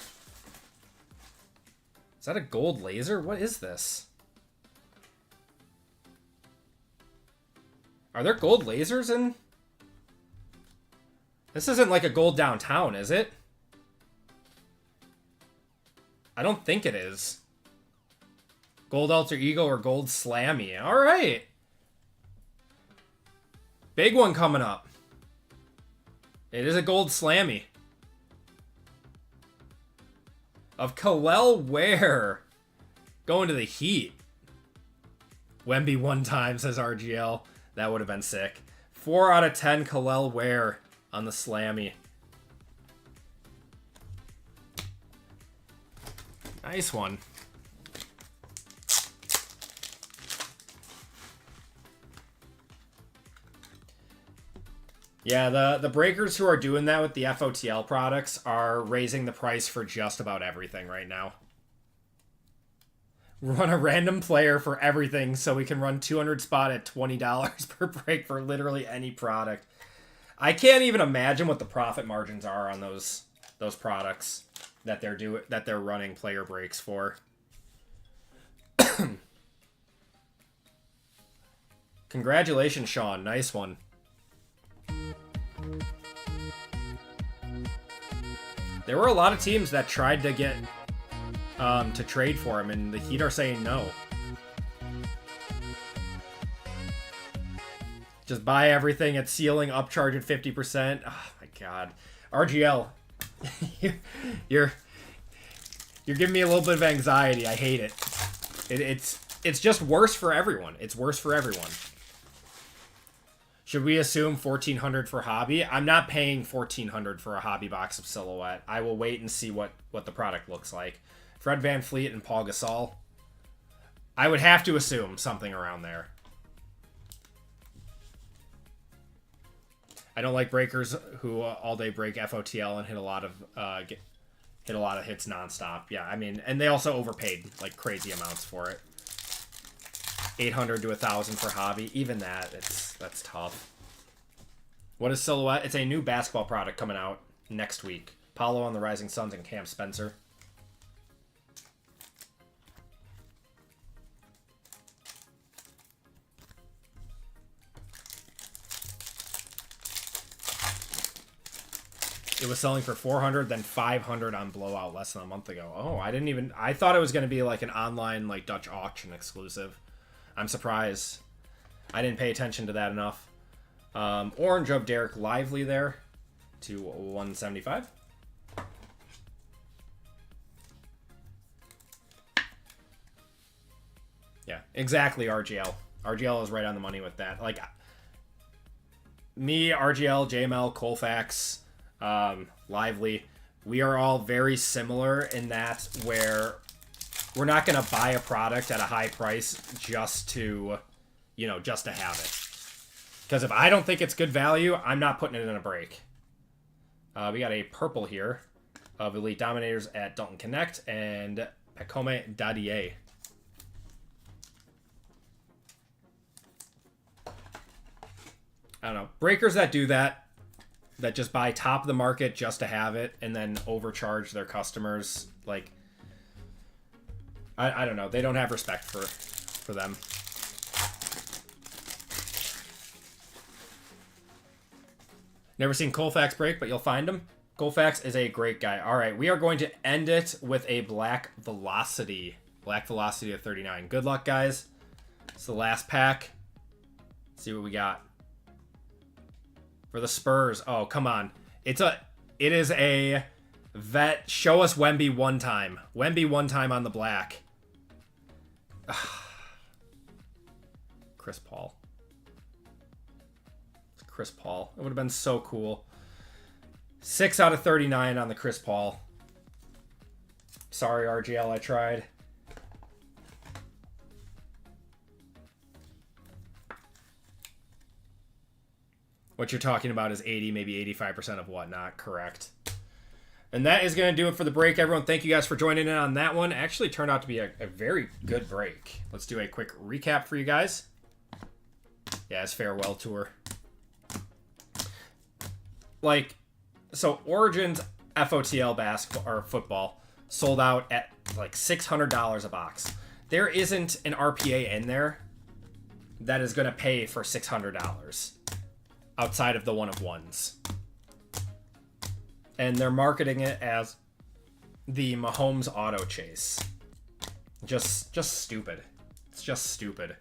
Is that a gold laser? What is this? Are there gold lasers in? This isn't like a gold downtown, is it? I don't think it is. Gold Alter Ego or gold Slammy. All right. Big one coming up. It is a gold Slammy. Of Kalel Ware. Going to the Heat. Wemby one time, says RGL. That would have been sick. 4 out of 10 Kalel Ware on the Slammy. Nice one. Yeah, the breakers who are doing that with the FOTL products are raising the price for just about everything right now. Run a random player for everything so we can run 200 spot at $20 per break for literally any product. I can't even imagine what the profit margins are on those products that they're running player breaks for. Congratulations, Sean. Nice one. There were a lot of teams that tried to get to trade for him, and the Heat are saying no. Just buy everything at ceiling, upcharge at 50%. Oh my god. RGL. You're giving me a little bit of anxiety. I hate it. It's just worse for everyone. It's worse for everyone. Should we assume $1,400 for hobby? I'm not paying $1,400 for a hobby box of Silhouette. I will wait and see what the product looks like. Fred VanVleet and Paul Gasol. I would have to assume something around there. I don't like breakers who all day break FOTL and hit a lot of hits nonstop. Yeah, I mean, and they also overpaid like crazy amounts for it. 800 to 1,000 for hobby. Even that's tough. What is Silhouette? It's a new basketball product coming out next week. Paulo on the Rising Suns and Cam Spencer. It was selling for 400, then 500 on Blowout less than a month ago. Oh, I thought it was going to be like an online like Dutch auction exclusive. I'm surprised. I didn't pay attention to that enough. Orange of Derek Lively there to 175. Yeah, exactly, RGL. RGL is right on the money with that. Like, me, RGL, JML, Colfax, Lively, we are all very similar in that where we're not going to buy a product at a high price just to, just to have it. Because if I don't think it's good value, I'm not putting it in a break. We got a purple here of Elite Dominators at Dalton Connect and Pacome Dadier. I don't know. Breakers that do that just buy top of the market just to have it and then overcharge their customers, like, I don't know. They don't have respect for them. Never seen Colfax break, but you'll find him. Colfax is a great guy. All right, we are going to end it with a Black Velocity. Black Velocity of 39. Good luck, guys. It's the last pack. Let's see what we got. For the Spurs. Oh, come on. It is a vet. Show us Wemby one time. Wemby one time on the black. Chris Paul. It's Chris Paul. It would have been so cool. 6 out of 39 on the Chris Paul. Sorry, RGL, I tried. What you're talking about is 80, maybe 85% of whatnot. Correct. And that is going to do it for the break, everyone. Thank you guys for joining in on that one. Actually turned out to be a very good break. Let's do a quick recap for you guys. Yeah, it's farewell tour. Like, so Origins FOTL basketball or football sold out at like $600 a box. There isn't an RPA in there that is going to pay for $600 outside of the one-of-ones. And they're marketing it as the Mahomes auto chase. Just stupid. It's just stupid.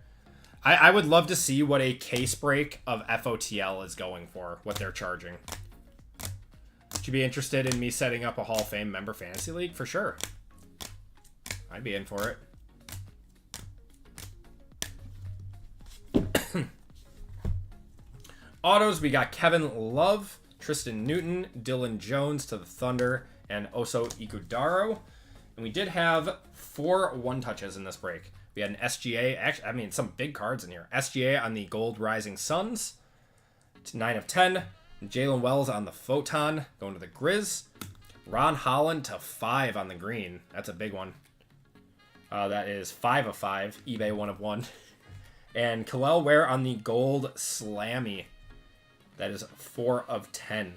I would love to see what a case break of FOTL is going for, what they're charging. Would you be interested in me setting up a Hall of Fame member fantasy league? For sure. I'd be in for it. Autos, we got Kevin Love, Tristan Newton, Dylan Jones to the Thunder, and Oso Igudaro. And we did have 4 one-touches in this break. We had an SGA, actually, I mean, some big cards in here. SGA on the Gold Rising Suns to 9 of 10. Jalen Wells on the Photon, going to the Grizz. Ron Holland to 5 on the green. That's a big one. That is 5 of 5. eBay 1 of 1. And Kalel Ware on the Gold Slammy. That is 4 of 10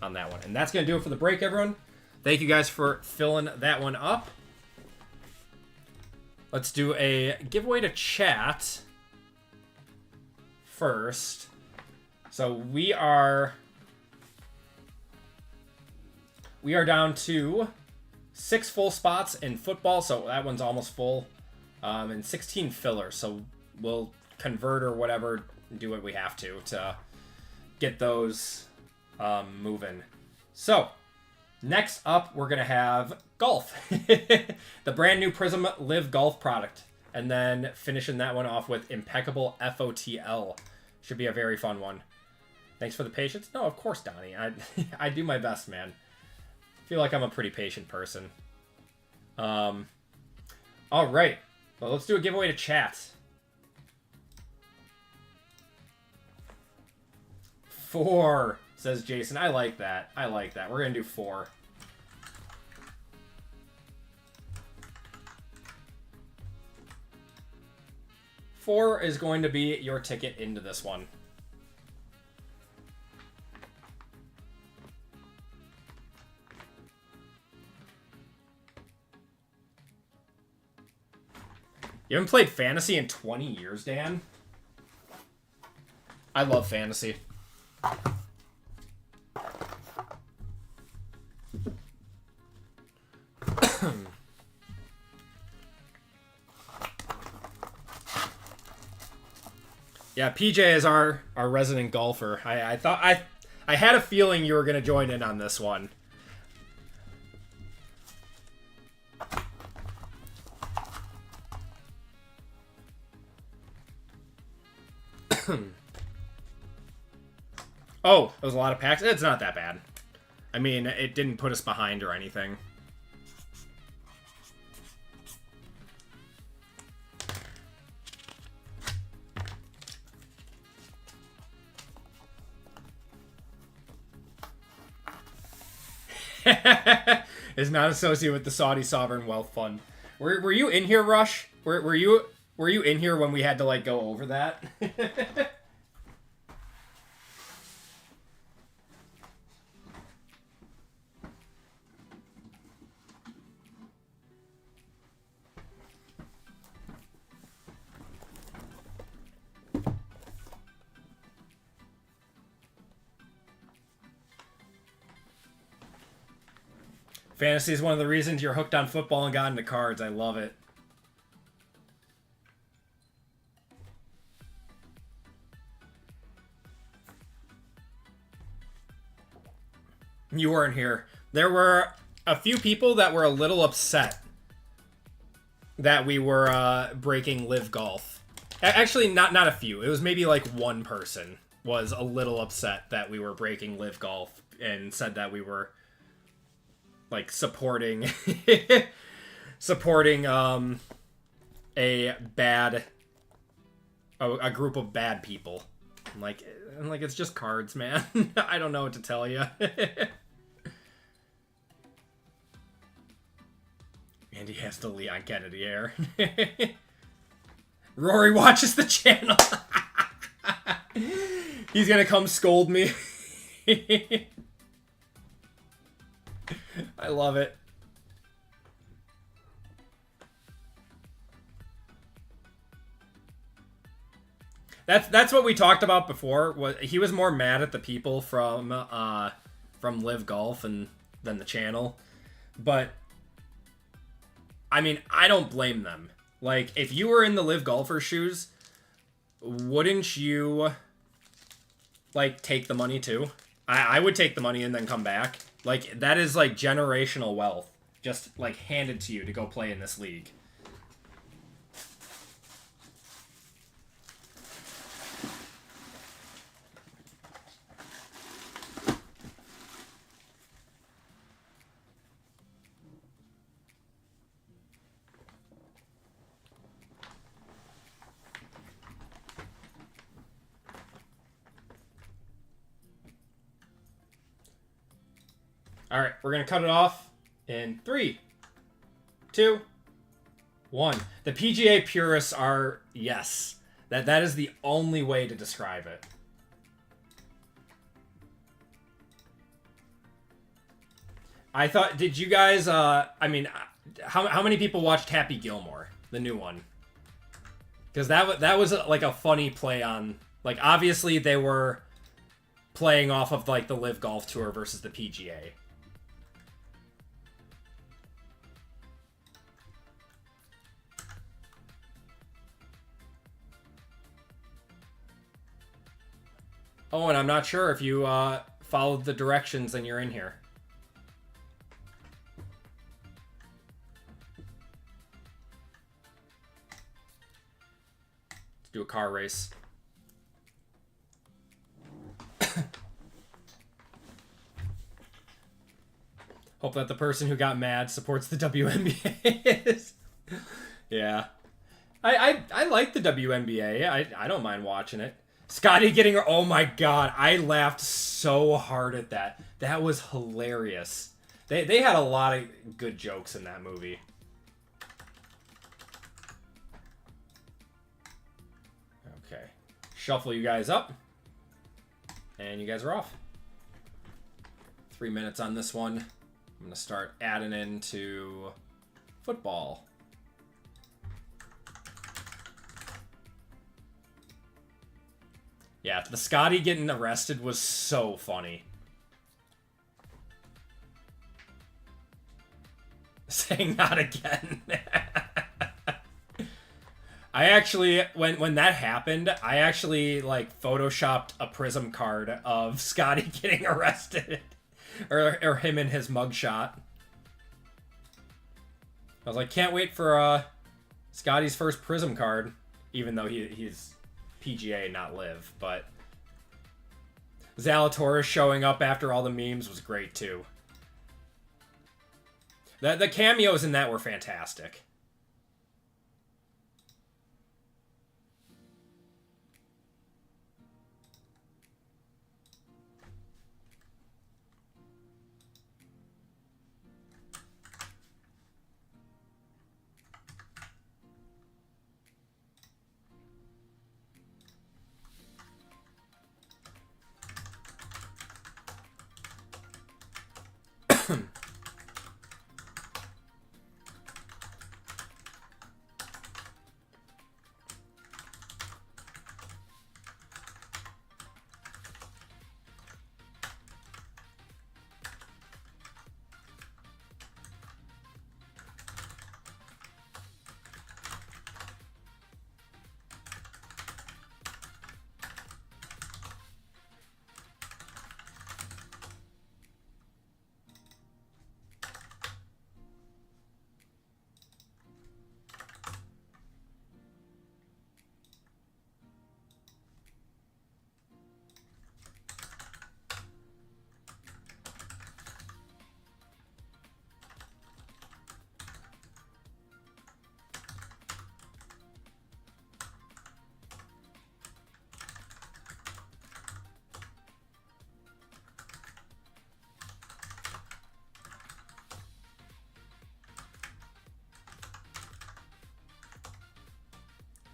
on that one. And that's going to do it for the break, everyone. Thank you guys for filling that one up. Let's do a giveaway to chat first. So we are down to 6 full spots in football. So that one's almost full. And 16 fillers. So we'll convert or whatever, do what we have to get those moving. So next up, we're going to have golf. The brand new PRIZM Live Golf product. And then finishing that one off with Impeccable FOTL. Should be a very fun one. Thanks for the patience. No, of course, Donnie. I do my best, man. I feel like I'm a pretty patient person. All right. Well, let's do a giveaway to chat. 4, says Jason. I like that. I like that. We're going to do 4. Four is going to be your ticket into this one. You haven't played Fantasy in 20 years, Dan? I love Fantasy. Yeah, PJ is our resident golfer. I thought I had a feeling you were gonna join in on this one. Oh, it was a lot of packs. It's not that bad. I mean, it didn't put us behind or anything. Is not associated with the Saudi Sovereign Wealth Fund. Were you in here, Rush? Were you in here when we had to like go over that? Fantasy is one of the reasons you're hooked on football and got into cards. I love it. You weren't here. There were a few people that were a little upset that we were breaking Live Golf. Actually, not a few. It was maybe like one person was a little upset that we were breaking Live Golf and said that we were like supporting a group of bad people. I'm like it's just cards, man. I don't know what to tell you. Andy has the Leon Kennedy air. Rory watches the channel. He's gonna come scold me. I love it. That's what we talked about before. He was more mad at the people from Live Golf than the channel. But I mean, I don't blame them. Like, if you were in the Live Golfer's shoes, wouldn't you like take the money too? I would take the money and then come back. Like, that is, like, generational wealth. Just, like, handed to you to go play in this league. All right, we're going to cut it off in 3, 2, 1. The PGA purists are, yes. That is the only way to describe it. I thought, did you guys, I mean, how many people watched Happy Gilmore, the new one? Because that was like a funny play on, like, obviously they were playing off of, like, the Live Golf Tour versus the PGA. Oh, and I'm not sure if you followed the directions and you're in here. Let's do a car race. Hope that the person who got mad supports the WNBA. Yeah. I like the WNBA. I don't mind watching it. Scotty getting her. Oh my god, I laughed so hard at that. That was hilarious. They had a lot of good jokes in that movie. Okay. Shuffle you guys up. And you guys are off. 3 minutes on this one. I'm going to start adding into football. Yeah, the Scotty getting arrested was so funny. Saying not again. I actually, when that happened, I actually, like, photoshopped a PRIZM card of Scotty getting arrested. or him in his mugshot. I was like, can't wait for Scotty's first PRIZM card. Even though he's PGA, not live. But Zalatoris showing up after all the memes was great, too. The cameos in that were fantastic.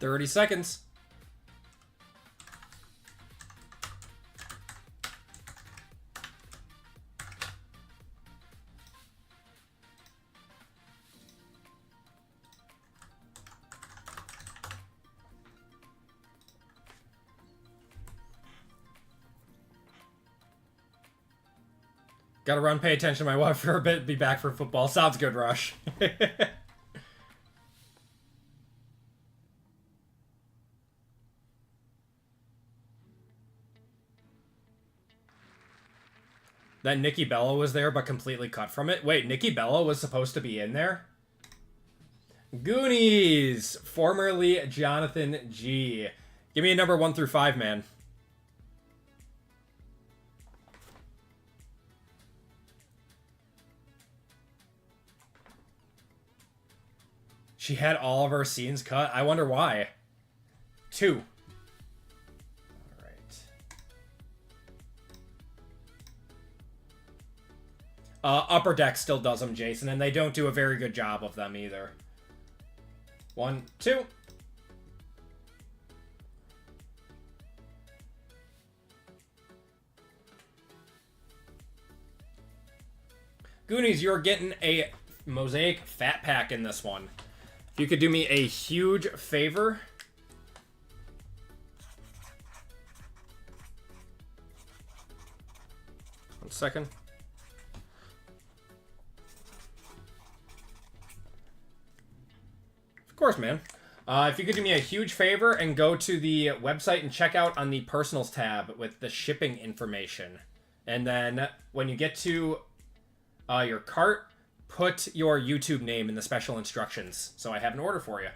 "30 seconds. Gotta run, pay attention to my wife for a bit, be back for football. Sounds good, Rush." That Nikki Bella was there, but completely cut from it. Wait, Nikki Bella was supposed to be in there? Goonies! Formerly Jonathan G. Give me a number 1 through 5, man. She had all of her scenes cut? I wonder why. 2. Upper Deck still does them, Jason, and they don't do a very good job of them either. 1, 2. Goonies, you're getting a Mosaic Fat Pack in this one. If you could do me a huge favor. One second. Of course, man. If you could do me a huge favor and go to the website and check out on the personals tab with the shipping information. And then when you get to your cart, put your YouTube name in the special instructions so I have an order for you.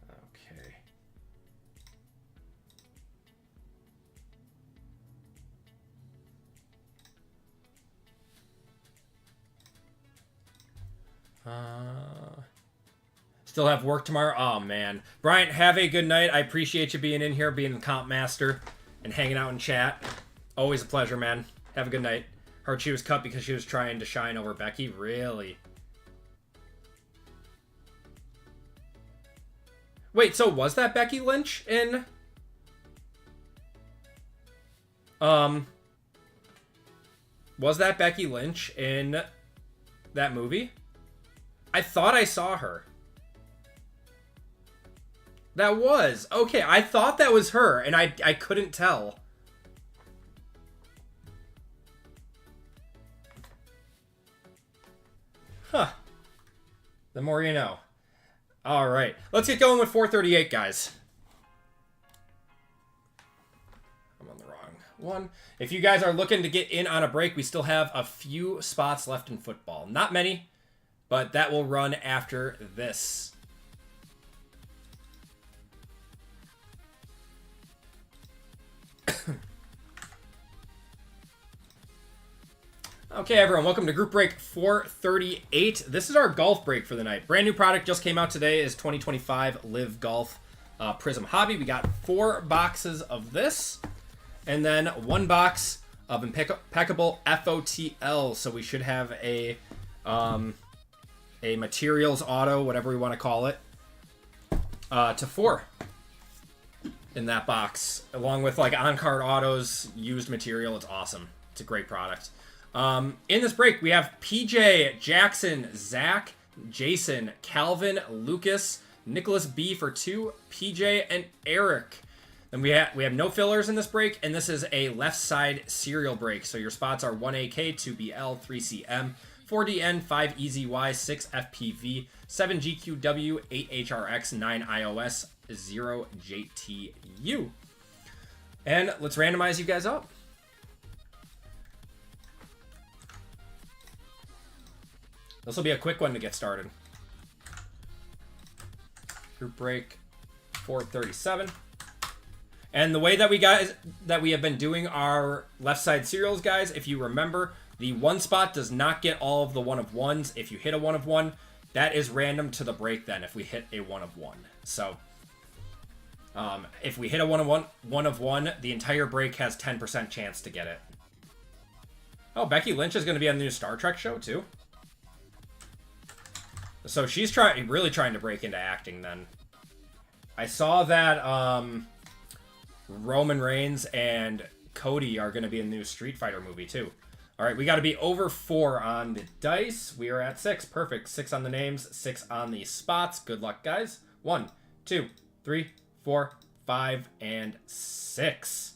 Okay. Still have work tomorrow. Oh, man. Bryant, have a good night. I appreciate you being in here, being the comp master, and hanging out in chat. Always a pleasure, man. Have a good night. Heard she was cut because she was trying to shine over Becky. Really? Wait, so was that Becky Lynch in... Was that Becky Lynch in that movie? I thought I saw her. That was. Okay, I thought that was her, and I couldn't tell. Huh. The more you know. All right. Let's get going with 438, guys. I'm on the wrong one. If you guys are looking to get in on a break, we still have a few spots left in football. Not many, but that will run after this. Okay, everyone, welcome to group break 438. This is our golf break for the night. Brand new product just came out today is 2025 Live Golf PRIZM Hobby. We got 4 boxes of this, and then 1 box of Impeccable FOTL. So we should have a materials auto, whatever we want to call it, to 4 in that box, along with like on-card autos, used material. It's awesome. It's a great product. In this break, we have PJ, Jackson, Zach, Jason, Calvin, Lucas, Nicholas B for 2, PJ, and Eric. Then we have no fillers in this break, and this is a left side serial break. So your spots are 1AK, 2BL, 3CM, 4DN, 5EZY, 6FPV, 7GQW, 8HRX, 9iOS, 0JTU. And let's randomize you guys up. This will be a quick one to get started. Group break 437. And the way that we have been doing our left side serials, guys, if you remember, the 1 spot does not get all of the 1 of 1s. If you hit a 1 of 1, that is random to the break then if we hit a 1 of 1. So if we hit a 1 of 1, the entire break has 10% chance to get it. Oh, Becky Lynch is going to be on the new Star Trek show too. So she's really trying to break into acting then. I saw that Roman Reigns and Cody are going to be in the new Street Fighter movie too. All right, we got to be over 4 on the dice. We are at 6. Perfect. 6 on the names, 6 on the spots. Good luck, guys. 1, 2, 3, 4, 5, and 6.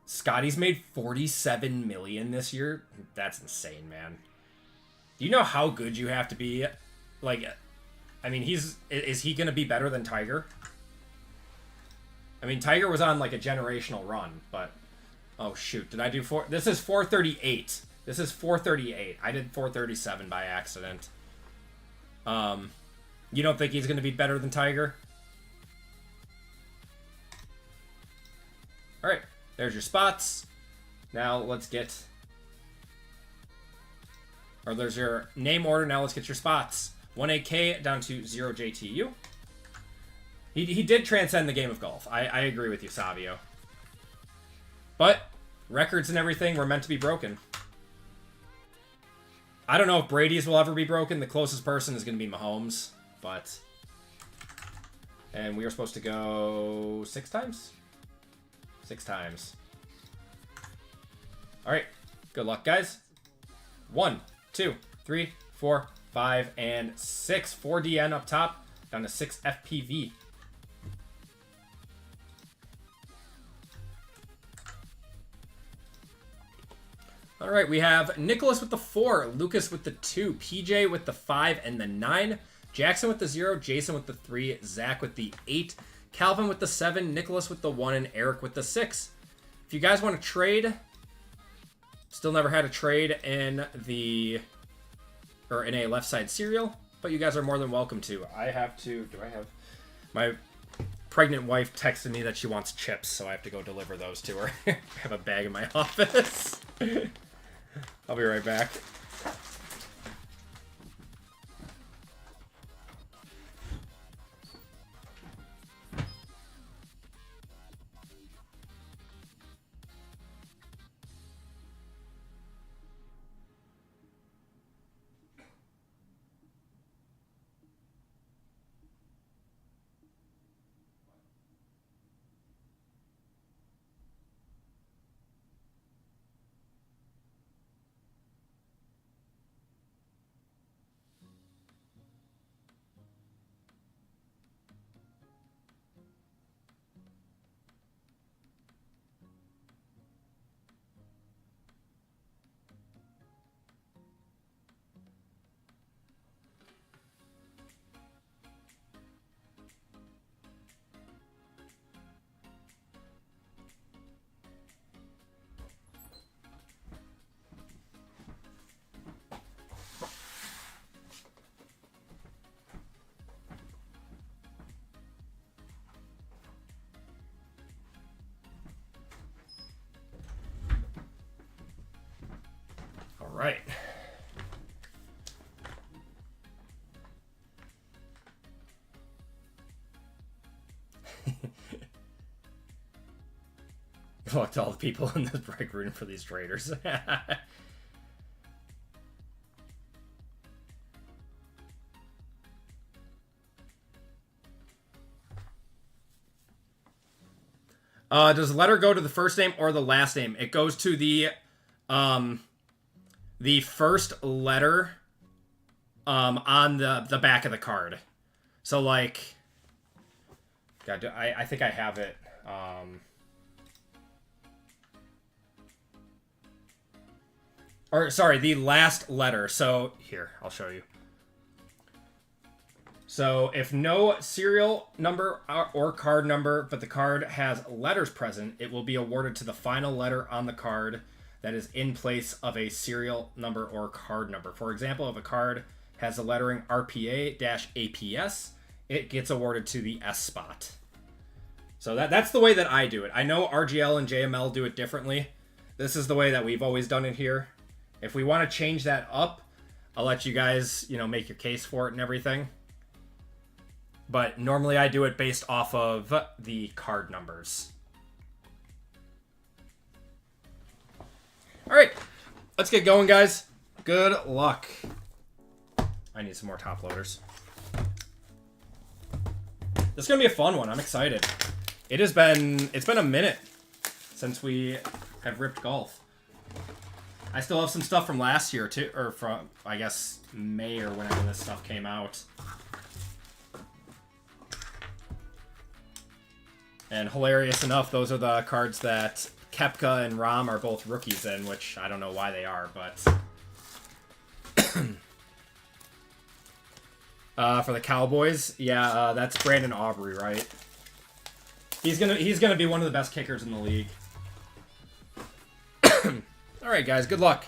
Scotty's made $47 million this year. That's insane, man. Do you know how good you have to be? Like, I mean, is he going to be better than Tiger? I mean, Tiger was on like a generational run, but oh shoot, did I do 4? This is 438. This is 438. I did 437 by accident. You don't think he's going to be better than Tiger? All right, there's your spots. Now let's get... Or there's your name order. Now let's get your spots. 1AK down to 0JTU. He did transcend the game of golf. I agree with you, Savio. But records and everything were meant to be broken. I don't know if Brady's will ever be broken. The closest person is going to be Mahomes. But... And we are supposed to go 6 times? 6 times. Alright. Good luck, guys. 1, 2, 3, 4, 5, and 6. 4DN up top, down to 6 FPV. All right, we have Nicholas with the 4, Lucas with the 2, PJ with the 5 and the 9, Jackson with the 0, Jason with the 3, Zach with the 8, Calvin with the 7, Nicholas with the 1, and Eric with the 6. If you guys want to trade... Still never had a trade in in a left side serial, but you guys are more than welcome to. I have to, do I have, my pregnant wife texted me that she wants chips, so I have to go deliver those to her. I have a bag in my office. I'll be right back. right. Good luck to all the people in this break rooting for these traders. Does the letter go to the first name or the last name? It goes to the first letter on the back of the card. So like, God, I think I have it. Or sorry, the last letter. So here, I'll show you. So if no serial number or card number, but the card has letters present, it will be awarded to the final letter on the card that is in place of a serial number or card number. For example, if a card has the lettering RPA-APS, it gets awarded to the S spot. So that's the way that I do it. I know RGL and JML do it differently. This is the way that we've always done it here. If we want to change that up, I'll let you guys, make your case for it and everything. But normally I do it based off of the card numbers. All right, let's get going, guys. Good luck. I need some more top loaders. This is gonna be a fun one. I'm excited. It's been a minute since we have ripped golf. I still have some stuff from last year too, or from I guess May or whenever this stuff came out. And hilarious enough, those are the cards that Koepka and Rahm are both rookies in, which I don't know why they are, but... for the Cowboys, yeah, that's Brandon Aubrey, right? He's gonna be one of the best kickers in the league. All right, guys, good luck.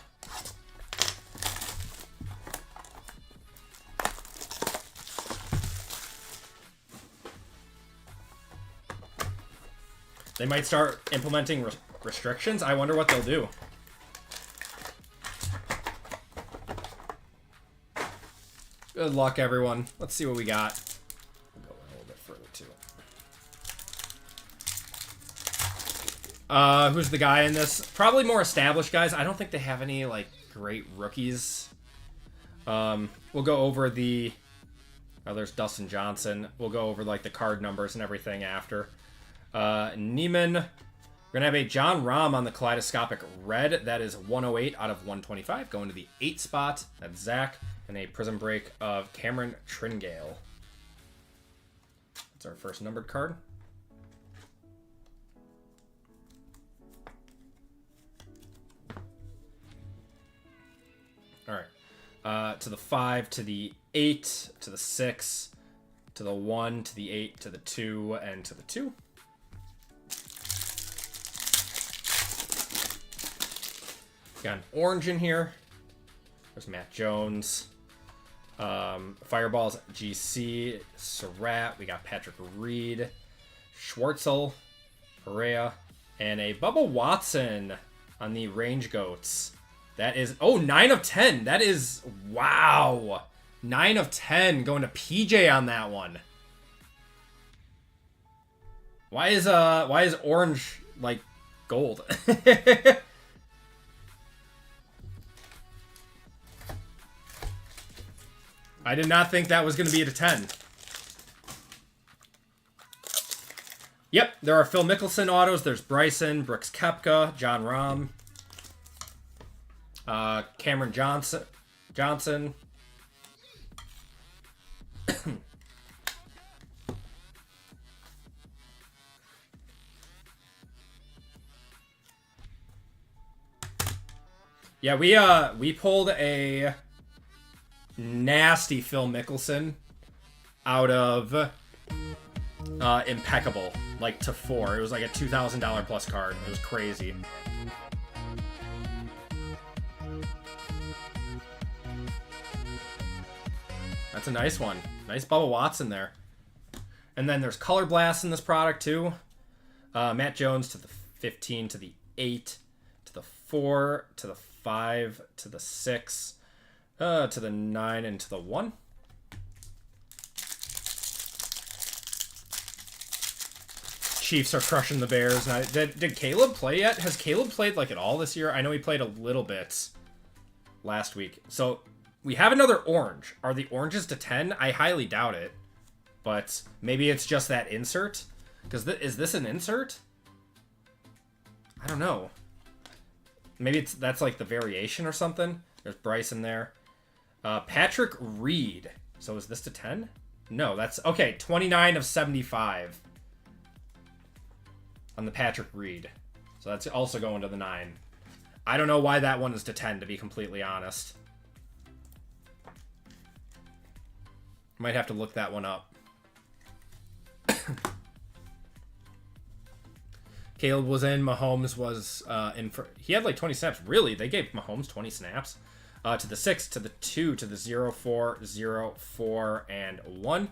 They might start implementing restrictions. I wonder what they'll do. Good luck, everyone. Let's see what we got. We'll go a little bit further, too. Who's the guy in this? Probably more established guys. I don't think they have any, great rookies. We'll go over the... Oh, there's Dustin Johnson. We'll go over, the card numbers and everything after. Neiman. We're going to have a John Rahm on the Kaleidoscopic Red. That is 108 out of 125. Going to the 8 spot. That's Zach. And a Prism break of Cameron Tringale. That's our first numbered card. All right. To the 5, to the 8, to the 6, to the 1, to the 8, to the 2, and to the 2. Got an orange in here. There's Matt Jones. Fireballs GC. Surratt. We got Patrick Reed. Schwartzel. Perea. And a Bubba Watson on the Range Goats. That is... Oh, 9 of 10. That is... Wow. 9 of 10 going to PJ on that one. Why is orange, gold? I did not think that was going to be at a 10. Yep, there are Phil Mickelson autos. There's Bryson, Brooks Koepka, John Rahm, Cameron Johnson. Yeah, we pulled a nasty Phil Mickelson out of Impeccable, to 4. It was a $2,000 plus card. It was crazy. That's a nice one. Nice Bubba Watson there. And then there's Color Blast in this product too. Matt Jones to the 15, to the 8, to the 4, to the 5, to the 6, to the 9, and to the 1. Chiefs are crushing the Bears. Now, did Caleb play yet? Has Caleb played like at all this year? I know he played a little bit last week. So we have another orange. Are the oranges to 10? I highly doubt it. But maybe it's just that insert. Because is this an insert? I don't know. Maybe that's like the variation or something. There's Bryce in there. Patrick Reed. So is this to 10? No, that's... Okay, 29 of 75. On the Patrick Reed. So that's also going to the 9. I don't know why that one is to 10, to be completely honest. Might have to look that one up. Caleb was in. Mahomes was in. He had like 20 snaps. Really? They gave Mahomes 20 snaps? To the 6, to the 2, to the 0, 4, 0, 4, and 1.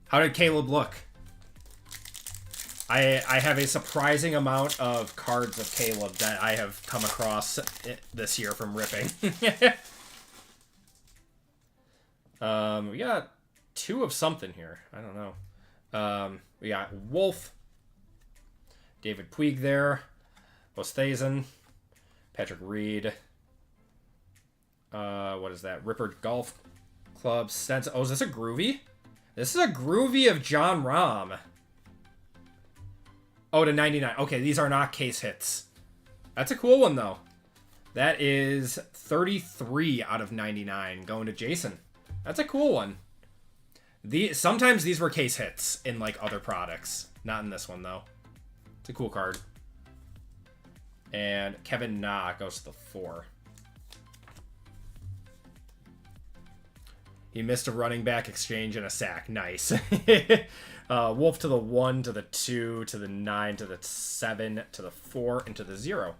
How did Caleb look? I have a surprising amount of cards of Caleb that I have come across this year from ripping. We got 2 of something here. I don't know. We got Wolf, David Puig there, Osthazen, Patrick Reed. What is that? Ripper Golf Club. Stenson. Oh, is this a groovy? This is a groovy of John Rahm. Oh, to 99. Okay, these are not case hits. That's a cool one, though. That is 33 out of 99 going to Jason. That's a cool one. Sometimes these were case hits in, like, other products. Not in this one, though. It's a cool card. And Kevin Na goes to the 4. He missed a running back exchange and a sack. Nice. Wolf to the 1, to the 2, to the 9, to the 7, to the 4, and to the 0.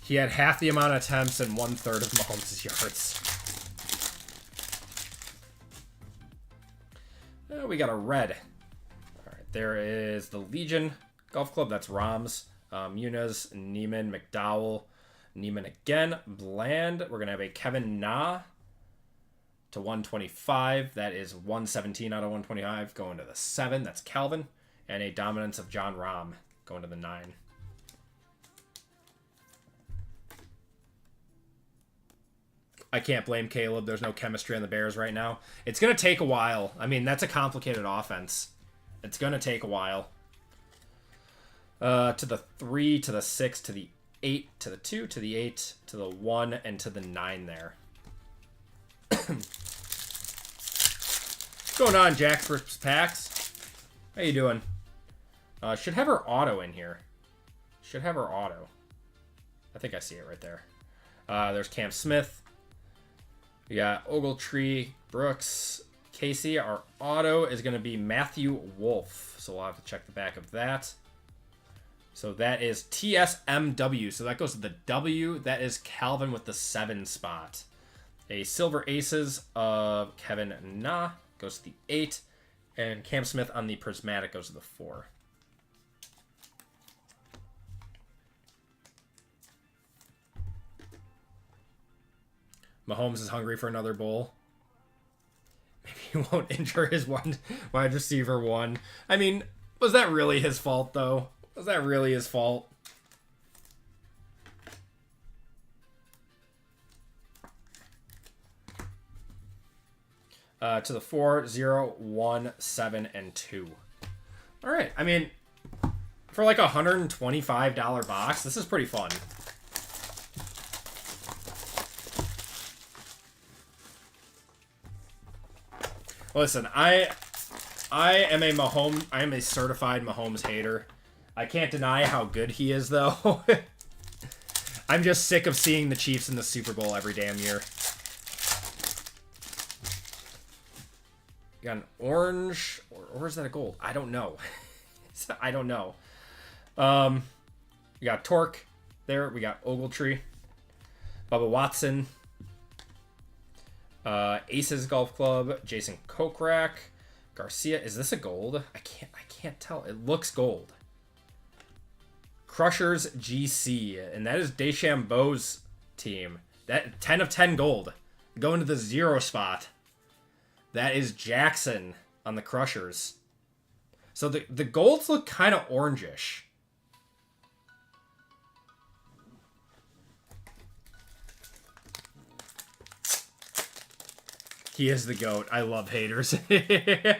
He had half the amount of attempts and 1/3 of Mahomes' yards. We got a red. All right, there is the Legion Golf Club. That's Rahm's. Muniz, Neiman, McDowell, Neiman again. Bland. We're going to have a Kevin Na to 125. That is 117 out of 125 going to the 7. That's Calvin. And a dominance of John Rahm going to the 9. I can't blame Caleb. There's no chemistry on the Bears right now. It's going to take a while. I mean, that's a complicated offense. It's going to take a while. To the 3, to the 6, to the 8, to the 2, to the 8, to the 1, and to the 9 there. What's going on, Jack First Packs? How you doing? Should have her auto in here. Should have her auto. I think I see it right there. There's Cam Smith. We got Ogletree, Brooks, Casey. Our auto is going to be Matthew Wolf. So we'll have to check the back of that. So that is TSMW. So that goes to the W. That is Calvin with the 7 spot. A Silver Aces of Kevin Na goes to the 8. And Cam Smith on the Prismatic goes to the 4. Mahomes is hungry for another bowl. Maybe he won't injure his wide receiver 1. I mean, was that really his fault, though? Was that really his fault? To the 4, 0, 1, 7, and 2. All right. I mean, for like a $125 box, this is pretty fun. Listen, I am a certified Mahomes hater. I can't deny how good he is, though. I'm just sick of seeing the Chiefs in the Super Bowl every damn year. You got an orange, or is that a gold? I don't know. I don't know. We got Torque there. We got Ogletree, Bubba Watson, Aces Golf Club, Jason Kokrak, Garcia. Is this a gold? I can't can't tell. It looks gold. Crushers GC, and that is Deschambeau's team. That 10 of 10 gold. Going to the 0 spot. That is Jackson on the Crushers. So the golds look kind of orangish. He is the GOAT. I love haters. Yeah,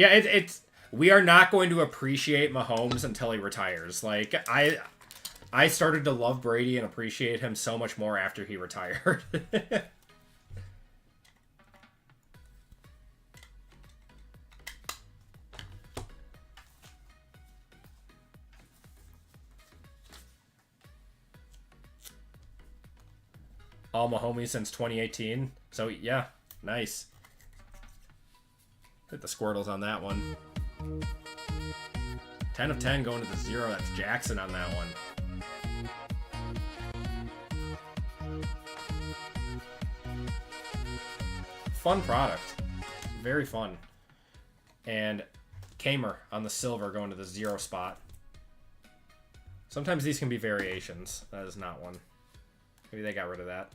it's we are not going to appreciate Mahomes until he retires. Like, I started to love Brady and appreciate him so much more after he retired. All Mahomes since 2018. So, yeah, nice. Hit the Squirtles on that one. 10 of 10 going to the 0. That's Jackson on that one. Fun product. Very fun. And Kamer on the silver going to the 0 spot. Sometimes these can be variations. That is not one. Maybe they got rid of that.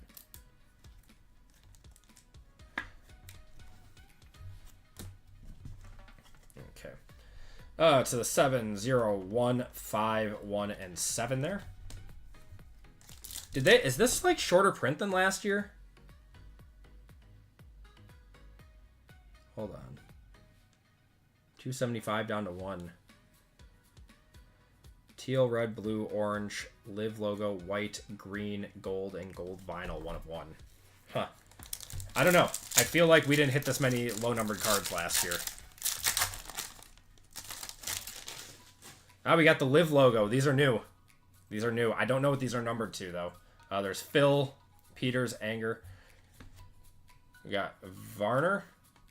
Okay. To the 7, 0, 1, 5, 1, and 7 there. Is this like shorter print than last year? Hold on. 275 down to 1. Teal, red, blue, orange, live logo, white, green, gold, and gold vinyl, 1 of 1. Huh. I don't know. I feel like we didn't hit this many low-numbered cards last year. Ah, we got the live logo. These are new. These are new. I don't know what these are numbered to, though. There's Phil, Peters, Anger. We got Varner,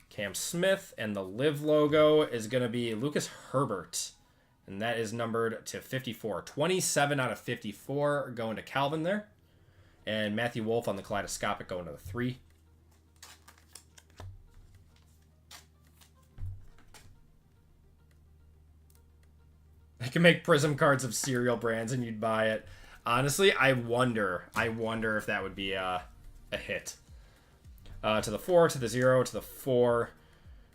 Cam Smith, and the live logo is going to be Lucas Herbert. And that is numbered to 54. 27 out of 54 going to Calvin there. And Matthew Wolf on the kaleidoscopic going to the 3. I can make PRIZM cards of cereal brands and you'd buy it. Honestly, I wonder if that would be a hit. To the 4, to the 0, to the 4,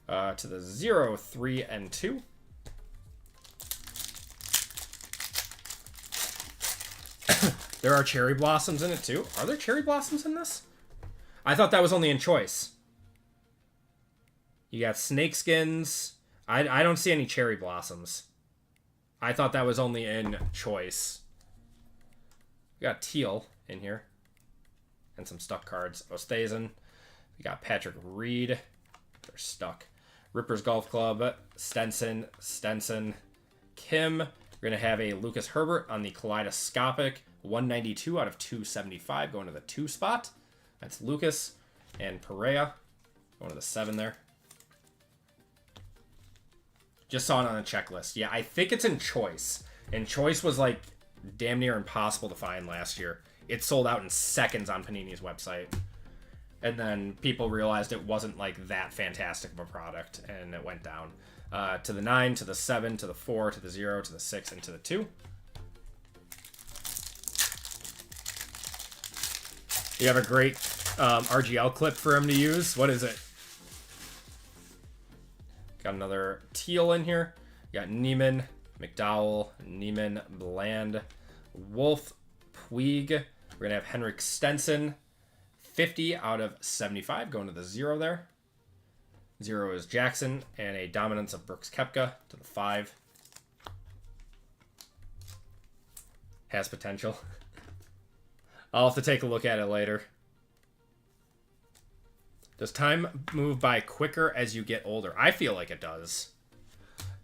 to the 0, 3, and 2. There are cherry blossoms in it too. Are there cherry blossoms in this? I thought that was only in choice. You got snake skins. I don't see any cherry blossoms. I thought that was only in choice. We got Teal in here. And some stuck cards. Ostazen. We got Patrick Reed. They're stuck. Rippers Golf Club. Stenson. Kim. We're going to have a Lucas Herbert on the kaleidoscopic. 192 out of 275 going to the 2 spot. That's Lucas. And Perea going to the 7 there. Just saw it on a checklist. Yeah, I think it's in choice. And choice was like damn near impossible to find last year. It sold out in seconds on Panini's website. And then people realized it wasn't like that fantastic of a product. And it went down. To the 9, to the 7, to the 4, to the 0, to the 6, and to the 2. You have a great RGL clip for him to use. What is it? Got another Teal in here. You got Neiman, McDowell, Neiman, Bland, Wolf, Puig. We're going to have Henrik Stenson. 50 out of 75 going to the 0 there. 0 is Jackson, and a dominance of Brooks Koepka to the 5. Has potential. I'll have to take a look at it later. Does time move by quicker as you get older? I feel like it does.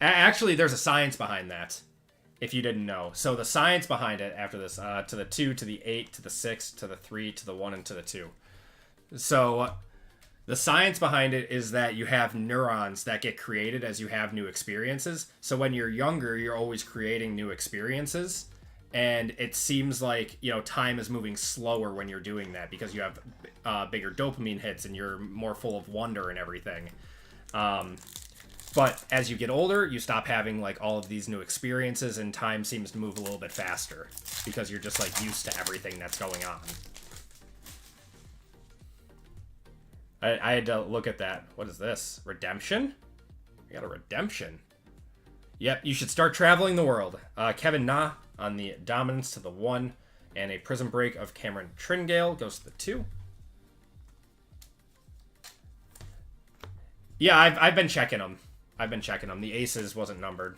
Actually, there's a science behind that, if you didn't know. So the science behind it after this, to the 2, to the 8, to the 6, to the 3, to the 1, and to the 2. So the science behind it is that you have neurons that get created as you have new experiences. So when you're younger, you're always creating new experiences. And it seems like, you know, time is moving slower when you're doing that because you have bigger dopamine hits and you're more full of wonder and everything. But as you get older, you stop having like all of these new experiences, and time seems to move a little bit faster because you're just like used to everything that's going on. I had to look at that. What is this? Redemption? We got a redemption. Yep, you should start traveling the world. Kevin Na on the dominance to the 1, and a PRIZM break of Cameron Tringale goes to the 2. Yeah, I've been checking them. The aces wasn't numbered.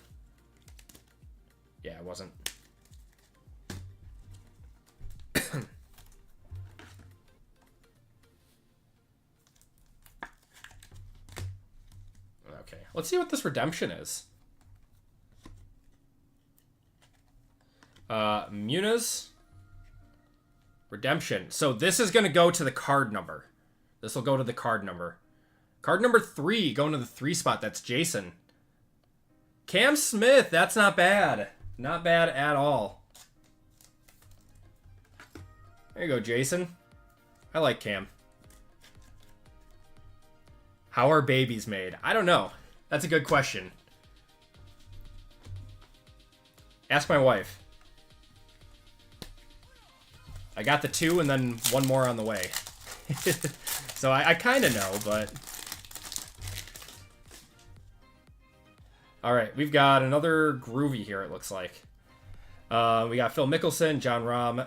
Yeah, it wasn't. Okay, let's see what this redemption is. Muniz. Redemption. So this is going to go to the card number. This will go to the card number. Card number 3, going to the 3 spot. That's Jason. Cam Smith. That's not bad. Not bad at all. There you go, Jason. I like Cam. How are babies made? I don't know. That's a good question. Ask my wife. I got the 2 and then 1 more on the way. So I kind of know, but... Alright, we've got another groovy here, it looks like. We got Phil Mickelson, John Rahm.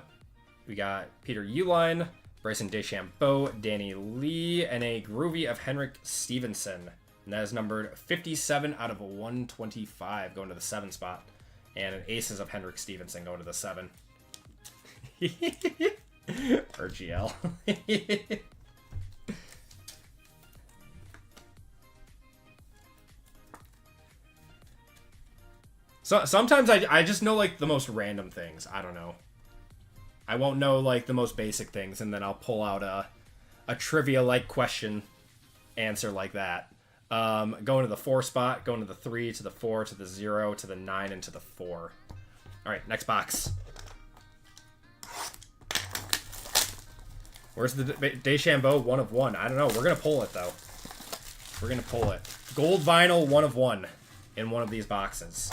We got Peter Uline, Bryson DeChambeau, Danny Lee, and a groovy of Henrik Stevenson. And that is numbered 57 out of 125, going to the 7 spot. And an aces of Henrik Stevenson going to the 7. RGL. So sometimes I just know like the most random things. I don't know. I won't know like the most basic things, and then I'll pull out a trivia like question answer like that. Going to the 4 spot, going to the 3, to the 4, to the 0, to the 9, and to the 4. All right, next box. Where's the DeChambeau 1 of 1? I don't know. We're gonna pull it though. We're gonna pull it. Gold vinyl 1 of 1 in one of these boxes.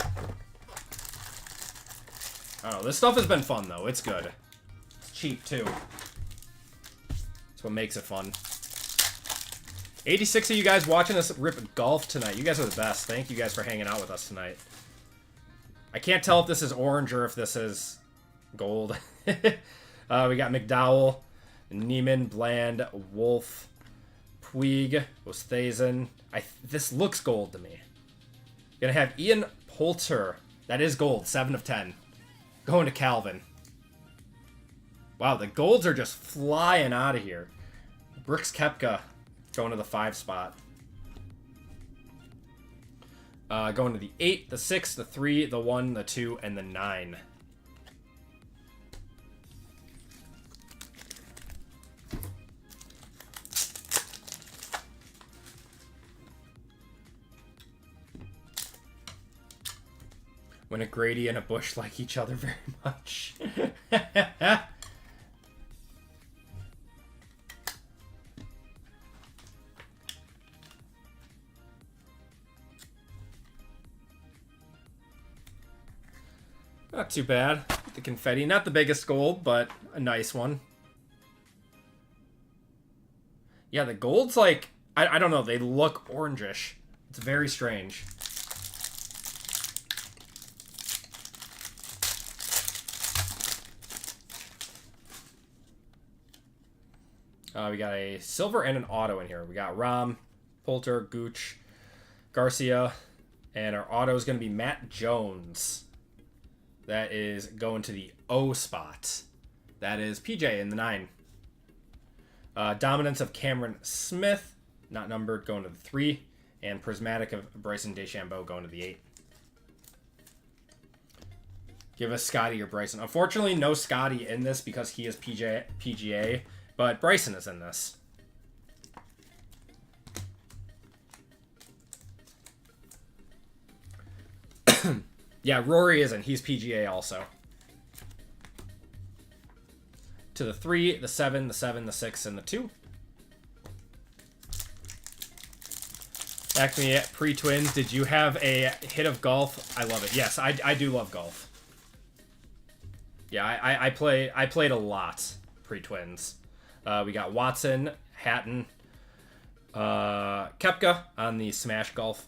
I don't know. This stuff has been fun though. It's good. It's cheap too. That's what makes it fun. 86 of you guys watching us rip golf tonight. You guys are the best. Thank you guys for hanging out with us tonight. I can't tell if this is orange or if this is gold. We got McDowell, Neiman, Bland, Wolf, Puig, Oosthuizen. This looks gold to me. Gonna have Ian Poulter. That is gold. 7 of 10. Going to Calvin. Wow, the golds are just flying out of here. Brooks Koepka going to the 5 spot. Going to the 8, the 6, the 3, the 1, the 2, and the 9. When a Grady and a Bush like each other very much. Not too bad. The confetti, not the biggest gold, but a nice one. Yeah, the gold's like, I don't know, they look orangish. It's very strange. We got a silver and an auto in here. We got Rahm, Poulter, Gooch, Garcia, and our auto is going to be Matt Jones. That is going to the O spot. That is PJ in the 9. Dominance of Cameron Smith, not numbered, going to the 3. And Prismatic of Bryson DeChambeau going to the 8. Give us Scotty or Bryson. Unfortunately, no Scotty in this because he is PGA. But Bryson is in this. Yeah, Rory isn't. He's PGA also. To the 3, the 7, the 7, the 6, and the 2. Acme pre-twins, did you have a hit of golf? I love it. Yes, I do love golf. Yeah, I played a lot pre-twins. We got Watson, Hatton, Koepka on the Smash Golf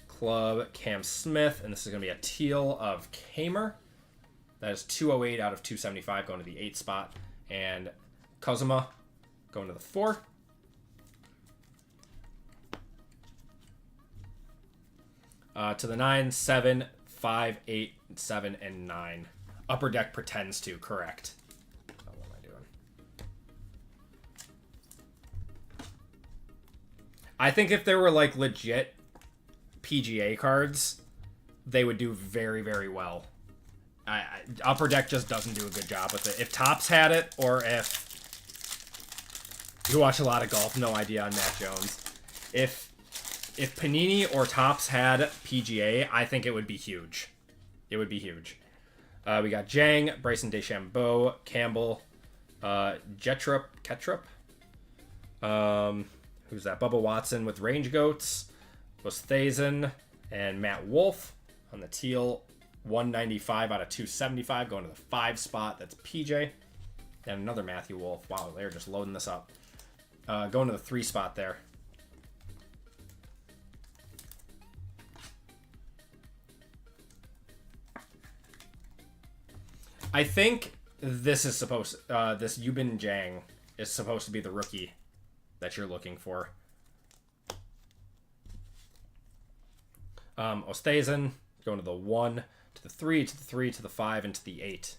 Club, Cam Smith, and this is going to be a teal of Kamer. That is 208 out of 275 going to the 8 spot. And Kozuma going to the 4. To the 9, 7, 5, 8, 7, and 9. Upper Deck pretends to, correct. Oh, what am I doing? I think if there were like legit PGA cards, they would do very, very well. Upper Deck just doesn't do a good job with it. If Topps had it, or if you watch a lot of golf, no idea on Matt Jones. If Panini or Topps had PGA, I think it would be huge. It would be huge. We got Jang, Bryson DeChambeau, Campbell, Ketrup. Who's that? Bubba Watson with Range Goats, Westhazen, and Matt Wolf on the teal. 195 out of 275 going to the 5 spot. That's PJ. And another Matthew Wolf. Wow, they're just loading this up. Going to the 3 spot there. I think this is supposed this Yubin Jang is supposed to be the rookie that you're looking for. Ostazen going to the 1, to the 3, to the 3, to the 5, and to the 8.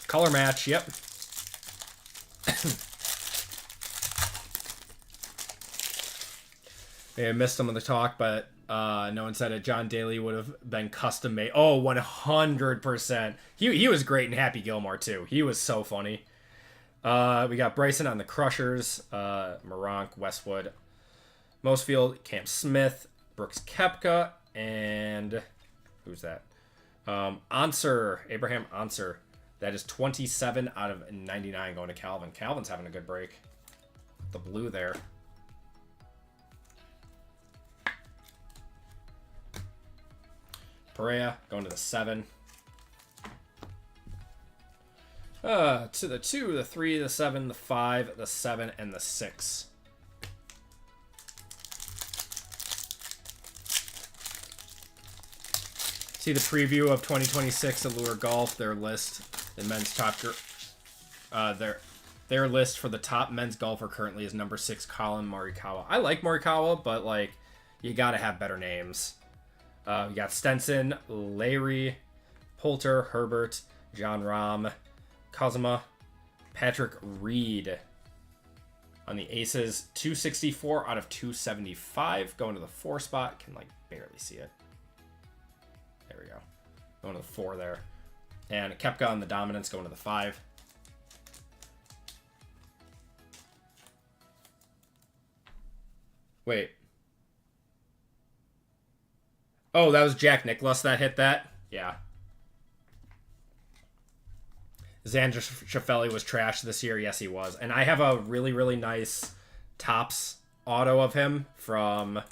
Color match, yep. Yeah, I missed some of the talk, but no one said it. John Daly would have been custom made. Oh, 100%. He was great in Happy Gilmore, too. He was so funny. We got Bryson on the Crushers. Moronk, Westwood, Mosfield, Cam Smith, Brooks Koepka, and who's that? Answer, Abraham Answer. That is 27 out of 99 going to Calvin. Calvin's having a good break. The blue there. Perea going to the 7. To the 2, the 3, the 7, the 5, the 7, and the 6. See the preview of 2026 Allure Golf, their list, the men's top, their list for the top men's golfer currently is number 6, Colin Morikawa. I like Morikawa, but like, you gotta have better names. We got Stenson, Larry, Poulter, Herbert, John Rahm, Kozuma, Patrick Reed. On the Aces, 264 out of 275, going to the 4 spot. Can like barely see it. There we go. Going to the 4 there. And Koepka on the Dominance going to the 5. Wait. Oh, that was Jack Nicklaus that hit that? Yeah. Xander Schauffele was trash this year. Yes, he was. And I have a really, really nice Topps auto of him from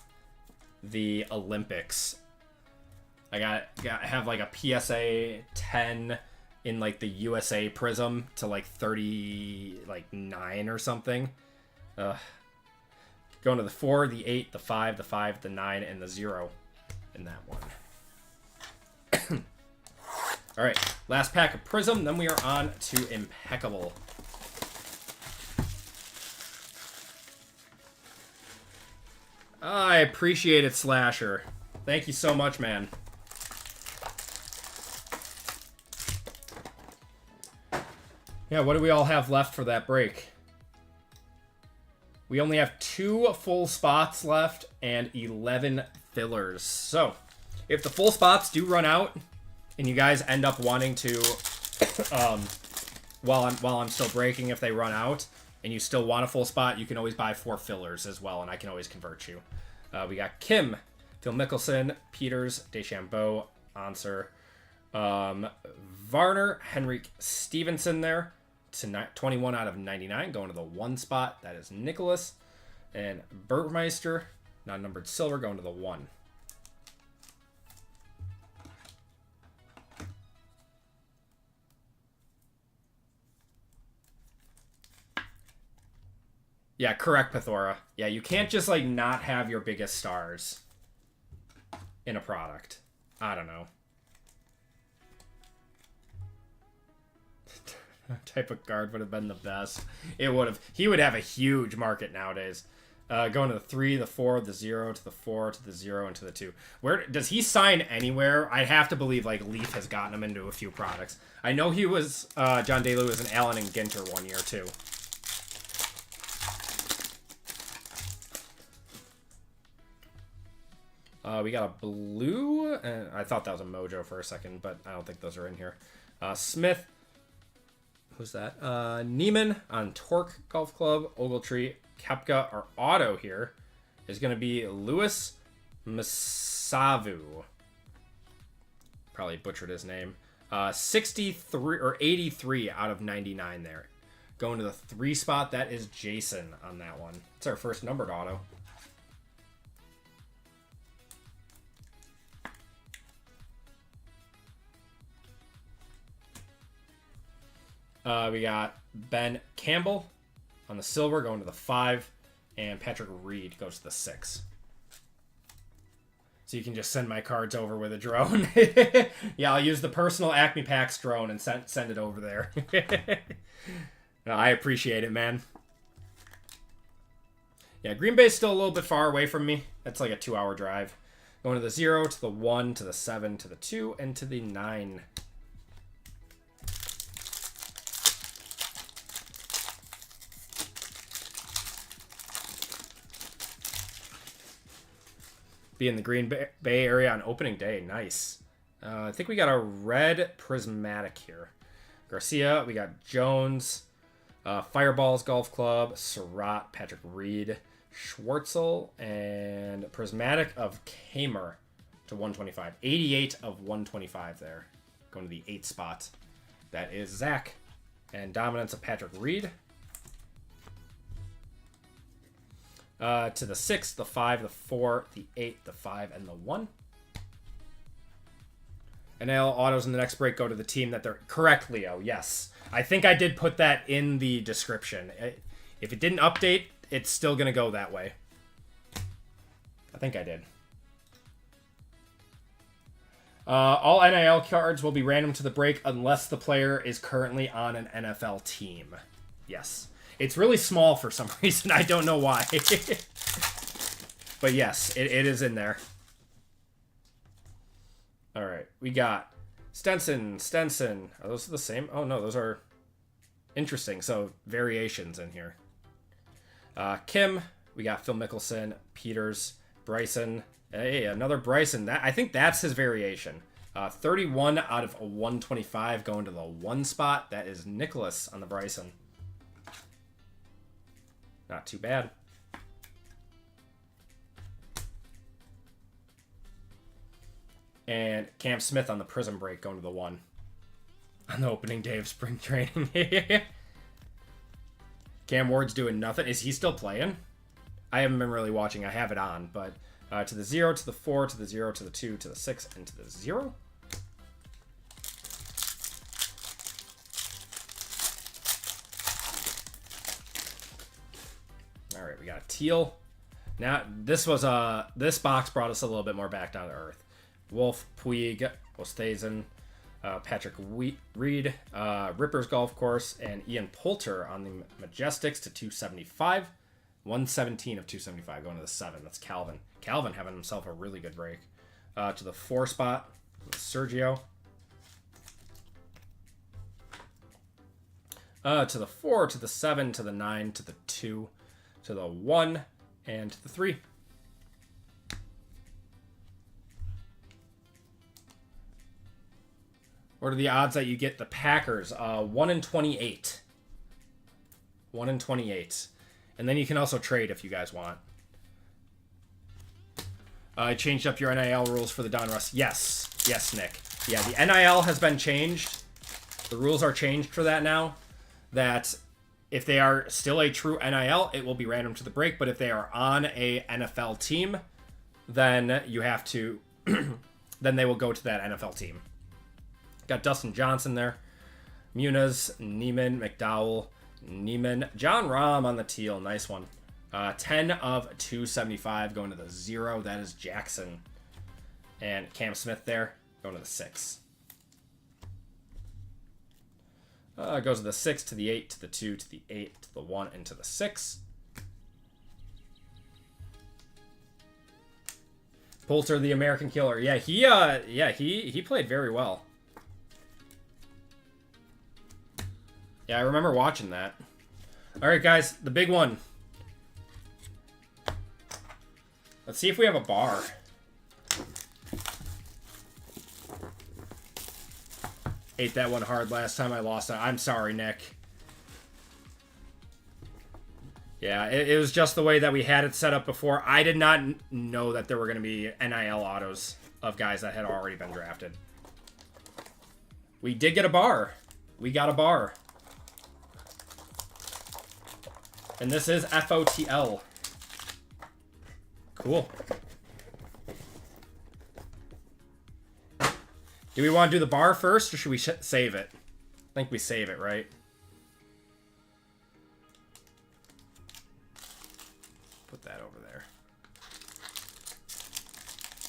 the Olympics. I have like a PSA 10 in like the USA Prism to like 39 or something. Going to the 4, the 8, the 5, the 5, the 9, and the 0 in that one. All right, last pack of Prism, then we are on to Impeccable. I appreciate it, Slasher. Thank you so much, man. Yeah, what do we all have left for that break? We only have 2 full spots left and 11 fillers. So, if the full spots do run out, and you guys end up wanting to, while I'm still breaking, if they run out, and you still want a full spot, you can always buy 4 fillers as well, and I can always convert you. We got Kim, Phil Mickelson, Peters, DeChambeau, Answer, Varner, Henrik Stevenson there to 21 out of 99, going to the 1 spot. That is Nicholas. And Burmeister, non-numbered silver, going to the 1. Yeah, correct, Pithora. Yeah, you can't just, like, not have your biggest stars in a product. I don't know. Type of card would have been the best. It would have. He would have a huge market nowadays. Going to the 3, the 4, the 0, to the 4, to the 0, and to the 2. Where does he sign anywhere? I have to believe, like, Leaf has gotten him into a few products. I know he was, John Daly was an Allen and Ginter one year, too. We got a blue, and I thought that was a Mojo for a second, but I don't think those are in here. Smith, who's that? Neiman on Torque Golf Club, Ogletree, Kepka. Our auto here is going to be Louis Masavu. Probably butchered his name. 63 or 83 out of 99 there. Going to the 3 spot, that is Jason on that one. It's our first numbered auto. We got Ben Campbell on the silver going to the 5, and Patrick Reed goes to the 6. So you can just send my cards over with a drone. Yeah, I'll use the personal Acme Packs drone and send it over there. No, I appreciate it, man. Yeah, Green Bay's still a little bit far away from me. That's like a 2-hour drive. Going to the 0, to the 1, to the 7, to the 2, and to the 9. Be in the Green Bay area on opening day. Nice. I think we got a red prismatic here. Garcia, we got Jones, Fireballs Golf Club, Surratt, Patrick Reed, Schwartzel, and prismatic of Kamer to 125. 88 of 125 there. Going to the 8th spot. That is Zach. And dominance of Patrick Reed. To the 6, the 5, the 4, the 8, the 5, and the 1. And all autos in the next break go to the team that they're... Correct, Leo, yes. I think I did put that in the description. If it didn't update, it's still going to go that way. I think I did. All NIL cards will be random to the break unless the player is currently on an NFL team. Yes. It's really small for some reason. I don't know why. But yes, it is in there. All right. We got Stenson. Are those the same? Oh, no. Those are interesting. So variations in here. Kim. We got Phil Mickelson. Peters. Bryson. Hey, another Bryson. I think that's his variation. 31 out of a 125 going to the 1 spot. That is Nicholas on the Bryson. Not too bad. And Cam Smith on the Prism break going to the 1. On the opening day of spring training. Cam Ward's doing nothing. Is he still playing? I haven't been really watching. I have it on. But to the 0, to the 4, to the 0, to the 2, to the 6, and to the 0. All right, we got teal. Now, this box brought us a little bit more back down to earth. Wolf, Puig, Oosthuizen, Patrick Reed, Rippers Golf Course, and Ian Poulter on the Majestics to 275. 117 of 275 going to the 7. That's Calvin. Calvin having himself a really good break. To the 4 spot, Sergio. To the 4, to the 7, to the 9, to the 2, to the 1, and to the 3. What are the odds that you get the Packers? 1 in 28. 1 in 28. And then you can also trade if you guys want. I changed up your NIL rules for the Donruss. Yes. Yes, Nick. Yeah, the NIL has been changed. The rules are changed for that now. That If they are still a true NIL, it will be random to the break. But if they are on a NFL team, then you have to, then they will go to that NFL team. Got Dustin Johnson there. Muniz, Neiman, McDowell, Neiman. John Rahm on the teal. Nice one. 10 of 275 going to the 0. That is Jackson. And Cam Smith there going to the 6. Goes to the 6, to the 8, to the 2, to the 8, to the 1, and to the 6. Poulter, the American Killer. Yeah, he played very well. Yeah, I remember watching that. All right, guys, the big one. Let's see if we have a bar. Ate that one hard last time I lost it. I'm sorry, Nick. Yeah, it was just the way that we had it set up before. I did not know that there were going to be NIL autos of guys that had already been drafted. We did get a bar. We got a bar. And this is FOTL. Cool. Do we want to do the bar first, or should we save it? I think we save it, right? Put that over there.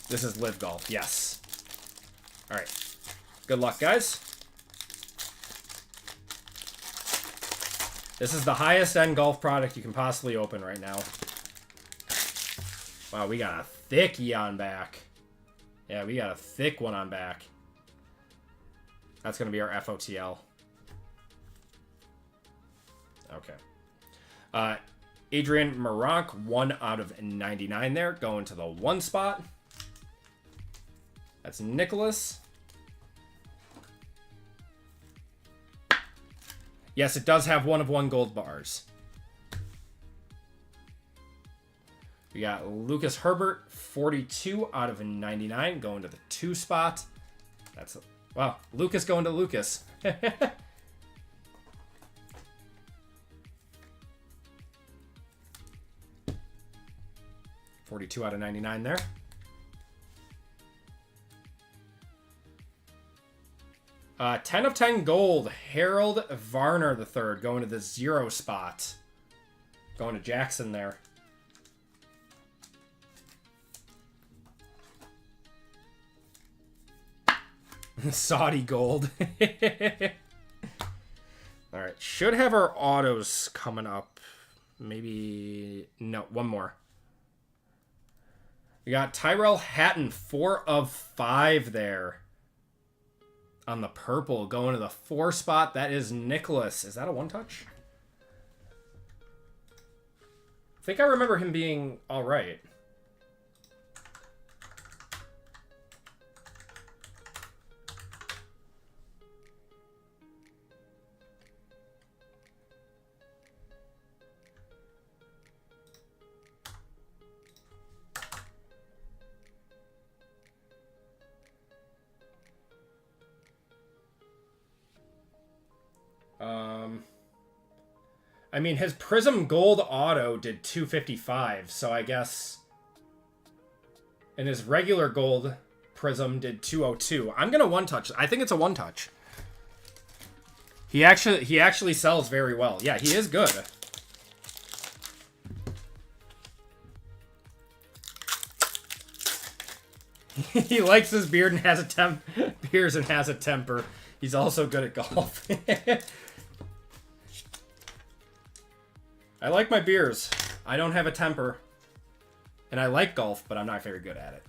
This is Live Golf, yes. All right. Good luck, guys. This is the highest end golf product you can possibly open right now. Wow, we got a thick on back. Yeah, we got a thick one on back. That's going to be our FOTL. Okay. Adrian Maronk, 1 out of 99 there. Going to the 1 spot. That's Nicholas. Yes, it does have 1 of 1 gold bars. We got Lucas Herbert, 42 out of 99, going to the 2 spot. That's, wow, Lucas going to Lucas. 42 out of 99 there. Uh, 10 of 10 gold, Harold Varner III, going to the 0 spot. Going to Jackson there. Saudi gold. Alright, should have our autos coming up. Maybe, no, one more. We got Tyrell Hatton, 4 of 5 there. On the purple, going to the 4 spot. That is Nicholas. Is that a 1-touch? I think I remember him being all right. I mean, his PRIZM Gold Auto did 255, so I guess... And his regular Gold PRIZM did 202. I'm gonna 1-touch. I think it's a 1-touch. He actually sells very well. Yeah, he is good. He likes his beard and has a beers and has a temper. He's also good at golf. I like my beers. I don't have a temper. And I like golf, but I'm not very good at it.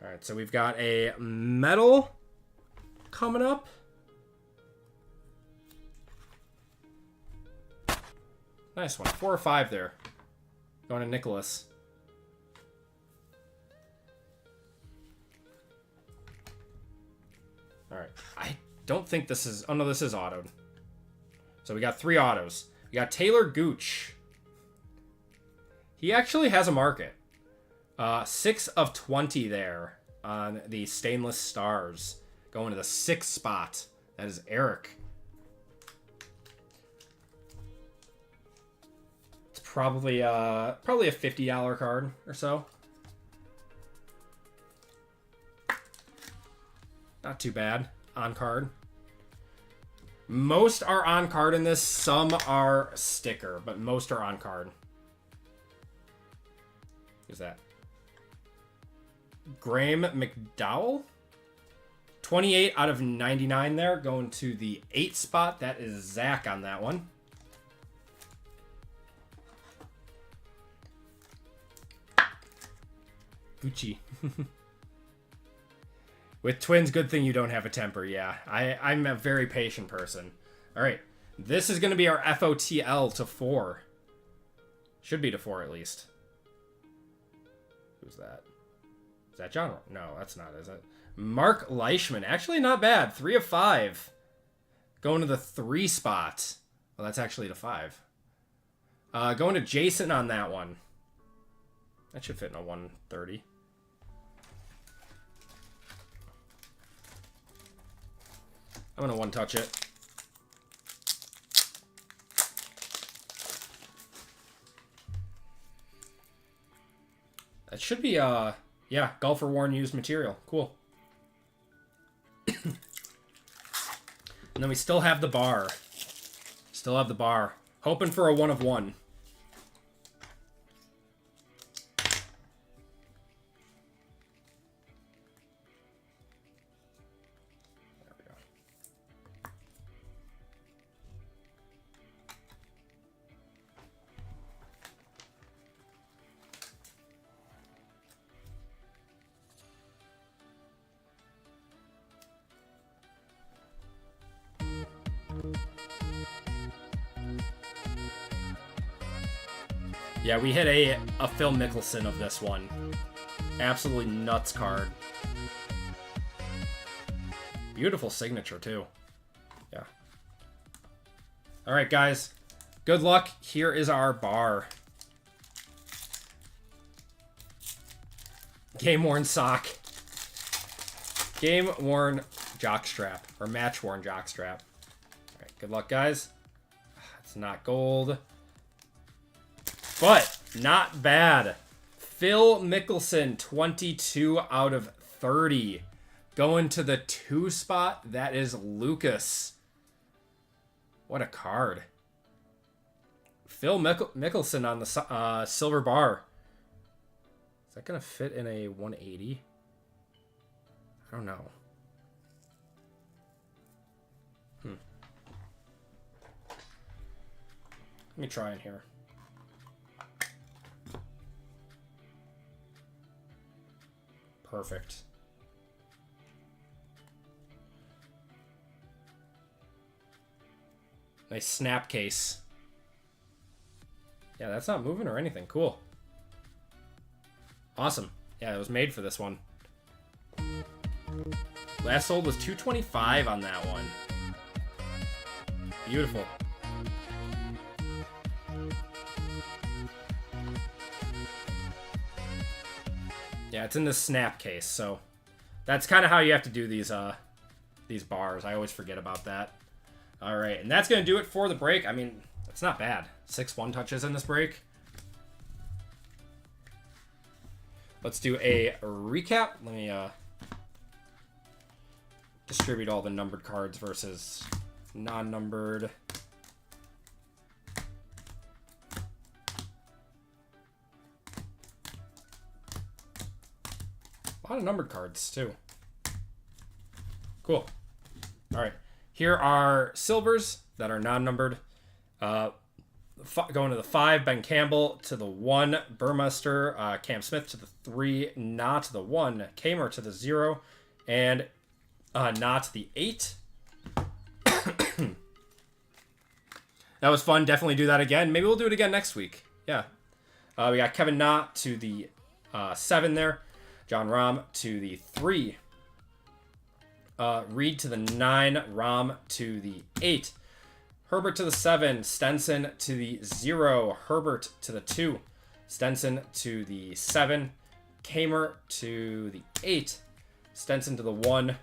Alright, so we've got a medal coming up. Nice one. 4 or 5 there. Going to Nicholas. Alright. I don't think this is... Oh, no, this is autoed. So we got 3 autos. We got Taylor Gooch. He actually has a market. 6 of 20 there on the stainless stars. Going to the 6th spot. That is Eric. It's probably a $50 card or so. Not too bad on card. Most are on card in this. Some are sticker, but most are on card. Who's that? Graham McDowell? 28 out of 99 there. Going to the 8th spot. That is Zach on that one. Gucci. With Twins, good thing you don't have a temper. Yeah, I'm a very patient person. All right, this is going to be our FOTL to 4. Should be to 4 at least. Who's that? Is that John? No, that's not, is it? Mark Leishman. Actually, not bad. 3 of 5. Going to the 3 spot. Well, that's actually to 5. Going to Jason on that one. That should fit in a 130. I'm going to one-touch it. That should be, yeah, golfer worn used material. Cool. And then we still have the bar. Still have the bar. Hoping for a 1 of 1. Yeah, we hit a Phil Mickelson of this one. Absolutely nuts card. Beautiful signature, too. Yeah. All right, guys. Good luck. Here is our bar. Game-worn sock. Game-worn jockstrap. Or match-worn jockstrap. All right, good luck, guys. It's not gold. But not bad. Phil Mickelson, 22 out of 30. Going to the 2 spot, that is Lucas. What a card. Phil Mickelson on the silver bar. Is that going to fit in a 180? I don't know. Let me try in here. Perfect. Nice snap case. Yeah, that's not moving or anything. Cool. Awesome. Yeah, it was made for this one. Last sold was $225 on that one. Beautiful. Yeah, it's in the snap case, so that's kind of how you have to do these bars. I always forget about that. All right, and that's going to do it for the break. I mean, it's not bad. 6 one-touches in this break. Let's do a recap. Let me distribute all the numbered cards versus non-numbered. A lot of numbered cards, too. Cool. All right. Here are silvers that are non-numbered. Going to the 5, Ben Campbell. To the 1, Burmester. Cam Smith. To the 3, Na. To the 1, Kamer. To the 0. And Na to the 8. That was fun. Definitely do that again. Maybe we'll do it again next week. Yeah. We got Kevin Na to the 7 there. John Rahm to the 3. Reed to the 9. Rahm to the 8. Herbert to the 7. Stenson to the 0. Herbert to the 2. Stenson to the 7. Kamer to the 8. Stenson to the 1.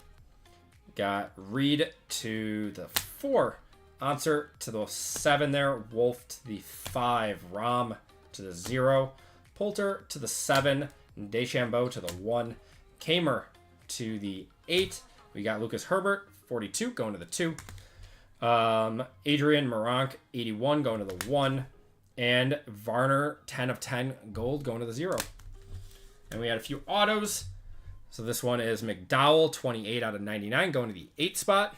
Got Reed to the 4. Answer to the 7 there. Wolf to the 5. Rom to the 0. Poulter to the 7. Deschambeau to the 1. Kamer to the 8. We got Lucas Herbert, 42, going to the 2. Adrian Moronk, 81, going to the 1. And Varner, 10 of 10, gold, going to the 0. And we had a few autos. So this one is McDowell, 28 out of 99, going to the 8 spot.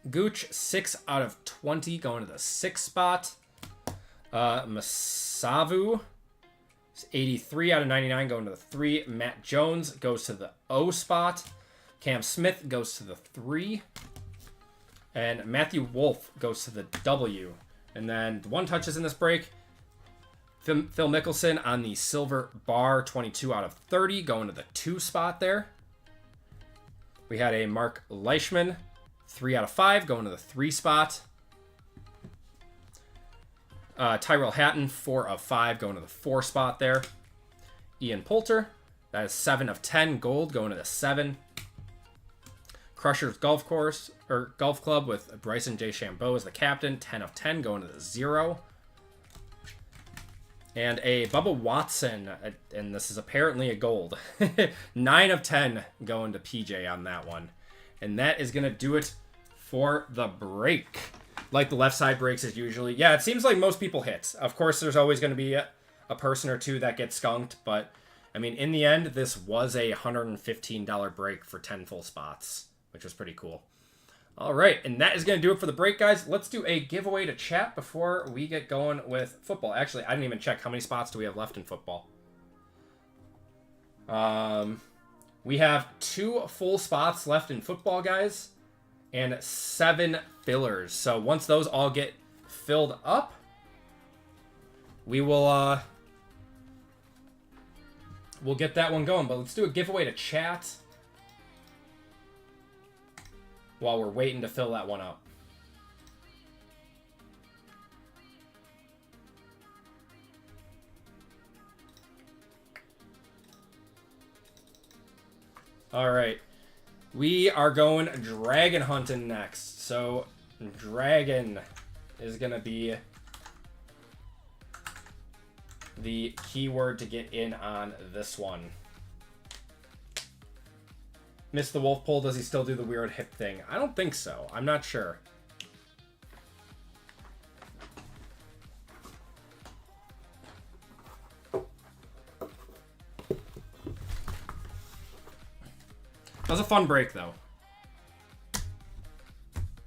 Gooch, 6 out of 20, going to the 6 spot. Masavu, 83 out of 99, going to the 3. Matt Jones goes to the O spot. Cam Smith goes to the 3. And Matthew Wolf goes to the W. And then the 1 touches in this break. Phil Mickelson on the silver bar, 22 out of 30, going to the 2 spot there. We had a Mark Leishman, 3 out of 5, going to the 3 spot. Tyrell Hatton, 4 of 5, going to the 4 spot there. Ian Poulter, that is 7 of 10, gold, going to the 7. Crusher's Golf Club with Bryson DeChambeau as the captain, 10 of 10, going to the 0. And a Bubba Watson, and this is apparently a gold. 9 of 10 going to PJ on that one. And that is going to do it for the break. Like the left side breaks is usually... Yeah, it seems like most people hit. Of course, there's always going to be a person or two that gets skunked. But, I mean, in the end, this was a $115 break for 10 full spots, which was pretty cool. All right, and that is going to do it for the break, guys. Let's do a giveaway to chat before we get going with football. Actually, I didn't even check how many spots do we have left in football. We have 2 full spots left in football, guys, and 7 fillers. So once those all get filled up, we will we'll get that one going. But let's do a giveaway to chat while we're waiting to fill that one up. All right. We are going dragon hunting next. So dragon is going to be the keyword to get in on this one. Missed the wolf pull. Does he still do the weird hip thing? I don't think so. I'm not sure. That was a fun break, though.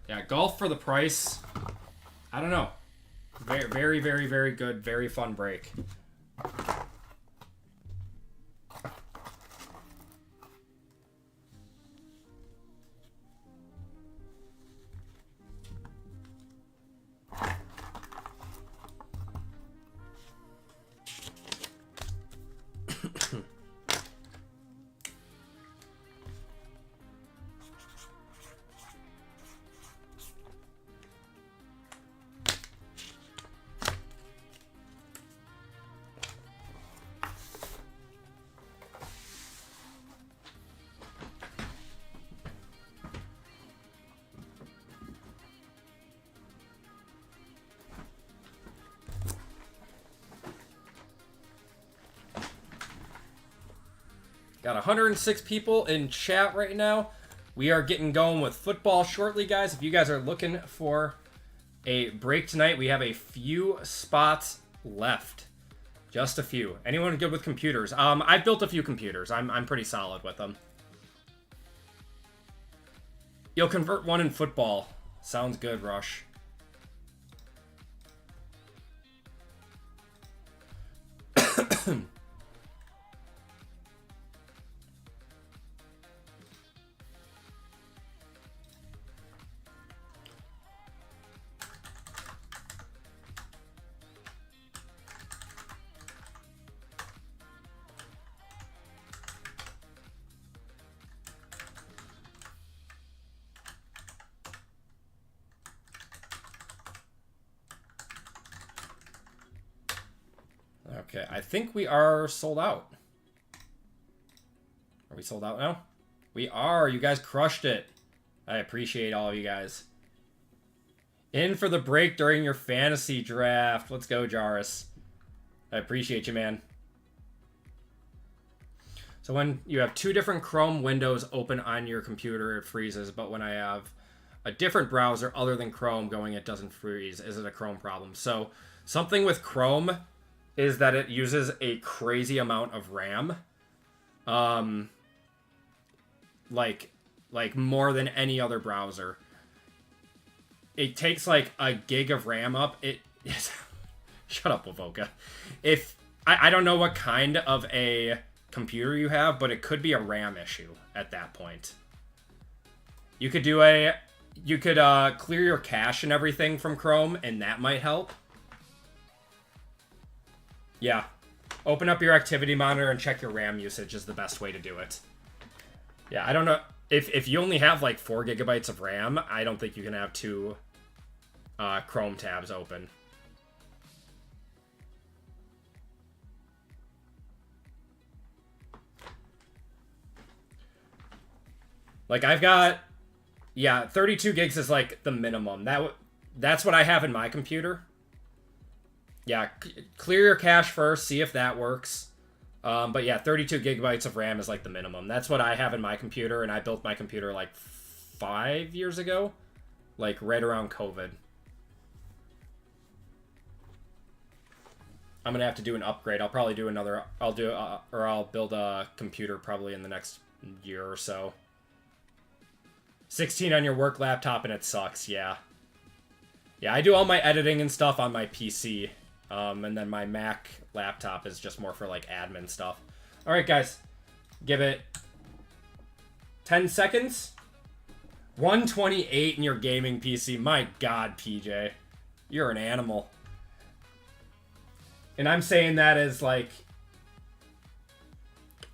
Yeah, golf for the price. I don't know. Very, very, very, very good. Very fun break. Got 106 people in chat right now. We are getting going with football shortly, guys. If you guys are looking for a break tonight, we have a few spots left. Just a few. Anyone good with computers? I've built a few computers. I'm pretty solid with them. You'll convert one in football. Sounds good, Rush. Okay, I think we are sold out. we sold out now? We are. You guys crushed it. I appreciate all of you guys. In for the break during your fantasy draft. Let's go, Jarvis. I appreciate you, man. So when you have two different Chrome windows open on your computer, it freezes. But when I have a different browser other than Chrome going, it doesn't freeze. Is it a Chrome problem? So something with Chrome is that it uses a crazy amount of RAM. Like more than any other browser. It takes like a gig of RAM up. Shut up, Wavoka. If I don't know what kind of a computer you have, but it could be a RAM issue at that point. You could clear your cache and everything from Chrome, and that might help. Yeah. Open up your activity monitor and check your RAM usage is the best way to do it. Yeah, I don't know. If you only have like 4 gigabytes of RAM, I don't think you can have 2 Chrome tabs open. Like I've got, yeah, 32 gigs is like the minimum. That's what I have in my computer. Yeah, clear your cache first, see if that works. But yeah, 32 gigabytes of RAM is like the minimum. That's what I have in my computer, and I built my computer like 5 years ago, like right around COVID. I'm gonna have to do an upgrade. I'll probably do another. I'll build a computer probably in the next year or so. 16 on your work laptop and it sucks. Yeah. Yeah, I do all my editing and stuff on my PC. And then my Mac laptop is just more for like admin stuff. All right, guys, give it 10 seconds. 128 in your gaming PC. My God, PJ, you're an animal. And I'm saying that as like,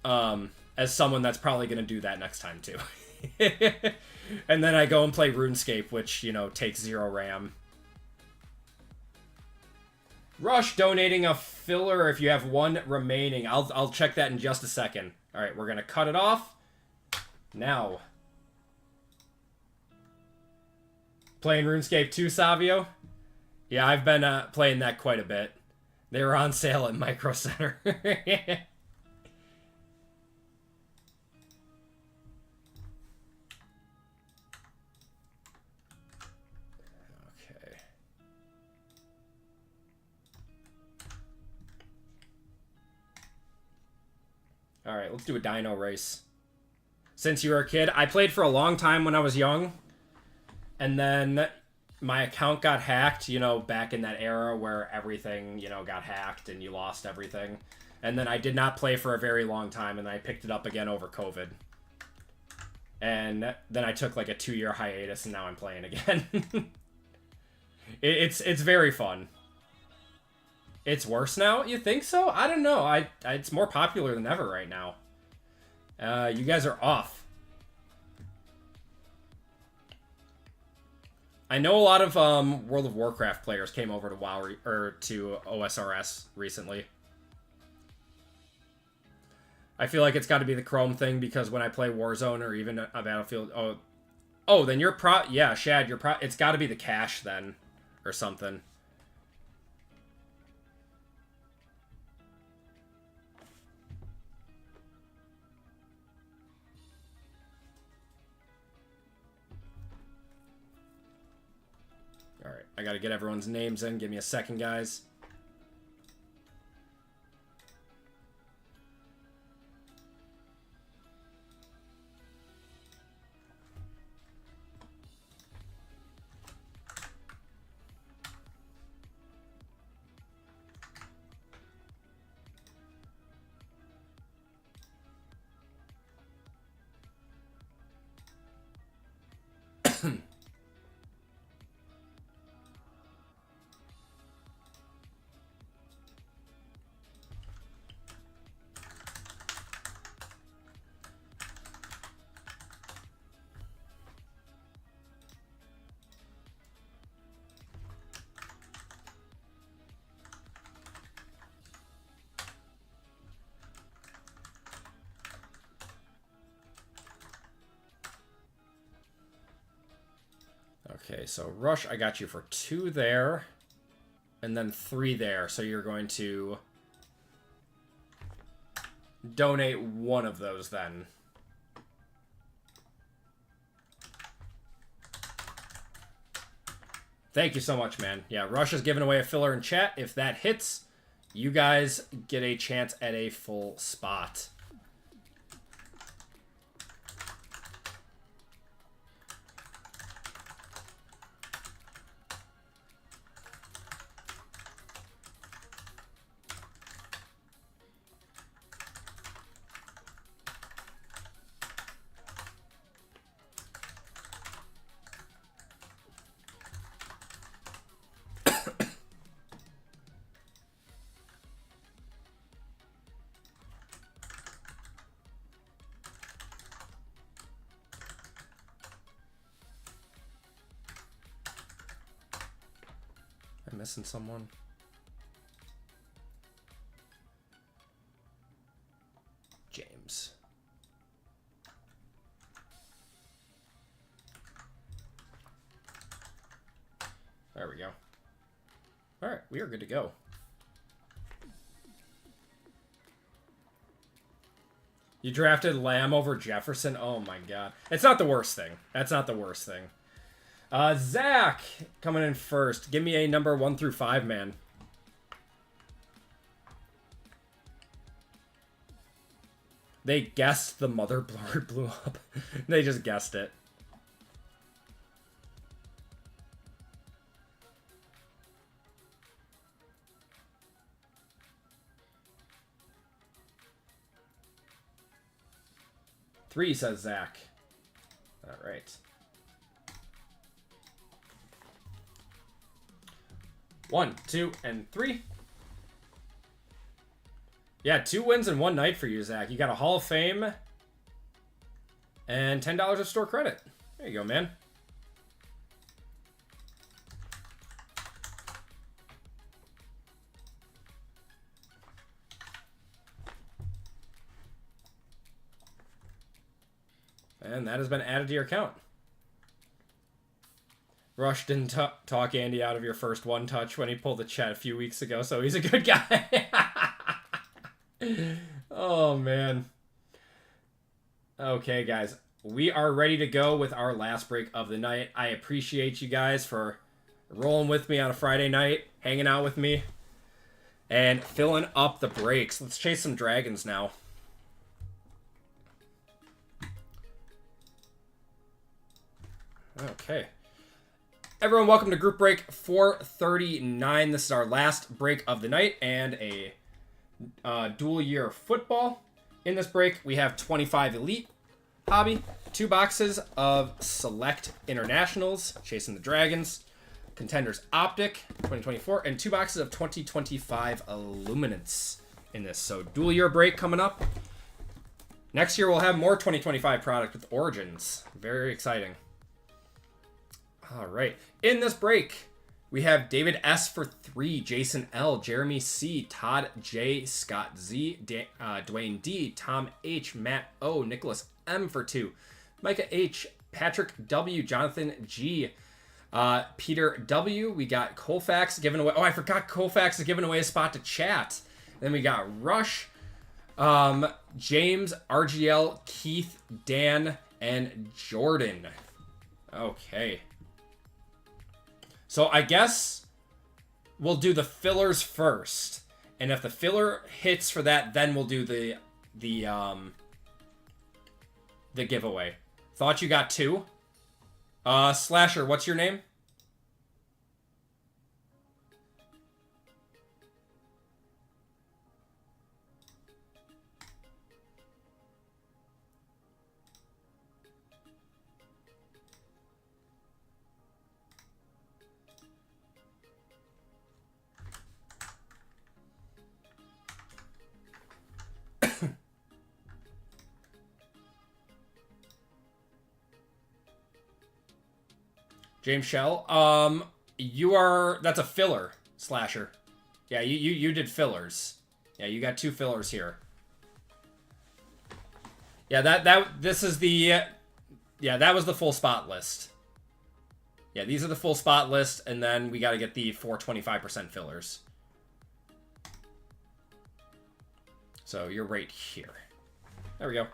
as someone that's probably gonna do that next time too. And then I go and play RuneScape, which, you know, takes 0 RAM. Rush donating a filler if you have 1 remaining. I'll check that in just a second. All right, we're gonna cut it off now. Playing RuneScape 2, Savio? Yeah, I've been playing that quite a bit. They were on sale at Micro Center. Okay. All right, let's do a dino race. Since you were a kid, I played for a long time when I was young. And then my account got hacked, you know, back in that era where everything, you know, got hacked and you lost everything. And then I did not play for a very long time, and I picked it up again over COVID. And then I took like a 2-year hiatus, and now I'm playing again. It's very fun. It's worse now? You think so? I don't know. It's more popular than ever right now. You guys are off. I know a lot of World of Warcraft players came over to WoW or to OSRS recently. I feel like it's got to be the Chrome thing because when I play Warzone or even a Battlefield, oh, then you're yeah, Shad, it's got to be the cache then or something. Alright, I gotta get everyone's names in. Give me a second, guys. Okay, so Rush, I got you for 2 there. And then 3 there. So you're going to donate 1 of those then. Thank you so much, man. Yeah, Rush is giving away a filler in chat. If that hits, you guys get a chance at a full spot. Am I missing someone? James. There we go. All right, we are good to go. You drafted Lamb over Jefferson? Oh my god. It's not the worst thing. That's not the worst thing. Zach, coming in first. Give me a number 1 through 5, man. They guessed the motherboard blew up. They just guessed it. Three, says Zach. All right. 1, 2, and 3. Yeah, 2 wins in one night for you, Zach. You got a Hall of Fame and $10 of store credit. There you go, man. And that has been added to your account. Rush didn't talk Andy out of your first 1 touch when he pulled the chat a few weeks ago, so he's a good guy. Oh, man. Okay, guys. We are ready to go with our last break of the night. I appreciate you guys for rolling with me on a Friday night, hanging out with me, and filling up the breaks. Let's chase some dragons now. Okay. Everyone, welcome to group break 439. This is our last break of the night and a dual year football. In this break, we have 25 Elite Hobby, 2 boxes of Select Internationals, Chasing the Dragons, Contenders Optic 2024, and 2 boxes of 2025 Illuminance in this. So dual year break coming up. Next year, we'll have more 2025 product with Origins. Very exciting. All right. In this break, we have David S for 3, Jason L, Jeremy C, Todd J, Scott Z, Dwayne D, Tom H, Matt O, Nicholas M for 2, Micah H, Patrick W, Jonathan G, Peter W. We got Colfax giving away. Oh, I forgot Colfax is giving away a spot to chat. Then we got Rush, James, RGL, Keith, Dan, and Jordan. Okay. So I guess we'll do the fillers first, and if the filler hits for that, then we'll do the giveaway. Thought you got 2. Slasher, what's your name? James Shell. That's a filler, Slasher. Yeah, you did fillers. Yeah, you got 2 fillers here. Yeah, this is the yeah, that was the full spot list. Yeah, these are the full spot list, and then we got to get the 425% fillers. So you're right here. There we go.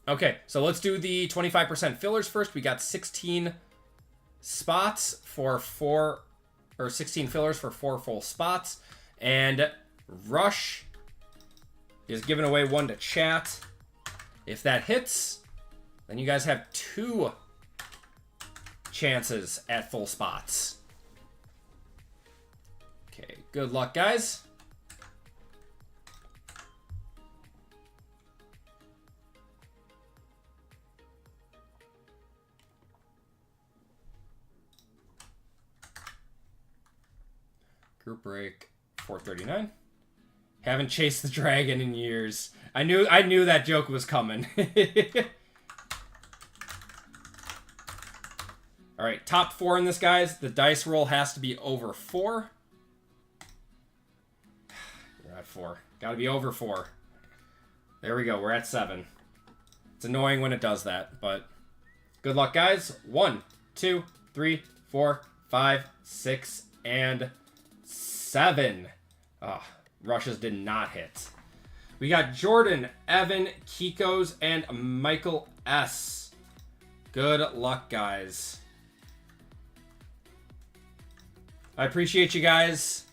Okay, so let's do the 25% fillers first. We got 16 spots for 16 fillers for 4 full spots. And Rush is giving away 1 to chat. If that hits, then you guys have 2 chances at full spots. Okay, good luck, guys. Group break 439. Haven't chased the dragon in years. I knew that joke was coming. All right, top 4 in this, guys. The dice roll has to be over 4. We're at 4. Got to be over 4. There we go. We're at 7. It's annoying when it does that, but good luck, guys. 1, 2, 3, 4, 5, 6, and 7. Oh, Rushes did not hit. We got Jordan, Evan, Kikos, and Michael S. Good luck, guys. I appreciate you guys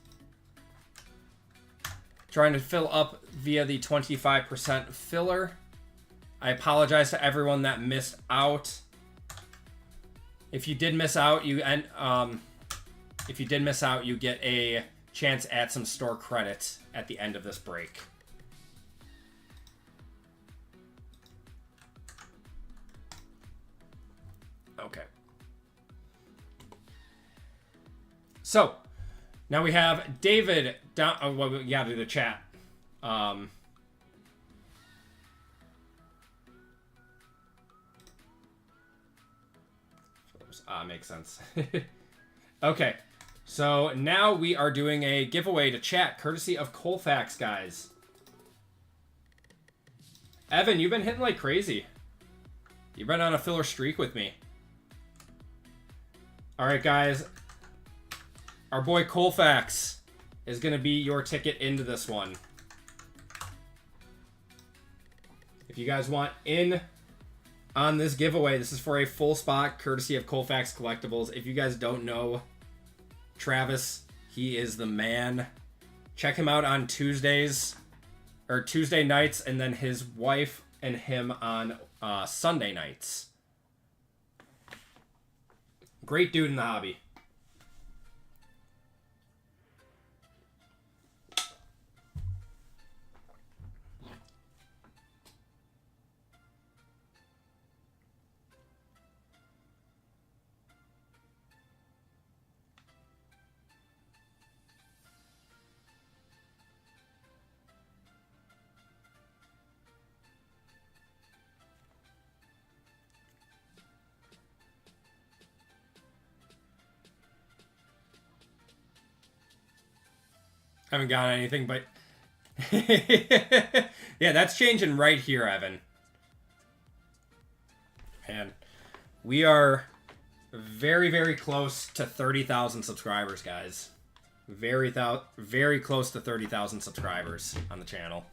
trying to fill up via the 25% filler. I apologize to everyone that missed out. If you did miss out, you get a chance at some store credits at the end of this break. Okay. So, now we have David down. Oh, well, we gotta do the chat. Makes sense. Okay. So now we are doing a giveaway to chat, courtesy of Colfax, guys. Evan, you've been hitting like crazy. You've been on a filler streak with me. All right, guys. Our boy Colfax is going to be your ticket into this one. If you guys want in on this giveaway, this is for a full spot, courtesy of Colfax Collectibles. If you guys don't know Travis, he is the man. Check him out on Tuesdays, or Tuesday nights, and then his wife and him on Sunday nights. Great dude in the hobby. Haven't got anything, but yeah, that's changing right here, Evan. And we are very, very close to 30,000 subscribers, guys. Very close to 30,000 subscribers on the channel.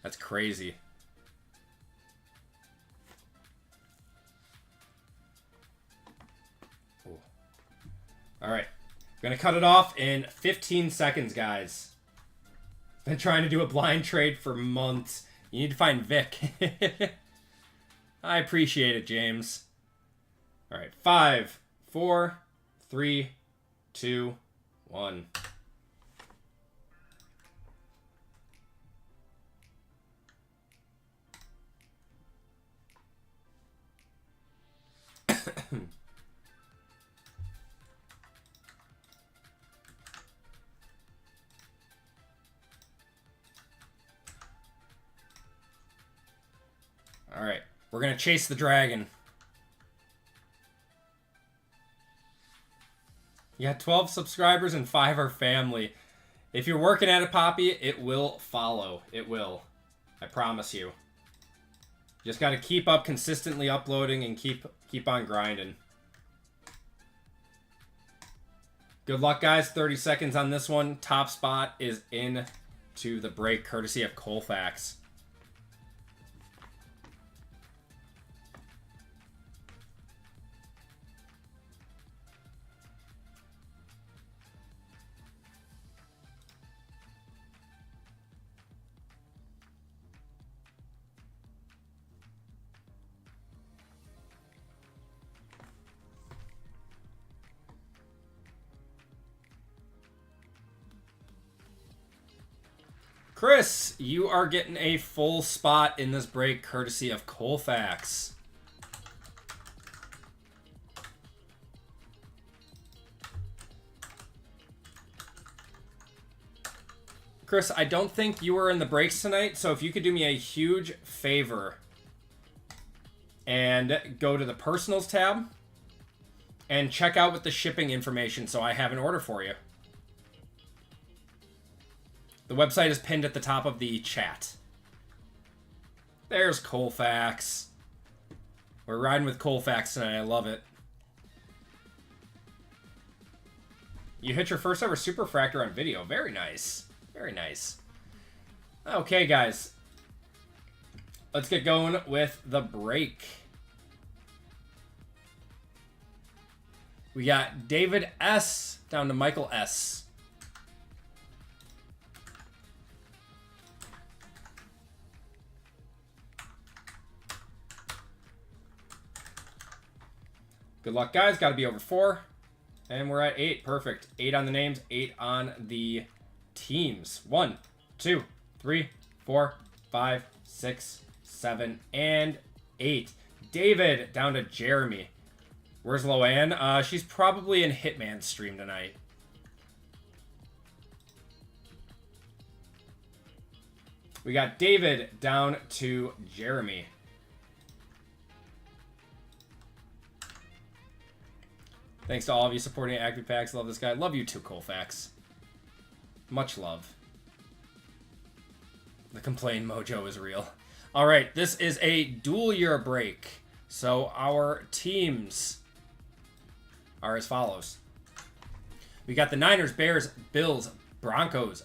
That's crazy. Ooh. All right. We're going to cut it off in 15 seconds, guys. Been trying to do a blind trade for months. You need to find Vic. I appreciate it, James. All right. 5, 4, 3, 2, 1. All right, we're going to chase the dragon. You got 12 subscribers and 5 are family. If you're working at it, Poppy, it will follow. It will. I promise you. You just got to keep up consistently uploading and keep Keep on grinding. Good luck, guys. 30 seconds on this one. Top spot is in to the break, courtesy of Colfax. Chris, you are getting a full spot in this break, courtesy of Colfax. Chris, I don't think you were in the breaks tonight, so if you could do me a huge favor and go to the Personals tab and check out with the shipping information so I have an order for you. The website is pinned at the top of the chat. There's Colfax. We're riding with Colfax tonight. I love it. You hit your first ever Superfractor on video. Very nice. Very nice. Okay, guys. Let's get going with the break. We got David S. down to Michael S. Good luck, guys. Got to be over 4. And we're at 8. Perfect. 8 on the names, 8 on the teams. 1, 2, 3, 4, 5, 6, 7, and 8. David down to Jeremy. Where's Loanne? She's probably in Hitman's stream tonight. We got David down to Jeremy. Thanks to all of you supporting Acme Packs. Love this guy. Love you too, Colfax. Much love. The complain mojo is real. All right, this is a dual year break. So our teams are as follows. We got the Niners, Bears, Bills, Broncos,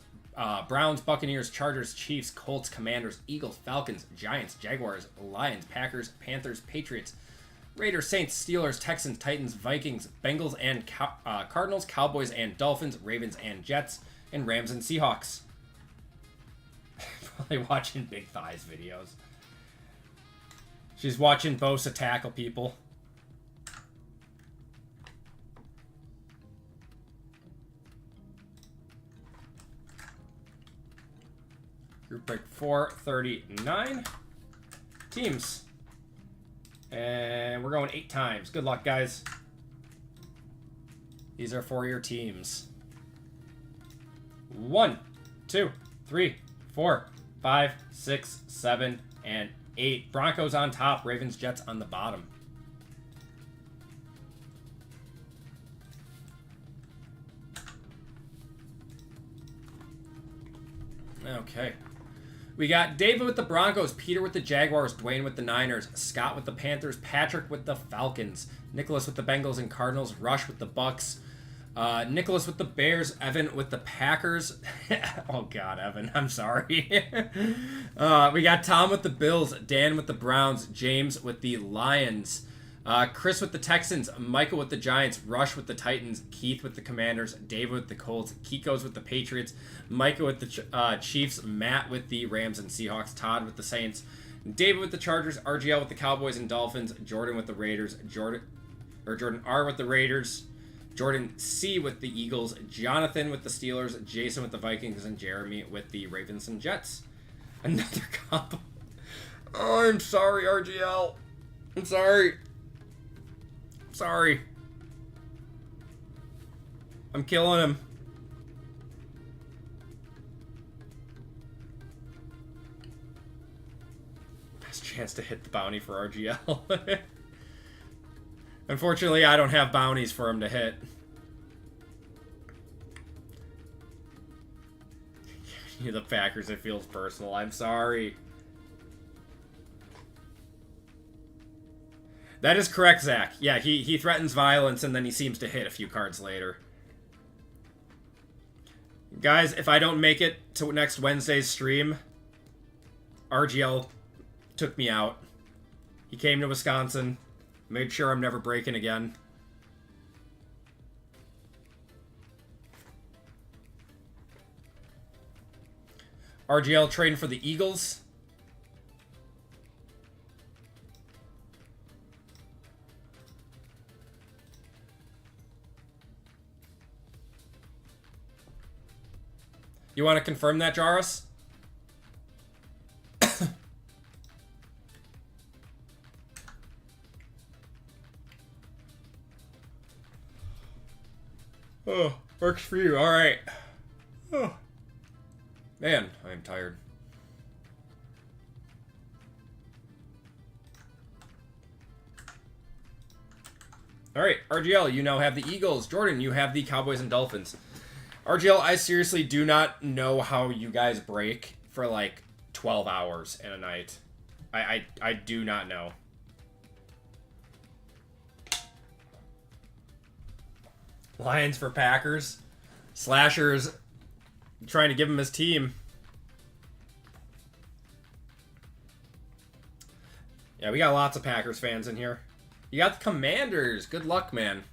Browns, Buccaneers, Chargers, Chiefs, Colts, Commanders, Eagles, Falcons, Giants, Jaguars, Lions, Packers, Panthers, Patriots, Raiders, Saints, Steelers, Texans, Titans, Vikings, Bengals and Cardinals, Cowboys and Dolphins, Ravens and Jets, and Rams and Seahawks. Probably watching Big Thighs videos. She's watching Bosa tackle people. Group break 439. Teams. And we're going 8 times. Good luck, guys. These are for your teams. 1, 2, 3, 4, 5, 6, 7, and 8. Broncos on top. Ravens, Jets on the bottom. Okay. We got David with the Broncos, Peter with the Jaguars, Dwayne with the Niners, Scott with the Panthers, Patrick with the Falcons, Nicholas with the Bengals and Cardinals, Rush with the Bucks, Nicholas with the Bears, Evan with the Packers. Oh, God, Evan, I'm sorry. We got Tom with the Bills, Dan with the Browns, James with the Lions, Chris with the Texans, Michael with the Giants, Rush with the Titans, Keith with the Commanders, David with the Colts, Kiko's with the Patriots, Micah with the Chiefs, Matt with the Rams and Seahawks, Todd with the Saints, David with the Chargers, RGL with the Cowboys and Dolphins, Jordan with the Raiders, Jordan R with the Raiders, Jordan C with the Eagles, Jonathan with the Steelers, Jason with the Vikings, and Jeremy with the Ravens and Jets. Another combo. Oh, I'm sorry, RGL. I'm sorry. Sorry. I'm killing him. Best chance to hit the bounty for RGL. Unfortunately, I don't have bounties for him to hit. You're the Packers, it feels personal. I'm sorry. That is correct, Zach. Yeah, he threatens violence and then he seems to hit a few cards later. Guys, if I don't make it to next Wednesday's stream, RGL took me out. He came to Wisconsin, made sure I'm never breaking again. RGL trading for the Eagles. You want to confirm that, Jarvis? Oh, works for you. All right. Oh. Man, I'm tired. All right, RGL, you now have the Eagles. Jordan, you have the Cowboys and Dolphins. RGL, I seriously do not know how you guys break for like 12 hours in a night. I do not know. Lions for Packers. Slashers trying to give him his team. Yeah, we got lots of Packers fans in here. You got the Commanders. Good luck, man.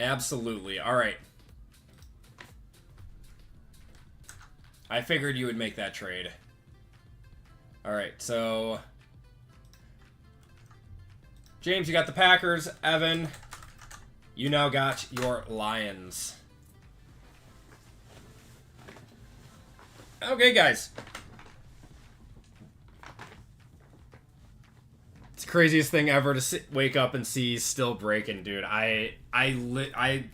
Absolutely. All right. I figured you would make that trade. All right, so James, you got the Packers. Evan, you now got your Lions. Okay, guys. It's the craziest thing ever to wake up and see still breaking, dude. I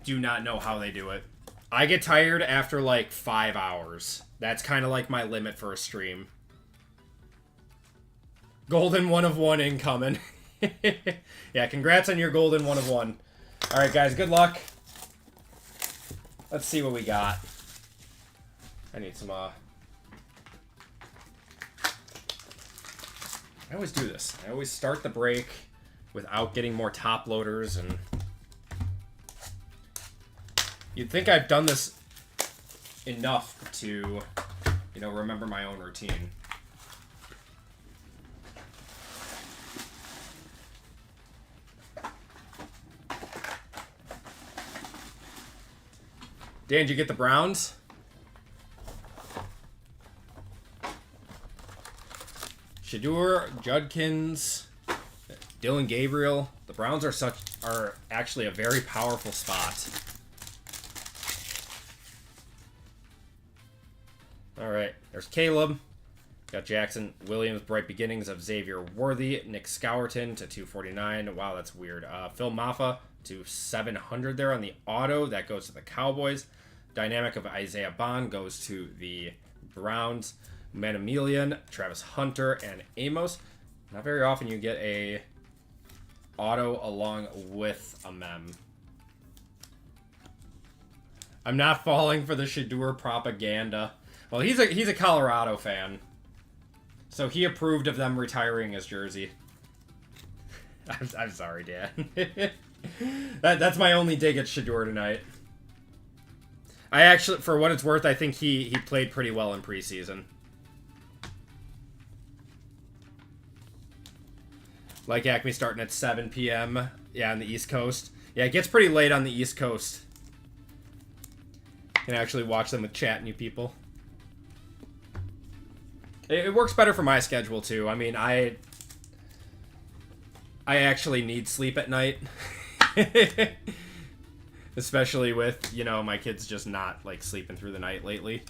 do not know how they do it. I get tired after like 5 hours. That's kind of like my limit for a stream. Golden 1 of 1 incoming. Yeah, congrats on your golden 1 of 1. All right, guys, good luck. Let's see what we got. I need some, I always do this. I always start the break without getting more top loaders, and you'd think I've done this enough to, you know, remember my own routine. Dan, did you get the Browns? Shadur, Judkins, Dylan Gabriel. The Browns are actually a very powerful spot. All right, there's Caleb. Got Jackson Williams, Bright Beginnings of Xavier Worthy, Nick Scowerton to 249. Wow, that's weird. Phil Maffa to 700 there on the auto. That goes to the Cowboys. Dynamic of Isaiah Bond goes to the Browns. Manamelian, Travis Hunter, and Amos. Not very often you get a auto along with a mem. I'm not falling for the Shadur propaganda. Well, he's a Colorado fan, so he approved of them retiring his jersey. I'm sorry, Dan. That's my only dig at Shadur tonight. I actually, for what it's worth, I think he played pretty well in preseason. Like Acme starting at 7 p.m. Yeah, on the East Coast. Yeah, it gets pretty late on the East Coast. Can actually watch them with chat new people. It works better for my schedule too. I mean, I actually need sleep at night. Especially with, you know, my kids just not, like, sleeping through the night lately.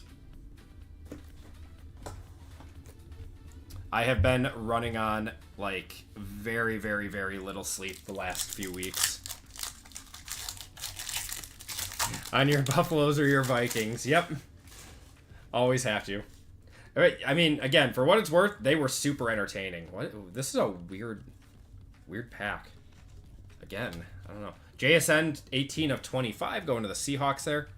I have been running on, like, very, very, very little sleep the last few weeks. On your Buffaloes or your Vikings. Yep. Always have to. I mean, again, for what it's worth, they were super entertaining. What? This is a weird... Weird pack. Again, I don't know. JSN 18 of 25 going to the Seahawks there.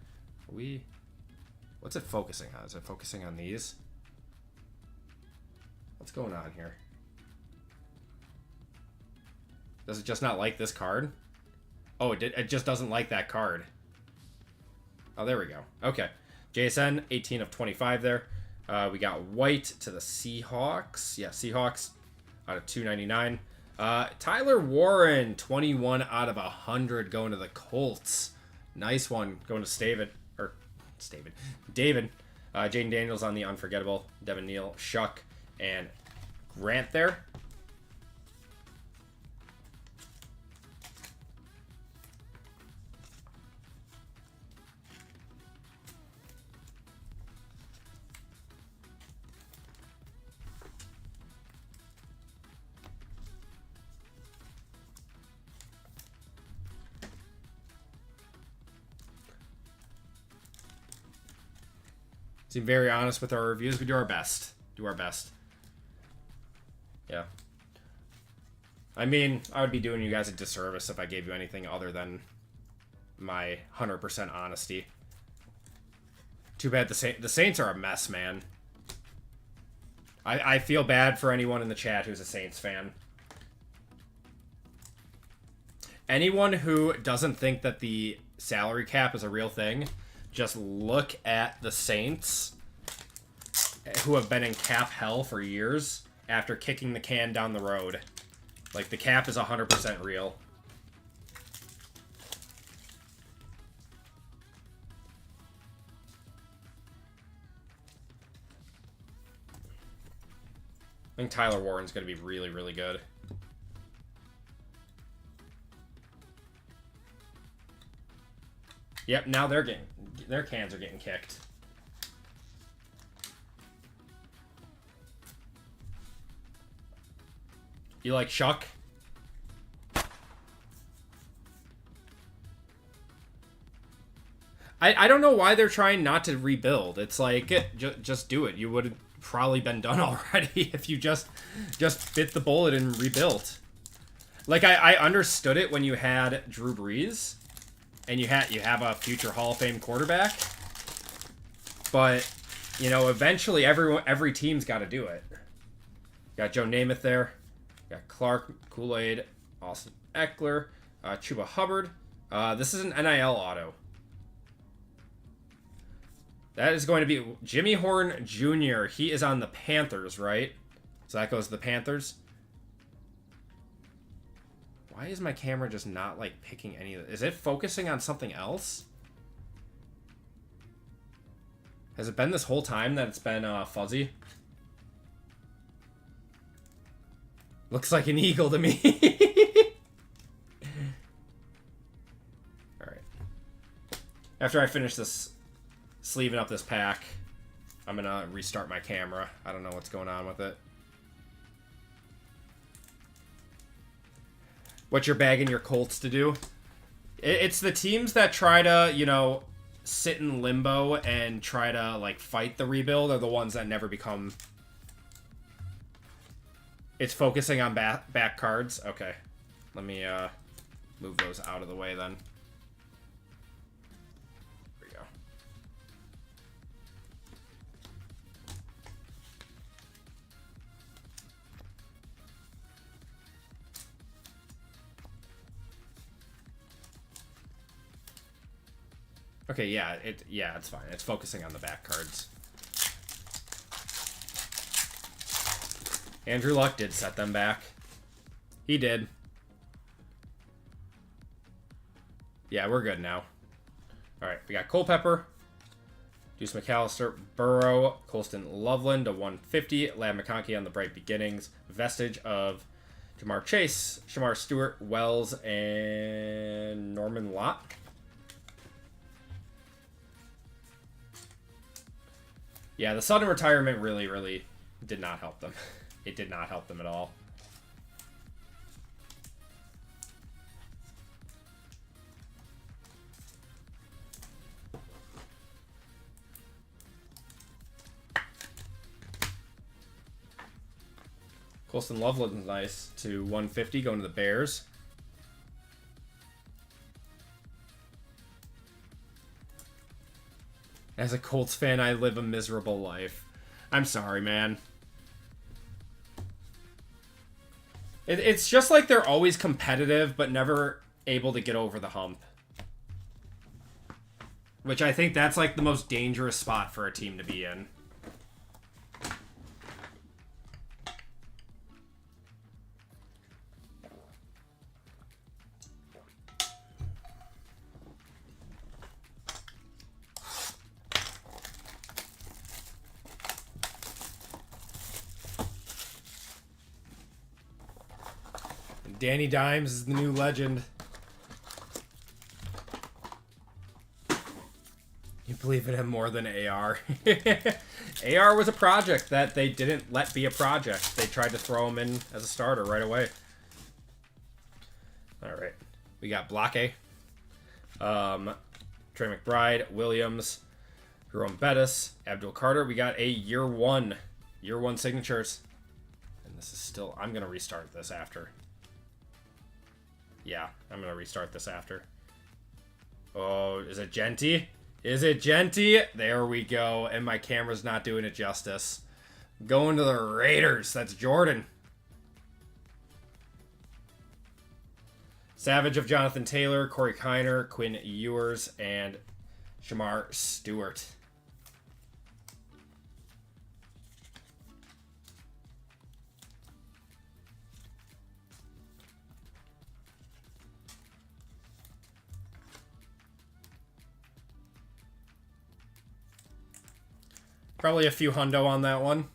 What's it focusing on? Is it focusing on these? What's going on here? Does it just not like this card? Oh, it just doesn't like that card. Oh, there we go. Okay. JSN, 18 of 25 there. We got white to the Seahawks. Yeah, Seahawks out of 299. Tyler Warren, 21 out of 100 going to the Colts. Nice one going to David. Jaden Daniels on the unforgettable. Devin Neal, Shuck, and Grant there. Seem very honest with our reviews. We do our best. Yeah. I mean, I would be doing you guys a disservice if I gave you anything other than my 100% honesty. Too bad the Saints are a mess, man. I feel bad for anyone in the chat who's a Saints fan. Anyone who doesn't think that the salary cap is a real thing, just look at the Saints, who have been in cap hell for years after kicking the can down the road. Like, the cap is 100% real. I think Tyler Warren's going to be really, really good. Yep, now their cans are getting kicked. You like Shuck? I don't know why they're trying not to rebuild. It's like, just do it. You would have probably been done already if you just bit the bullet and rebuilt. Like, I understood it when you had Drew Brees and you have a future Hall of Fame quarterback, but you know, eventually every team's got to do it. Got Joe Namath there, got Clark, Kool-Aid, Austin Eckler, Chuba Hubbard. This is an NIL auto. That is going to be Jimmy Horn Jr. He is on the Panthers, right? So that goes to the Panthers. Why is my camera just not, like, picking any of it? Is it focusing on something else? Has it been this whole time that it's been fuzzy? Looks like an eagle to me. Alright. After I finish this, sleeving up this pack, I'm gonna restart my camera. I don't know what's going on with it. What you're bagging your Colts to do? It's the teams that try to, you know, sit in limbo and try to, like, fight the rebuild are the ones that never become... It's focusing on back cards? Okay. Let me move those out of the way then. There we go. Okay, yeah, it's fine. It's focusing on the back cards. Andrew Luck did set them back. He did. Yeah, we're good now. Alright, we got Culpepper, Deuce McAllister, Burrow, Colston Loveland to 150, Lab McConkey on the bright beginnings, vestige of Jamar Chase, Shamar Stewart, Wells, and Norman Lott. Yeah, the sudden retirement really, really did not help them. It did not help them at all. Colston Loveland's nice to 150, going to the Bears. As a Colts fan, I live a miserable life. I'm sorry, man. It's just like they're always competitive, but never able to get over the hump. Which I think that's like the most dangerous spot for a team to be in. Danny Dimes is the new legend. You believe in him more than AR. AR was a project that they didn't let be a project. They tried to throw him in as a starter right away. Alright. We got Blake. Trey McBride, Williams, Jerome Bettis, Abdul Carter. We got a year one signatures. And this is still... I'm going to restart this after. Yeah, I'm going to restart this after. Oh, is it Genty? Is it Genty? There we go. And my camera's not doing it justice. Going to the Raiders. That's Jordan. Savage of Jonathan Taylor, Corey Kiner, Quinn Ewers, and Shamar Stewart. Probably a few hundo on that one.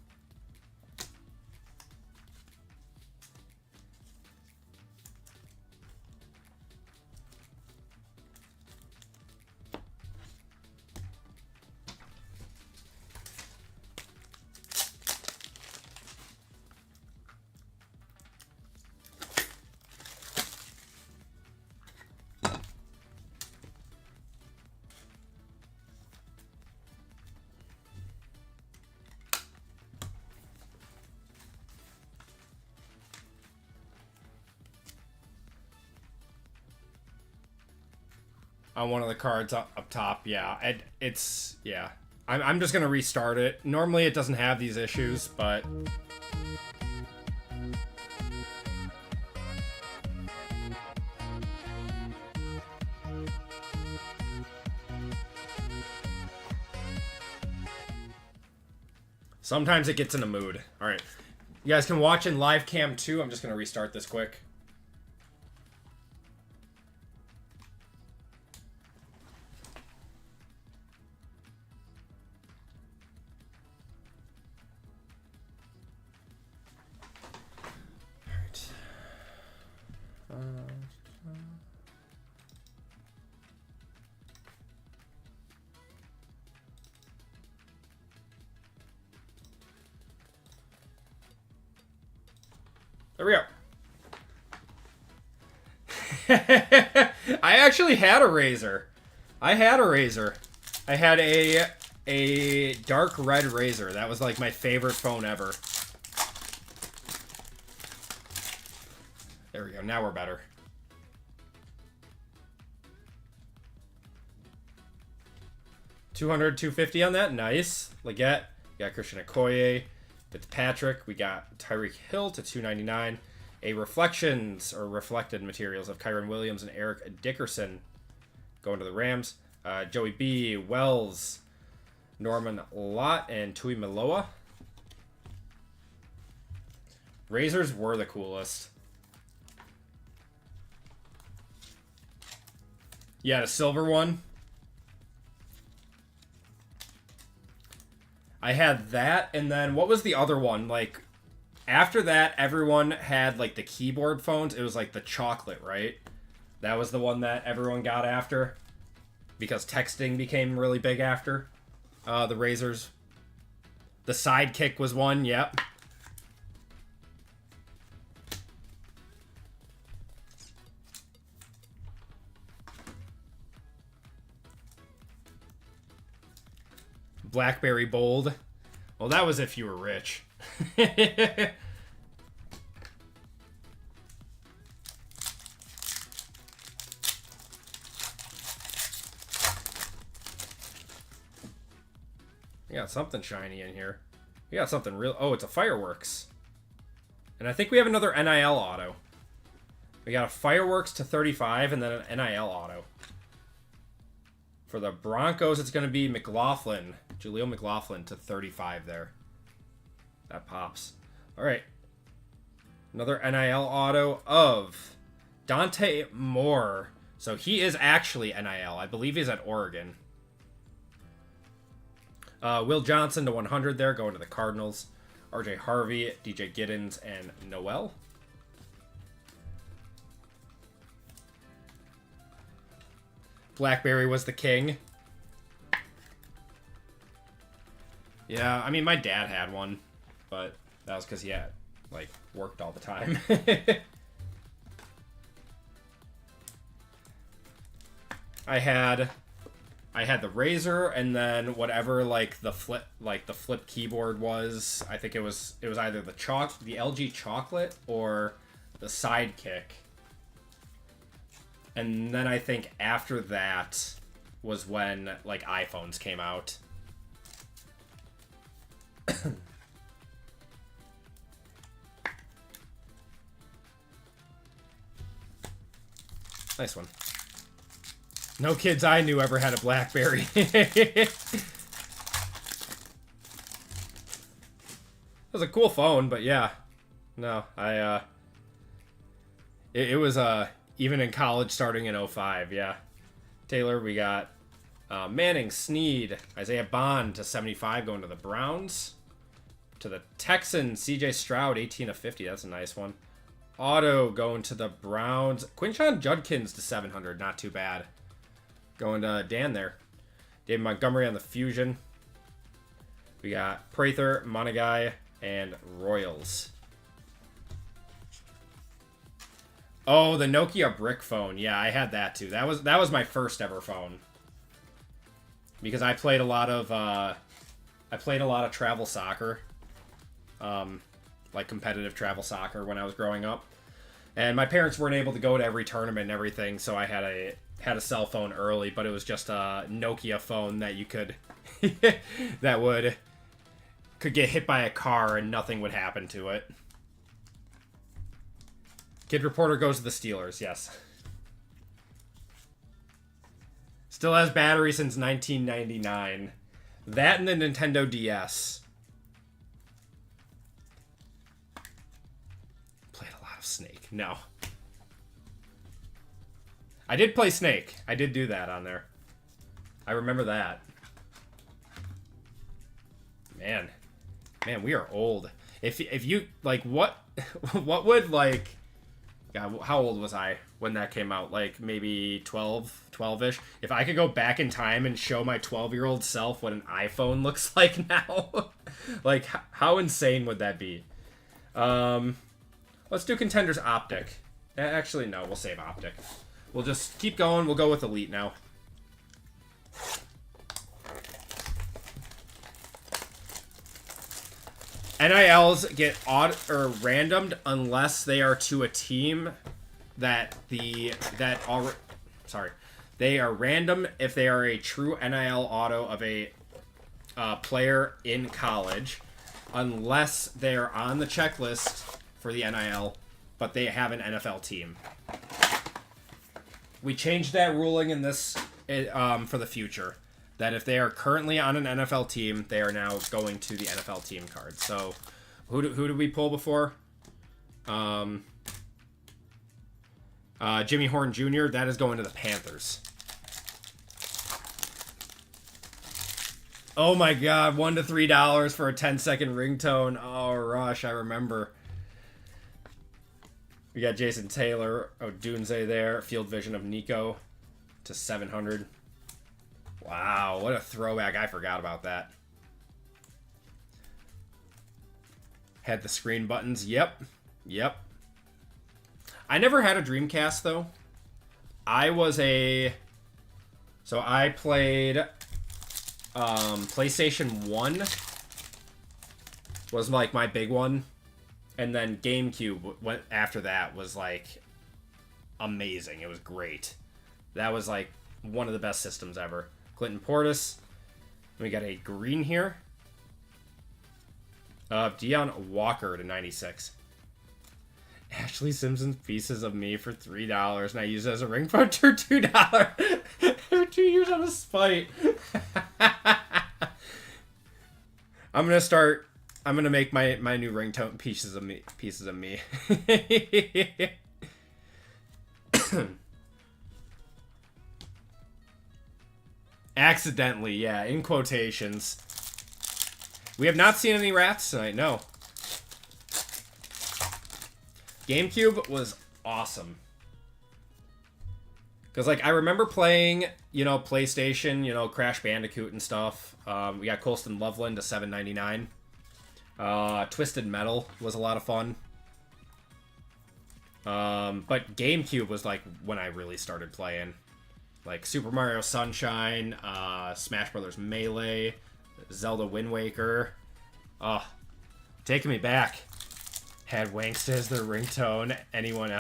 On one of the cards up top, yeah. It's, yeah. I'm just going to restart it. Normally it doesn't have these issues, but... sometimes it gets in a mood. Alright. You guys can watch in live cam too. I'm just going to restart this quick. There we go. I actually had a razor. I had a dark red razor. That was like my favorite phone ever. There we go. Now we're better. $200, $250 on that. Nice. Leggett. We got Christian Okoye. Fitzpatrick. We got Tyreek Hill to $299. A reflections or reflected materials of Kyron Williams and Eric Dickerson going to the Rams. Joey B. Wells, Norman Lott, and Tui Maloa. Razors were the coolest. Yeah, the silver one. I had that, and then what was the other one? Like, after that, everyone had, like, the keyboard phones. It was, like, the chocolate, right? That was the one that everyone got after. Because texting became really big after the Razors. The Sidekick was one, yep. BlackBerry Bold. Well, that was if you were rich. We got something shiny in here. We got something real. Oh, it's a fireworks. And I think we have another NIL auto. We got a fireworks to 35 and then an NIL auto. For the Broncos, it's going to be McLaughlin. Jaleel McLaughlin to 35 there. That pops. All right. Another NIL auto of Dante Moore. So he is actually NIL. I believe he's at Oregon. Will Johnson to 100 there, going to the Cardinals. RJ Harvey, DJ Giddens, and Noel. Blackberry was the king. Yeah, I mean, my dad had one, but that was because he had, like, worked all the time. I had the Razor, and then whatever like the flip keyboard was. I think it was either the LG Chocolate or the Sidekick. And then I think after that was when like iPhones came out. Nice one. No kids I knew ever had a BlackBerry. It was a cool phone, but yeah. No, it was even in college starting in 05, yeah. Taylor, we got Manning, Sneed, Isaiah Bond to 75 going to the Browns. To the Texans, CJ Stroud, 18/50. That's a nice one. Auto going to the Browns. Quinshon Judkins to 700. Not too bad. Going to Dan there. David Montgomery on the Fusion. We got Prather, Monagai, and Royals. Oh, the Nokia brick phone. Yeah, I had that too. That was my first ever phone. Because I played a lot of travel soccer. Like competitive travel soccer when I was growing up. And my parents weren't able to go to every tournament and everything, so I had a cell phone early, but it was just a Nokia phone that you could could get hit by a car and nothing would happen to it. Kid Reporter goes to the Steelers, yes. Still has battery since 1999. That and the Nintendo DS. Played a lot of Snake. No. I did play Snake. I did do that on there. I remember that. Man, we are old. If you like what would like God, how old was I when that came out? Like maybe 12-ish. If I could go back in time and show my 12-year-old self what an iPhone looks like now, like how insane would that be? Let's do Contenders Optic. Actually, no, we'll save Optic. We'll just keep going. We'll go with Elite now. NILs get odd or randomed unless they are to a team they are random if they are a true NIL auto of a player in college, unless they're on the checklist for the NIL, but they have an NFL team. We changed that ruling in this for the future. That if they are currently on an NFL team, they are now going to the NFL team card. So, who did we pull before? Jimmy Horn Jr., that is going to the Panthers. Oh my god, $1 to $3 for a 10-second ringtone. Oh, Rush, I remember. We got Jason Taylor, Odunze there, Field Vision of Nico to 700. Wow, what a throwback. I forgot about that. Had the screen buttons. Yep. I never had a Dreamcast, though. I played PlayStation 1 was like my big one. And then GameCube went after that was like amazing. It was great. That was like one of the best systems ever. Clinton Portis. We got a green here. Deion Walker to 96. Ashley Simpson's Pieces of Me for $3, and I use it as a ringtone for $2 for 2 years out of spite. I'm gonna make my new ringtone Pieces of Me. Pieces of Me. Accidentally, yeah, in quotations. We have not seen any rats tonight, no. GameCube was awesome. Because, like, I remember playing, you know, PlayStation, you know, Crash Bandicoot and stuff. We got Colston Loveland to $7.99. Twisted Metal was a lot of fun. But GameCube was, like, when I really started playing. Like, Super Mario Sunshine, Smash Brothers Melee, Zelda Wind Waker. Oh, taking me back. Had Wanksta as their ringtone. Anyone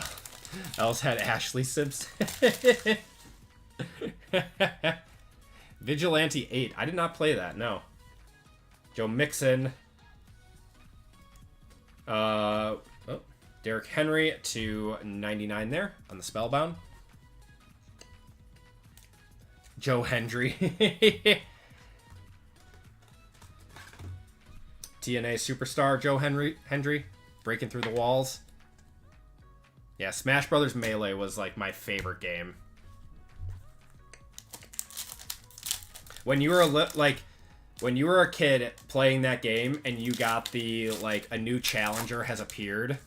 else had Ashley Simpson. Vigilante 8. I did not play that, no. Joe Mixon. Derrick Henry to 99 there on the Spellbound. Joe Hendry. TNA superstar Joe Hendry. Breaking through the walls. Yeah, Smash Brothers Melee was like my favorite game. When you were when you were a kid playing that game and you got the like a new challenger has appeared.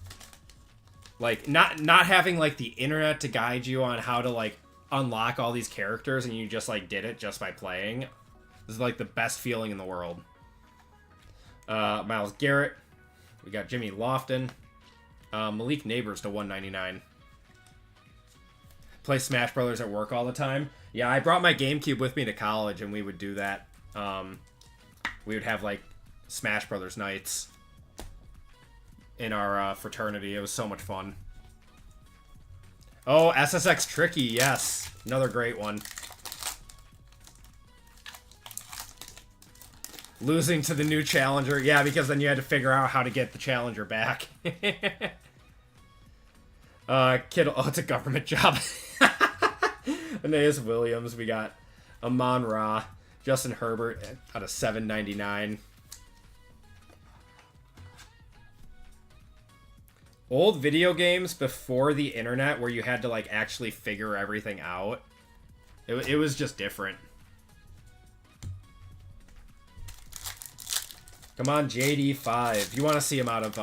Like not having like the internet to guide you on how to like unlock all these characters and you just like did it just by playing. This is like the best feeling in the world. Myles Garrett. We got Jimmy Lofton. Malik Neighbors to $1.99. Play Smash Brothers at work all the time. Yeah, I brought my GameCube with me to college, and we would do that. We would have, like, Smash Brothers nights in our fraternity. It was so much fun. Oh, SSX Tricky, yes. Another great one. Losing to the new challenger. Yeah, because then you had to figure out how to get the challenger back. Kittle. Oh, it's a government job. Aeneas Williams. We got Amon Ra. Justin Herbert out of $7.99. Old video games before the internet where you had to, like, actually figure everything out. It was just different. Come on, JD5. You want to see him out of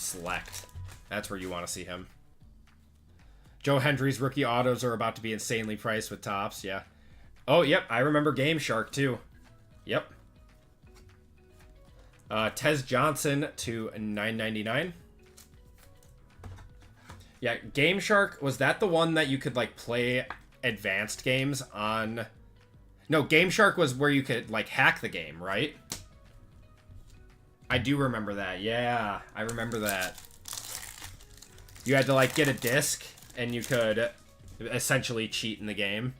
Select. That's where you want to see him. Joe Hendry's rookie autos are about to be insanely priced with tops. Yeah. Oh, yep. I remember Game Shark, too. Yep. Tez Johnson to $9.99. Yeah, Game Shark, was that the one that you could, like, play advanced games on? No, Game Shark was where you could, like, hack the game, right? I do remember that. Yeah, I remember that. You had to, like, get a disc, and you could essentially cheat in the game.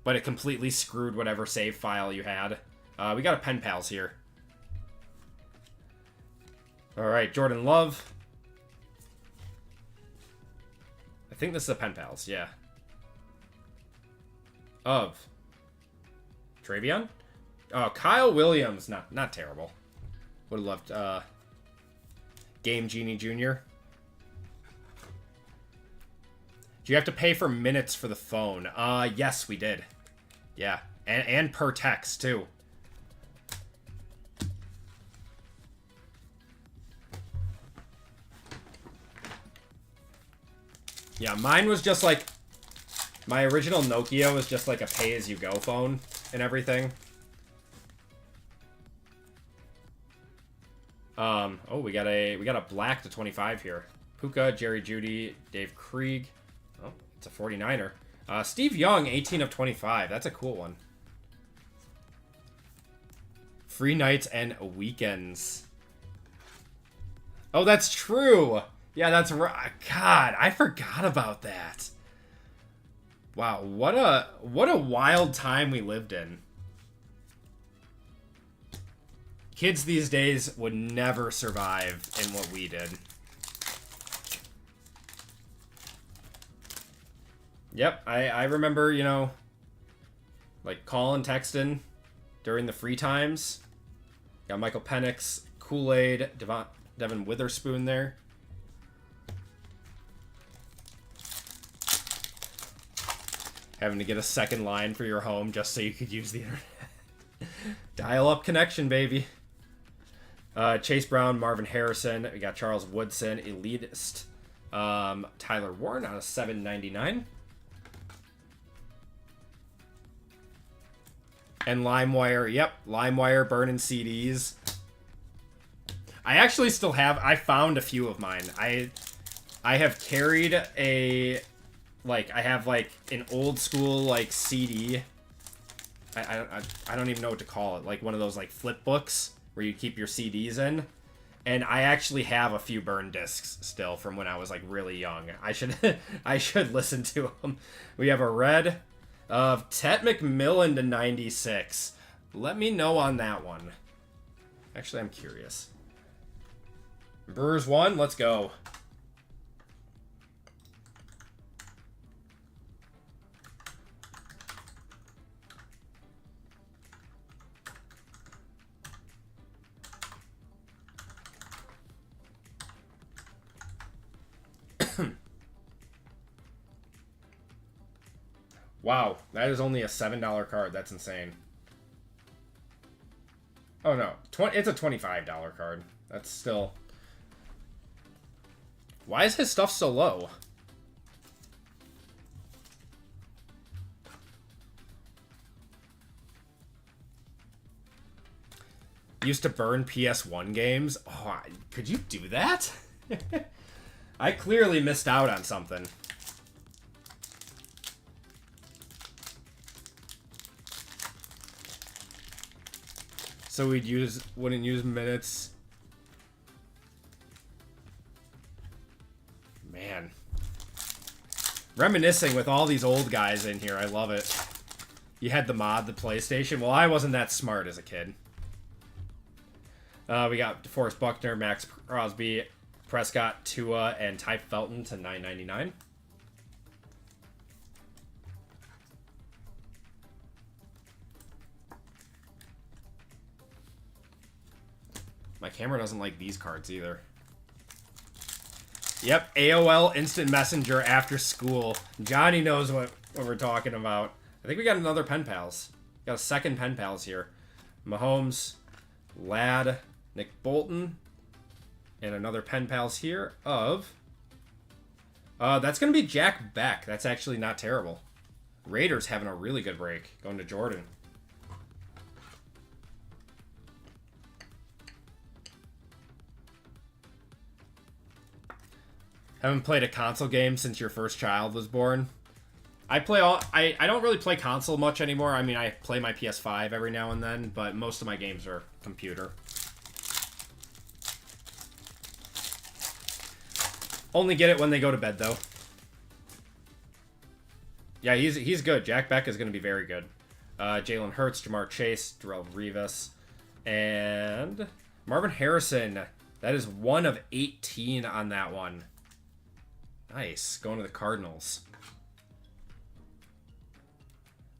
But it completely screwed whatever save file you had. We got a Pen Pals here. Alright, Jordan Love. I think this is a Pen Pals, yeah. Of Travion? Oh, Kyle Williams. Not terrible. Would have loved Game Genie Jr. Do you have to pay for minutes for the phone? Yes, we did. Yeah, and per text, too. Yeah, mine was just like... My original Nokia was just like a pay-as-you-go phone and everything. Oh, we got a black to 25 here. Puka, Jerry Jeudy, Dave Krieg. Oh, it's a 49er. Steve Young, 18 of 25. That's a cool one. Free nights and weekends. Oh, that's true. Yeah, that's right. God, I forgot about that. Wow, what a wild time we lived in. Kids these days would never survive in what we did. Yep, I remember, you know, like calling, texting during the free times. Got Michael Penix, Kool-Aid, Devin Witherspoon there. Having to get a second line for your home just so you could use the internet. Dial-up connection, baby. Chase Brown, Marvin Harrison. We got Charles Woodson, elitist. Tyler Warren on a $7.99. And LimeWire. Yep, LimeWire burning CDs. I actually still have... I found a few of mine. I have carried a... Like, I have, like, an old school, like, CD. I don't even know what to call it. Like, one of those, like, flip books where you keep your CDs in. And I actually have a few burn discs still from when I was, like, really young. I should I should listen to them. We have a red of Tet McMillan to 96. Let me know on that one. Actually, I'm curious. Brewers 1, let's go. Wow, that is only a $7 card. That's insane. Oh no, it's a $25 card. That's still... Why is his stuff so low? Used to burn PS1 games. Oh, could you do that? I clearly missed out on something. So wouldn't use minutes. Man. Reminiscing with all these old guys in here. I love it. You had the mod, the PlayStation. Well, I wasn't that smart as a kid. We got DeForest Buckner, Max Crosby, Prescott, Tua, and Ty Felton to $9.99. My camera doesn't like these cards either. Yep, AOL Instant Messenger after school. Johnny knows what we're talking about. I think we got another Pen Pals. Got a second Pen Pals here. Mahomes, Ladd, Nick Bolton, and another Pen Pals here of... that's going to be Jack Beck. That's actually not terrible. Raiders having a really good break. Going to Jordan. Haven't played a console game since your first child was born. I don't really play console much anymore. I mean, I play my PS5 every now and then, but most of my games are computer. Only get it when they go to bed, though. Yeah, he's good. Jack Beck is going to be very good. Jalen Hurts, Jamar Chase, Darrelle Revis, and Marvin Harrison. That is 1 of 18 on that one. Nice. Going to the Cardinals.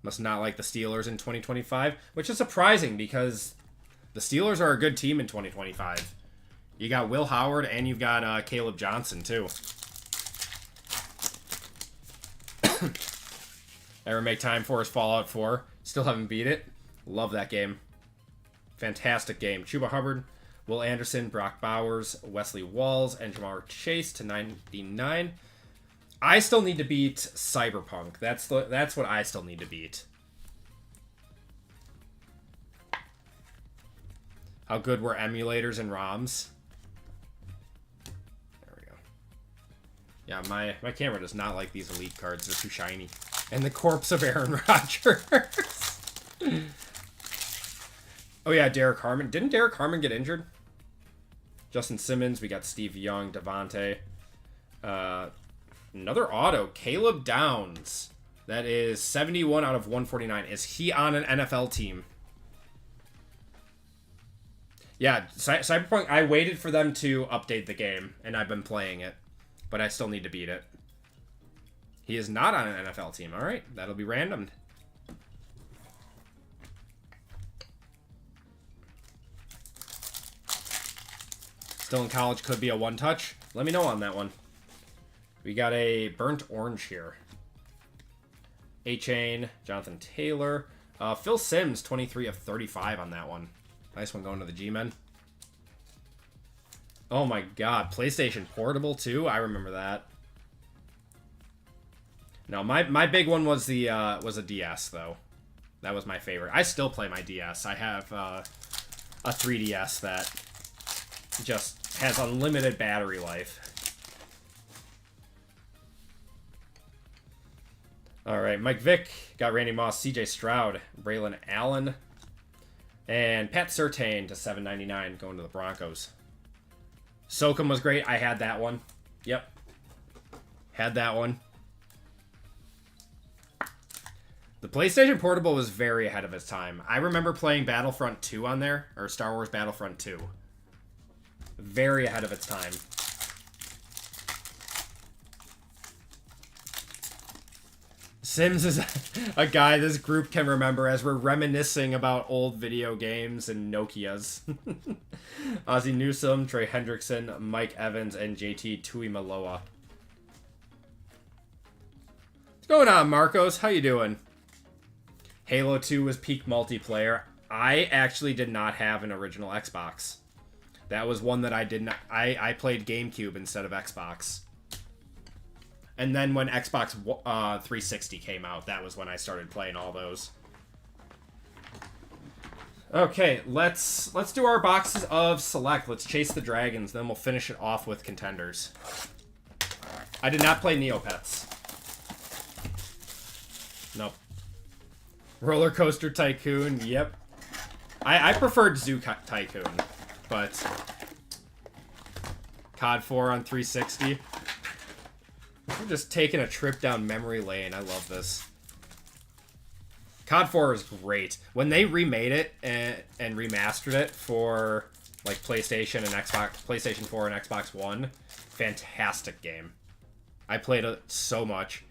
Must not like the Steelers in 2025, which is surprising because the Steelers are a good team in 2025. You got Will Howard and you've got Caleb Johnson, too. Ever make time for his Fallout 4? Still haven't beat it. Love that game. Fantastic game. Chuba Hubbard, Will Anderson, Brock Bowers, Wesley Walls, and Jamar Chase to 99. I still need to beat Cyberpunk. That's what I still need to beat. How good were emulators and ROMs? There we go. Yeah, my camera does not like these elite cards. They're too shiny. And the corpse of Aaron Rodgers. Oh yeah, Derek Harmon. Didn't Derek Harmon get injured? Justin Simmons. We got Steve Young, Devontae. Another auto. Caleb Downs. That is 71 out of 149. Is he on an NFL team? Yeah, Cyberpunk, I waited for them to update the game, and I've been playing it. But I still need to beat it. He is not on an NFL team. All right, that'll be random. Still in college, could be a one-touch. Let me know on that one. We got a burnt orange here. A-Chain, Jonathan Taylor. Phil Simms, 23 of 35 on that one. Nice one going to the G-Men. Oh my god, PlayStation Portable too? I remember that. No, my big one was a DS though. That was my favorite. I still play my DS. I have a 3DS that just has unlimited battery life. All right, Mike Vick got Randy Moss, CJ Stroud, Braylon Allen, and Pat Surtain to $7.99 going to the Broncos. Sokum was great. I had that one. Yep. Had that one. The PlayStation Portable was very ahead of its time. I remember playing Battlefront 2 on there, or Star Wars Battlefront 2. Very ahead of its time. Sims is a guy this group can remember as we're reminiscing about old video games and Nokias. Ozzie Newsome, Trey Hendrickson, Mike Evans, and JT Tuimaloa. What's going on, Marcos? How you doing? Halo 2 was peak multiplayer. I actually did not have an original Xbox. That was one that I did not... I played GameCube instead of Xbox. And then when Xbox 360 came out, that was when I started playing all those. Okay, let's do our boxes of Select. Let's chase the dragons, then we'll finish it off with contenders. I did not play Neopets. Nope. Roller Coaster Tycoon, yep. I preferred Zoo Tycoon, but COD 4 on 360. We're just taking a trip down memory lane. I love this. COD 4 is great. When they remade it and remastered it for like PlayStation and Xbox, PlayStation 4 and Xbox One, fantastic game. I played it so much.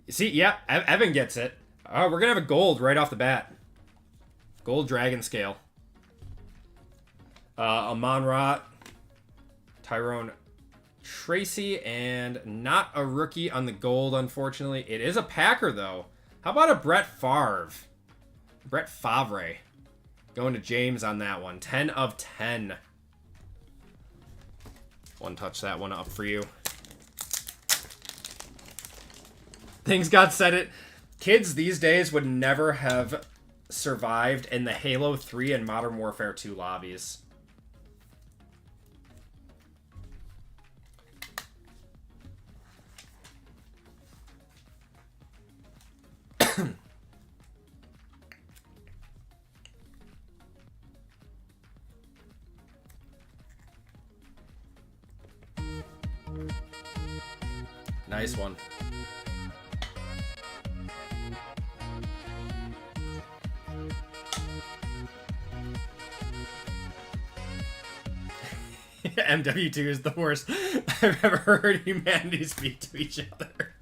See, yeah, Evan gets it. Oh, we're gonna have a gold right off the bat. Gold Dragon Scale. Amon Ra, Tyrone Tracy, and not a rookie on the gold, unfortunately. It is a Packer, though. How about a Brett Favre? Brett Favre. Going to James on that one. 10 of 10. One touch that one up for you. Things got said it. Kids these days would never have survived in the Halo 3 and Modern Warfare 2 lobbies. Nice one. MW2 is the worst I've ever heard humanity speak to each other.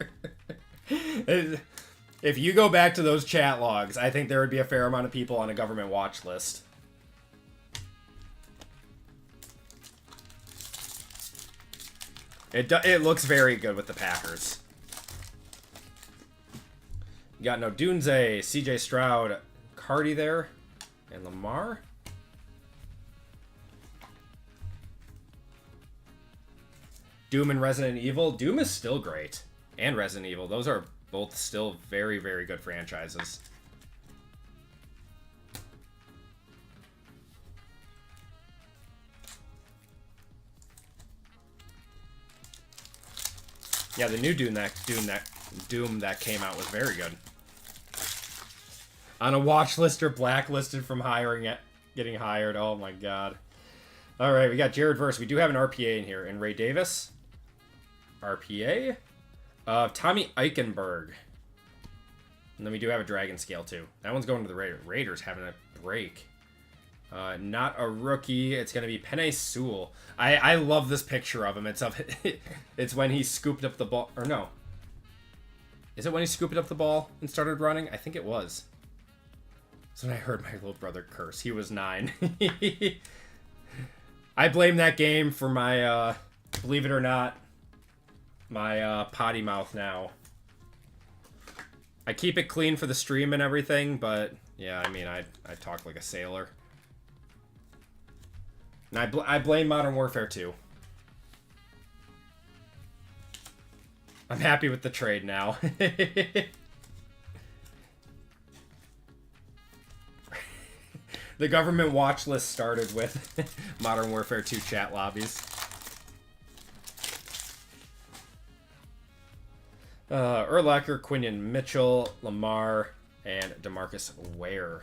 If you go back to those chat logs, I think there would be a fair amount of people on a government watch list. It looks very good with the Packers. You got no Dunze, CJ Stroud, Cardi there, and Lamar. Doom and Resident Evil. Doom is still great. And Resident Evil. Those are both still very, very good franchises. Yeah, the new Doom that came out was very good. On a watch list or blacklisted from getting hired. Oh my god. All right, we got Jared Verse. We do have an RPA in here, and Ray Davis. RPA. Tommy Eichenberg. And then we do have a Dragon Scale, too. That one's going to the Raiders. Raiders having a break. Not a rookie. It's going to be Penei Sewell. I love this picture of him. It's when he scooped up the ball. Or no. Is it when he scooped up the ball and started running? I think it was. That's when I heard my little brother curse. He was 9. I blame that game for my, believe it or not, my potty mouth now. I keep it clean for the stream and everything, but yeah, I mean, I talk like a sailor. And I blame Modern Warfare 2. I'm happy with the trade now. The government watch list started with Modern Warfare 2 chat lobbies. Urlacher, Quinion Mitchell, Lamar, and DeMarcus Ware.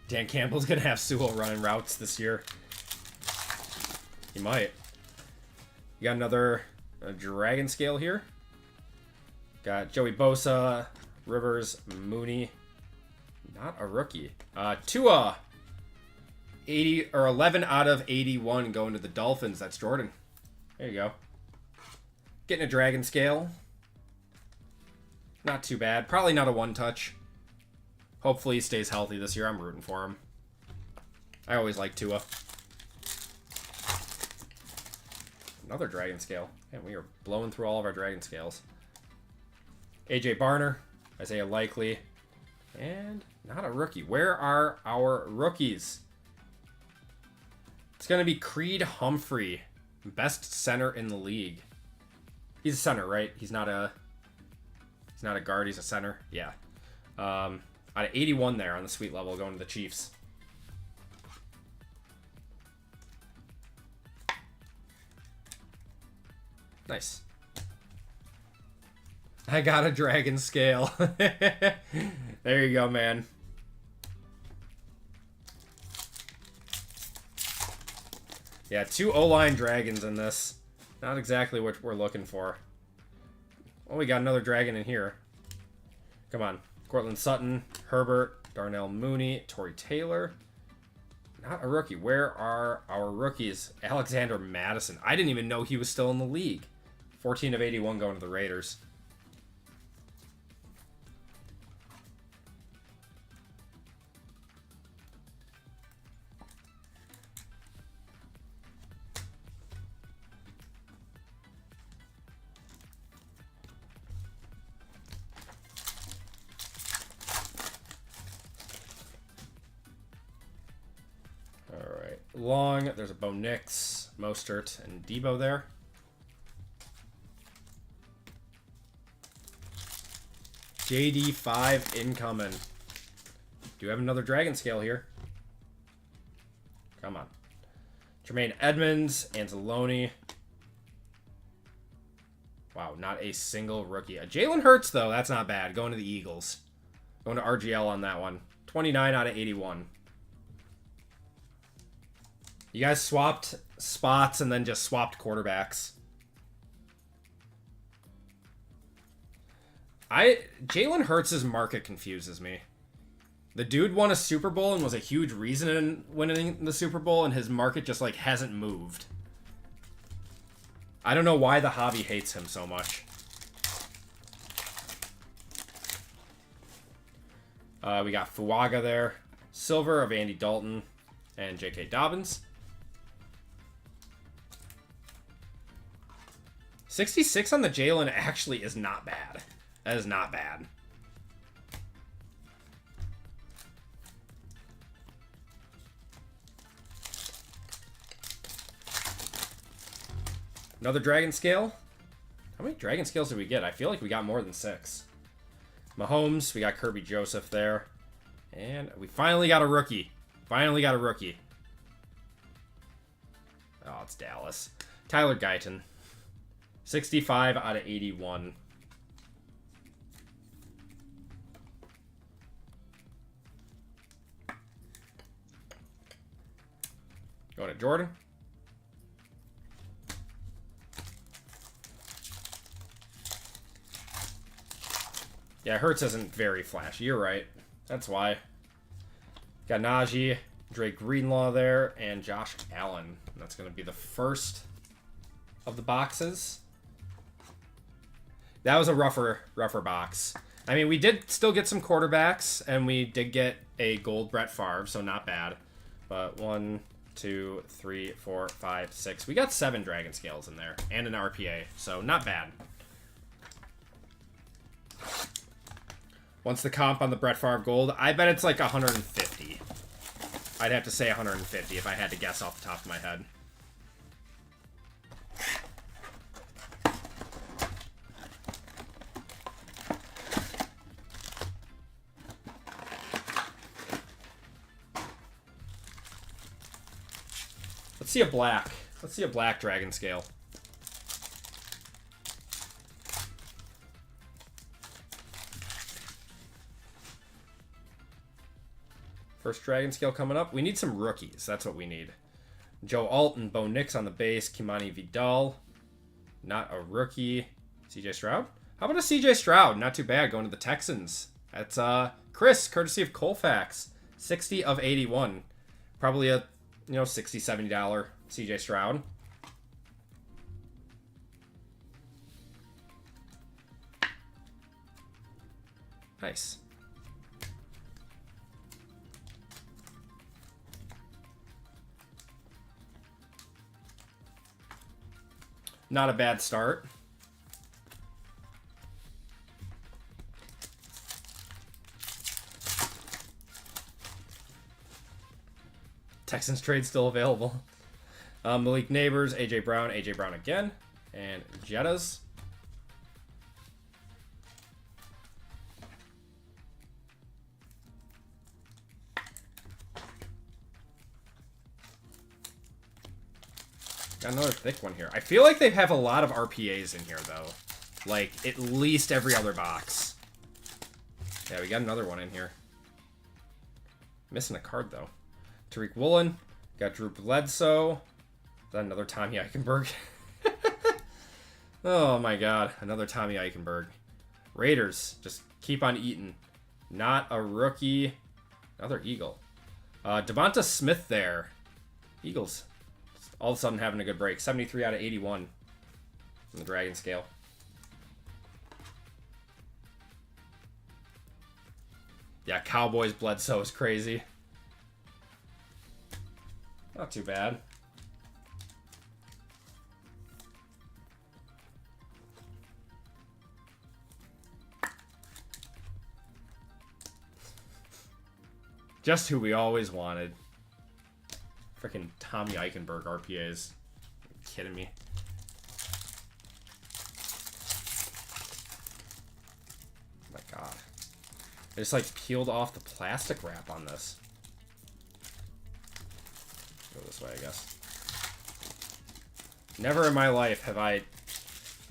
Dan Campbell's going to have Sewell running routes this year. He might. You got another Dragon Scale here. Got Joey Bosa, Rivers, Mooney. Not a rookie. Tua. 80 or 11 out of 81 going to the Dolphins. That's Jordan. There you go. Getting a Dragon Scale. Not too bad. Probably not a one-touch. Hopefully he stays healthy this year. I'm rooting for him. I always like Tua. Another Dragon Scale. Man, we are blowing through all of our Dragon Scales. AJ Barner, Isaiah Likely, and not a rookie. Where are our rookies? It's going to be Creed Humphrey, best center in the league. He's a center, right? He's not a guard, he's a center. Yeah. Out of 81 there on the sweet level going to the Chiefs. Nice. I got a Dragon Scale. There you go, man. Yeah, 2 O-line dragons in this. Not exactly what we're looking for. Oh, we got another dragon in here. Come on. Cortland Sutton, Herbert, Darnell Mooney, Torrey Taylor. Not a rookie. Where are our rookies? Alexander Madison. I didn't even know he was still in the league. 14 of 81 going to the Raiders. Long, there's a Bo Nix, Mostert, and Debo there. JD5 incoming. Do you have another Dragon Scale here? Come on. Jermaine Edmonds, Anzalone. Wow, not a single rookie. Jalen Hurts, though, that's not bad. Going to the Eagles. Going to RGL on that one. 29 out of 81. You guys swapped spots and then just swapped quarterbacks. Jalen Hurts' market confuses me. The dude won a Super Bowl and was a huge reason in winning the Super Bowl, and his market just like hasn't moved. I don't know why the hobby hates him so much. We got Fuaga there. Silver of Andy Dalton and J.K. Dobbins. 66 on the Jalen actually is not bad. That is not bad. Another Dragon Scale. How many Dragon Scales did we get? I feel like we got more than 6. Mahomes, we got Kirby Joseph there. And we finally got a rookie. Finally got a rookie. Oh, it's Dallas. Tyler Guyton. 65 out of 81. Going to Jordan. Yeah, Hertz isn't very flashy. You're right. That's why. Got Najee, Drake Greenlaw there, and Josh Allen. That's going to be the first of the boxes. That was a rougher box. I mean, we did still get some quarterbacks, and we did get a gold Brett Favre, so not bad. But 1, 2, 3, 4, 5, 6. We got 7 Dragon Scales in there, and an RPA, so not bad. Once the comp on the Brett Favre gold, I bet it's like 150. I'd have to say 150 if I had to guess off the top of my head. Let's see a black. Let's see a black Dragon Scale. First Dragon Scale coming up. We need some rookies. That's what we need. Joe Alt and Bo Nix on the base. Kimani Vidal. Not a rookie. CJ Stroud? How about a CJ Stroud? Not too bad. Going to the Texans. That's Chris, courtesy of Colfax. 60 of 81. Probably a, $60, $70 CJ Stroud. Nice. Not a bad start. Texans trade still available. Malik Neighbors, AJ Brown again, and Jettas. Got another thick one here. I feel like they have a lot of RPAs in here, though. Like, at least every other box. Yeah, we got another one in here. Missing a card, though. Tariq Woolen. Got Drew Bledsoe. Is that another Tommy Eichenberg? Oh, my God. Another Tommy Eichenberg. Raiders. Just keep on eating. Not a rookie. Another Eagle. Devonta Smith there. Eagles. All of a sudden having a good break. 73 out of 81 on the Dragon Scale. Yeah, Cowboys Bledsoe is crazy. Not too bad. Just who we always wanted. Freaking Tommy Eichenberg RPAs. Are you kidding me? Oh my God. I just like peeled off the plastic wrap on this. Go this way, I guess. Never in my life have I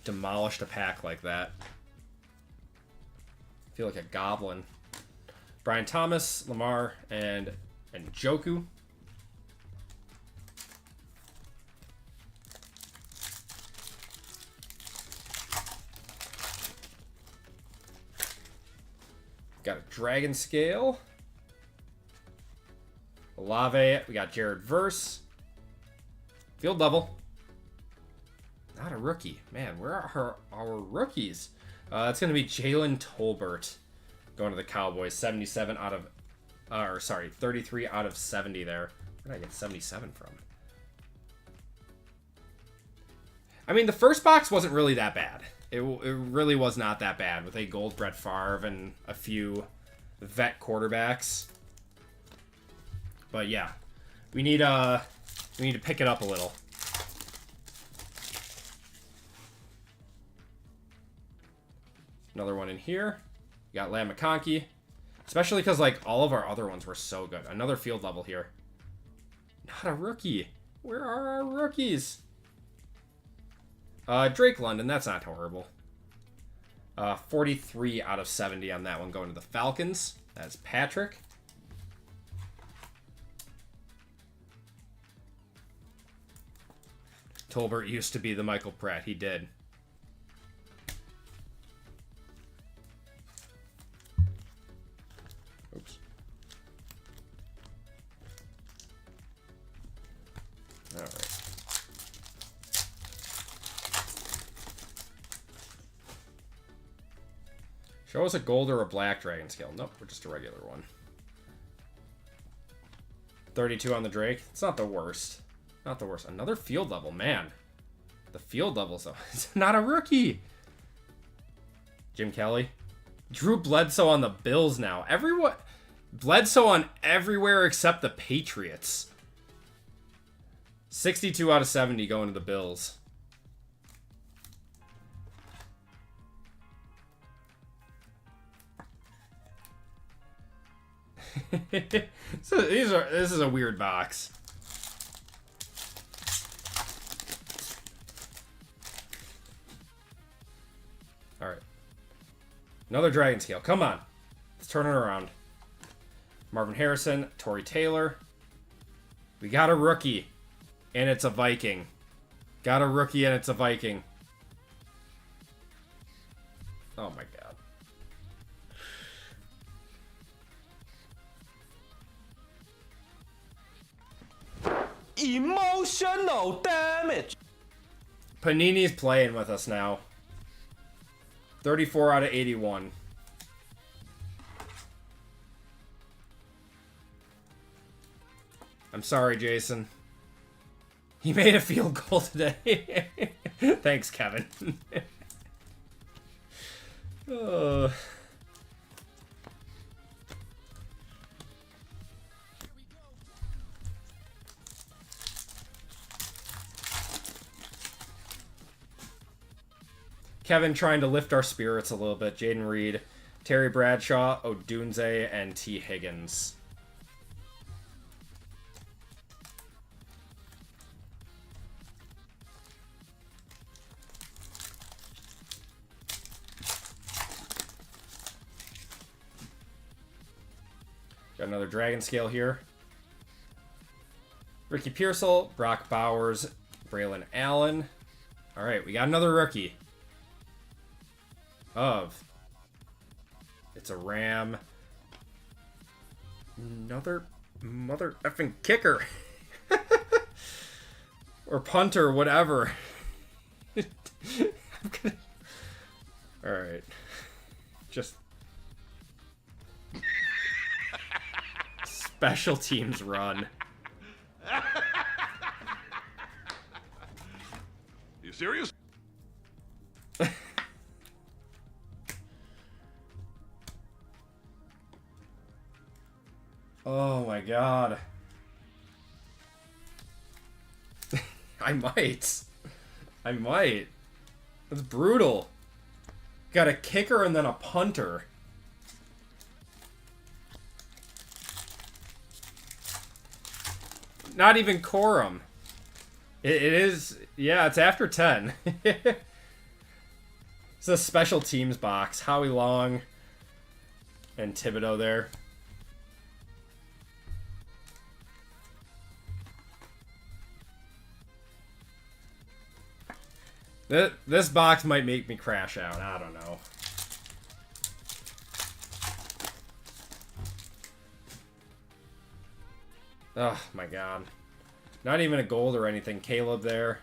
demolished a pack like that. I feel like a goblin. Brian Thomas, Lamar, and Joku. Got a Dragon Scale. Olave. We got Jared Verse. Field level. Not a rookie. Man, where are our rookies? It's going to be Jalen Tolbert going to the Cowboys. 77 out of... 33 out of 70 there. Where did I get 77 from? I mean, the first box wasn't really that bad. It really was not that bad with a gold Brett Favre and a few vet quarterbacks. But yeah, we need to pick it up a little. Another one in here. We got Lamb McConkey, especially because like all of our other ones were so good. Another field level here. Not a rookie. Where are our rookies? Drake London, that's not horrible. 43 out of 70 on that one going to the Falcons. That's Patrick. Tolbert used to be the Michael Pratt. He did. Oops. All right. Show us a gold or a black dragon scale. Nope, we're just a regular one. 32 on the Drake. It's not the worst. Not the worst. Another field level, man. The field levels, though. It's not a rookie. Jim Kelly. Drew Bledsoe on the Bills now. Everyone. Bledsoe on everywhere except the Patriots. 62 out of 70 going to the Bills. So this is a weird box. All right. Another dragon scale. Come on. Let's turn it around. Marvin Harrison, Torrey Taylor. We got a rookie, and it's a Viking. Got a rookie, and it's a Viking. Oh, my God. Emotional damage. Panini's playing with us now. 34 out of 81. I'm sorry, Jason. He made a field goal today. Thanks, Kevin. Kevin trying to lift our spirits a little bit. Jaden Reed, Terry Bradshaw, Odunze, and T. Higgins. Got another Dragon Scale here. Ricky Pearsall, Brock Bowers, Braylon Allen. All right, we got another rookie. It's a Ram. Another mother effing kicker. Or punter, whatever. Alright. Just special teams run. You serious? Oh my God. I might. That's brutal. Got a kicker and then a punter. Not even Corum. It is, yeah, it's after 10. It's a special teams box. Howie Long and Thibodeau there. This box might make me crash out. I don't know. Oh, my God. Not even a gold or anything. Caleb there.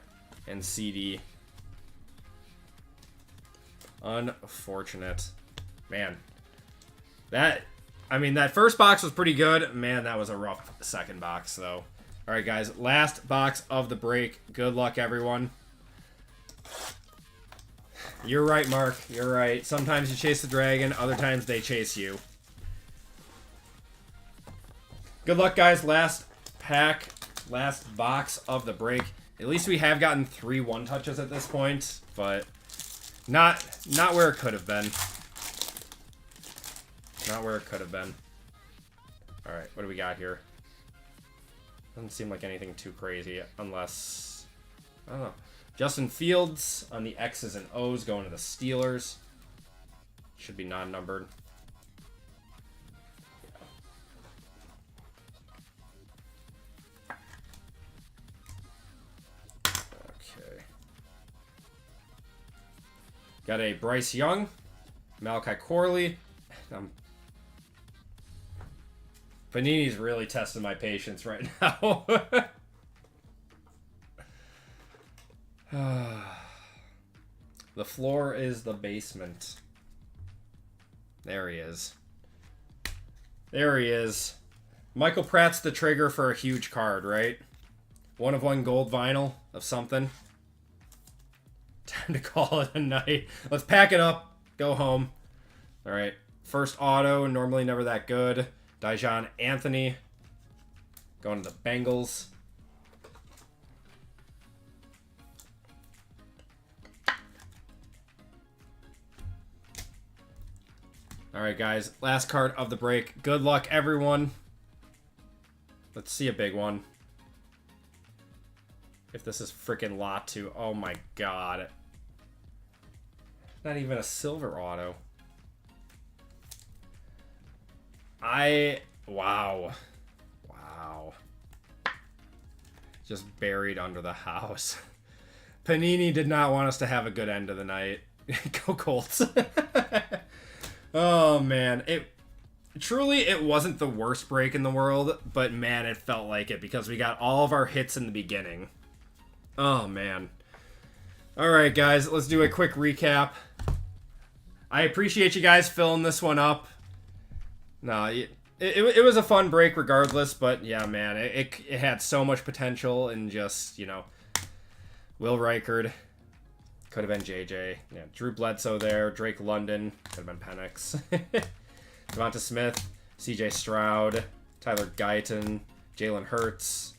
And CD. Unfortunate. Man. That first box was pretty good. Man, that was a rough second box, though. All right, guys. Last box of the break. Good luck, everyone. You're right, Mark. You're right. Sometimes you chase the dragon. Other times they chase you. Good luck, guys. Last pack. Last box of the break. At least we have gotten 3 one-touches at this point. But not where it could have been. Not where it could have been. Alright, what do we got here? Doesn't seem like anything too crazy. Unless... I don't know. Justin Fields on the X's and O's going to the Steelers. Should be non-numbered. Okay. Got a Bryce Young, Malachi Corley. Panini's really testing my patience right now. The floor is the basement. There he is. There he is. Michael Pratt's the trigger for a huge card, right? 1 of 1 gold vinyl of something. Time to call it a night. Let's pack it up. Go home. All right. First auto, normally never that good. Dijon Anthony. Going to the Bengals. All right, guys. Last card of the break. Good luck, everyone. Let's see a big one. If this is freaking lot 2. Oh, my God. Not even a silver auto. Wow. Wow. Just buried under the house. Panini did not want us to have a good end of the night. Go Colts. Oh, man. It wasn't the worst break in the world, but man, it felt like it because we got all of our hits in the beginning. Oh, man. All right, guys, let's do a quick recap. I appreciate you guys filling this one up. No, it was a fun break regardless, but yeah, man, it had so much potential and just, you know, Will Reichard. Could have been JJ. Yeah, Drew Bledsoe there. Drake London. Could have been Penix. Devonta Smith. CJ Stroud. Tyler Guyton. Jalen Hurts.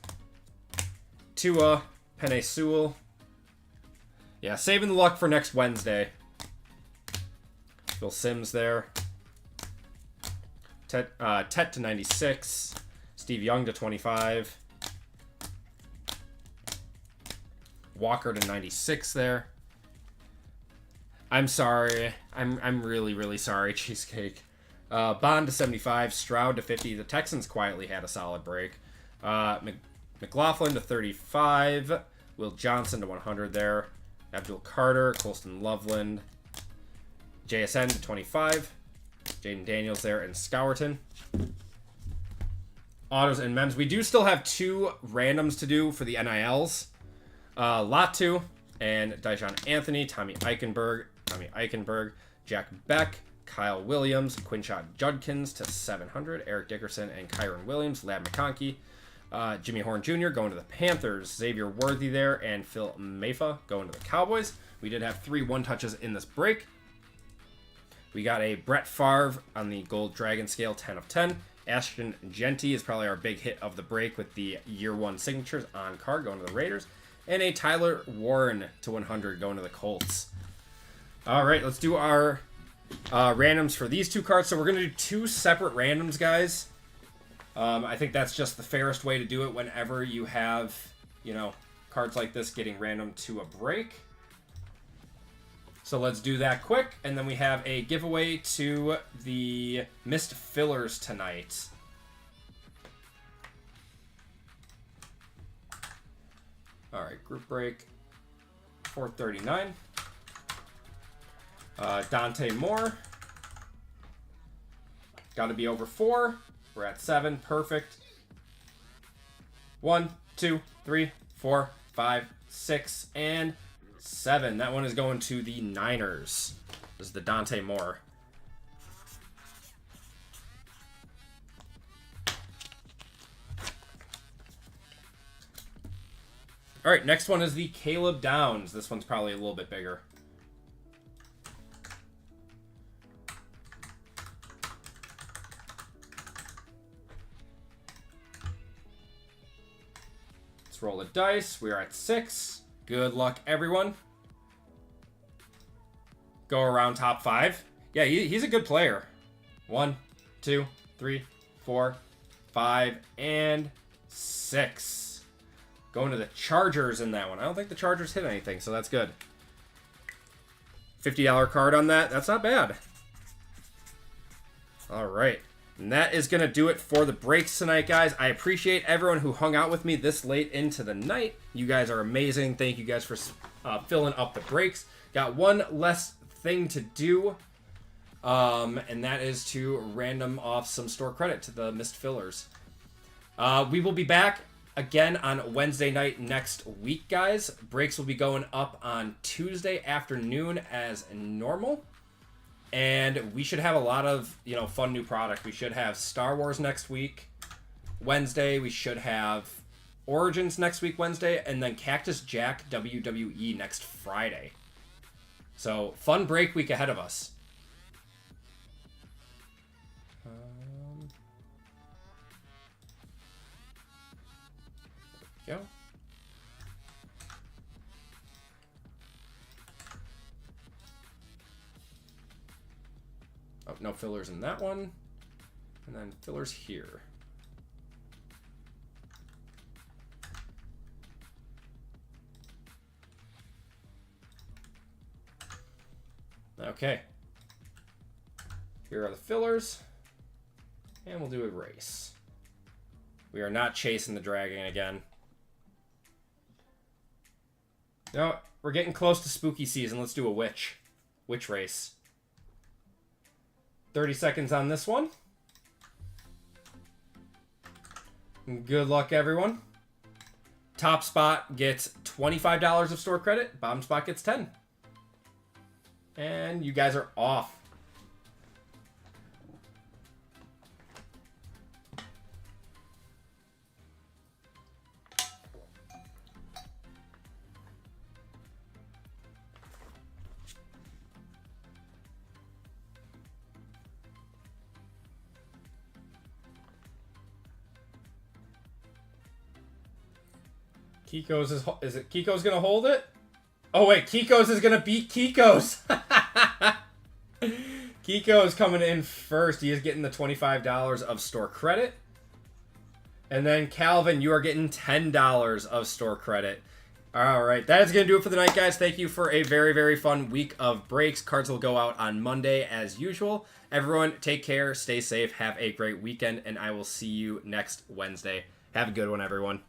Tua. Penei Sewell. Yeah, saving the luck for next Wednesday. Phil Sims there. Tet to 96. Steve Young to 25. Walker to 96 there. I'm sorry. I'm really, really sorry, Cheesecake. Bond to 75. Stroud to 50. The Texans quietly had a solid break. McLaughlin to 35. Will Johnson to 100 there. Abdul Carter. Colston Loveland. JSN to 25. Jaden Daniels there. And Scourton. Autos and Mems. We do still have 2 randoms to do for the NILs. Lot 2. And Dijon Anthony. Tommy Eichenberg. Jack Beck. Kyle Williams. Quinshot Judkins to 700. Eric Dickerson and Kyron Williams. Lab McConkey. Jimmy Horn Jr. going to the Panthers. Xavier Worthy there. And Phil Maffa going to the Cowboys. We did have 3 1-touches in this break. We got a Brett Favre on the Gold Dragon scale, 10 of 10. Ashton Genty is probably our big hit of the break with the year 1 signatures on card going to the Raiders. And a Tyler Warren to 100 going to the Colts. All right, let's do our randoms for these 2 cards. So we're going to do 2 separate randoms, guys. I think that's just the fairest way to do it whenever you have, you know, cards like this getting random to a break. So let's do that quick, and then we have a giveaway to the missed fillers tonight. All right, group break, 439. Dante Moore. Got to be over 4. We're at 7. Perfect. 1, 2, 3, 4, 5, 6, and 7. That one is going to the Niners. This is the Dante Moore. All right, next one is the Caleb Downs. This one's probably a little bit bigger. Let's roll the dice. We are at 6. Good luck, everyone. Go around top 5. Yeah, he's a good player. 1, 2, 3, 4, 5, and 6. Going to the Chargers in that one. I don't think the Chargers hit anything, so that's good. $50 card on that. That's not bad. All right. And that is going to do it for the breaks tonight, guys. I appreciate everyone who hung out with me this late into the night. You guys are amazing. Thank you guys for filling up the breaks. Got one less thing to do And that is to random off some store credit to the missed fillers. We will be back again on Wednesday night next week, guys. Breaks will be going up on Tuesday afternoon as normal. And we should have a lot of, fun new product. We should have Star Wars next week, Wednesday. We should have Origins next week, Wednesday. And then Cactus Jack WWE next Friday. So, fun break week ahead of us. There we go. Oh, no fillers in that one. And then fillers here. Okay. Here are the fillers. And we'll do erase. We are not chasing the dragon again. No, we're getting close to spooky season. Let's do a witch. Witch race. 30 seconds on this one. Good luck, everyone. Top spot gets $25 of store credit. Bottom spot gets 10. And you guys are off. Kiko's is it Kiko's gonna hold it? Oh wait, Kiko's is gonna beat Kiko's. Kiko's coming in first. He is getting the $25 of store credit. And then Calvin, you are getting $10 of store credit. All right, that is going to do it for the night, guys. Thank you for a very, very fun week of breaks. Cards will go out on Monday as usual. Everyone, take care, stay safe, have a great weekend, and I will see you next Wednesday. Have a good one, everyone.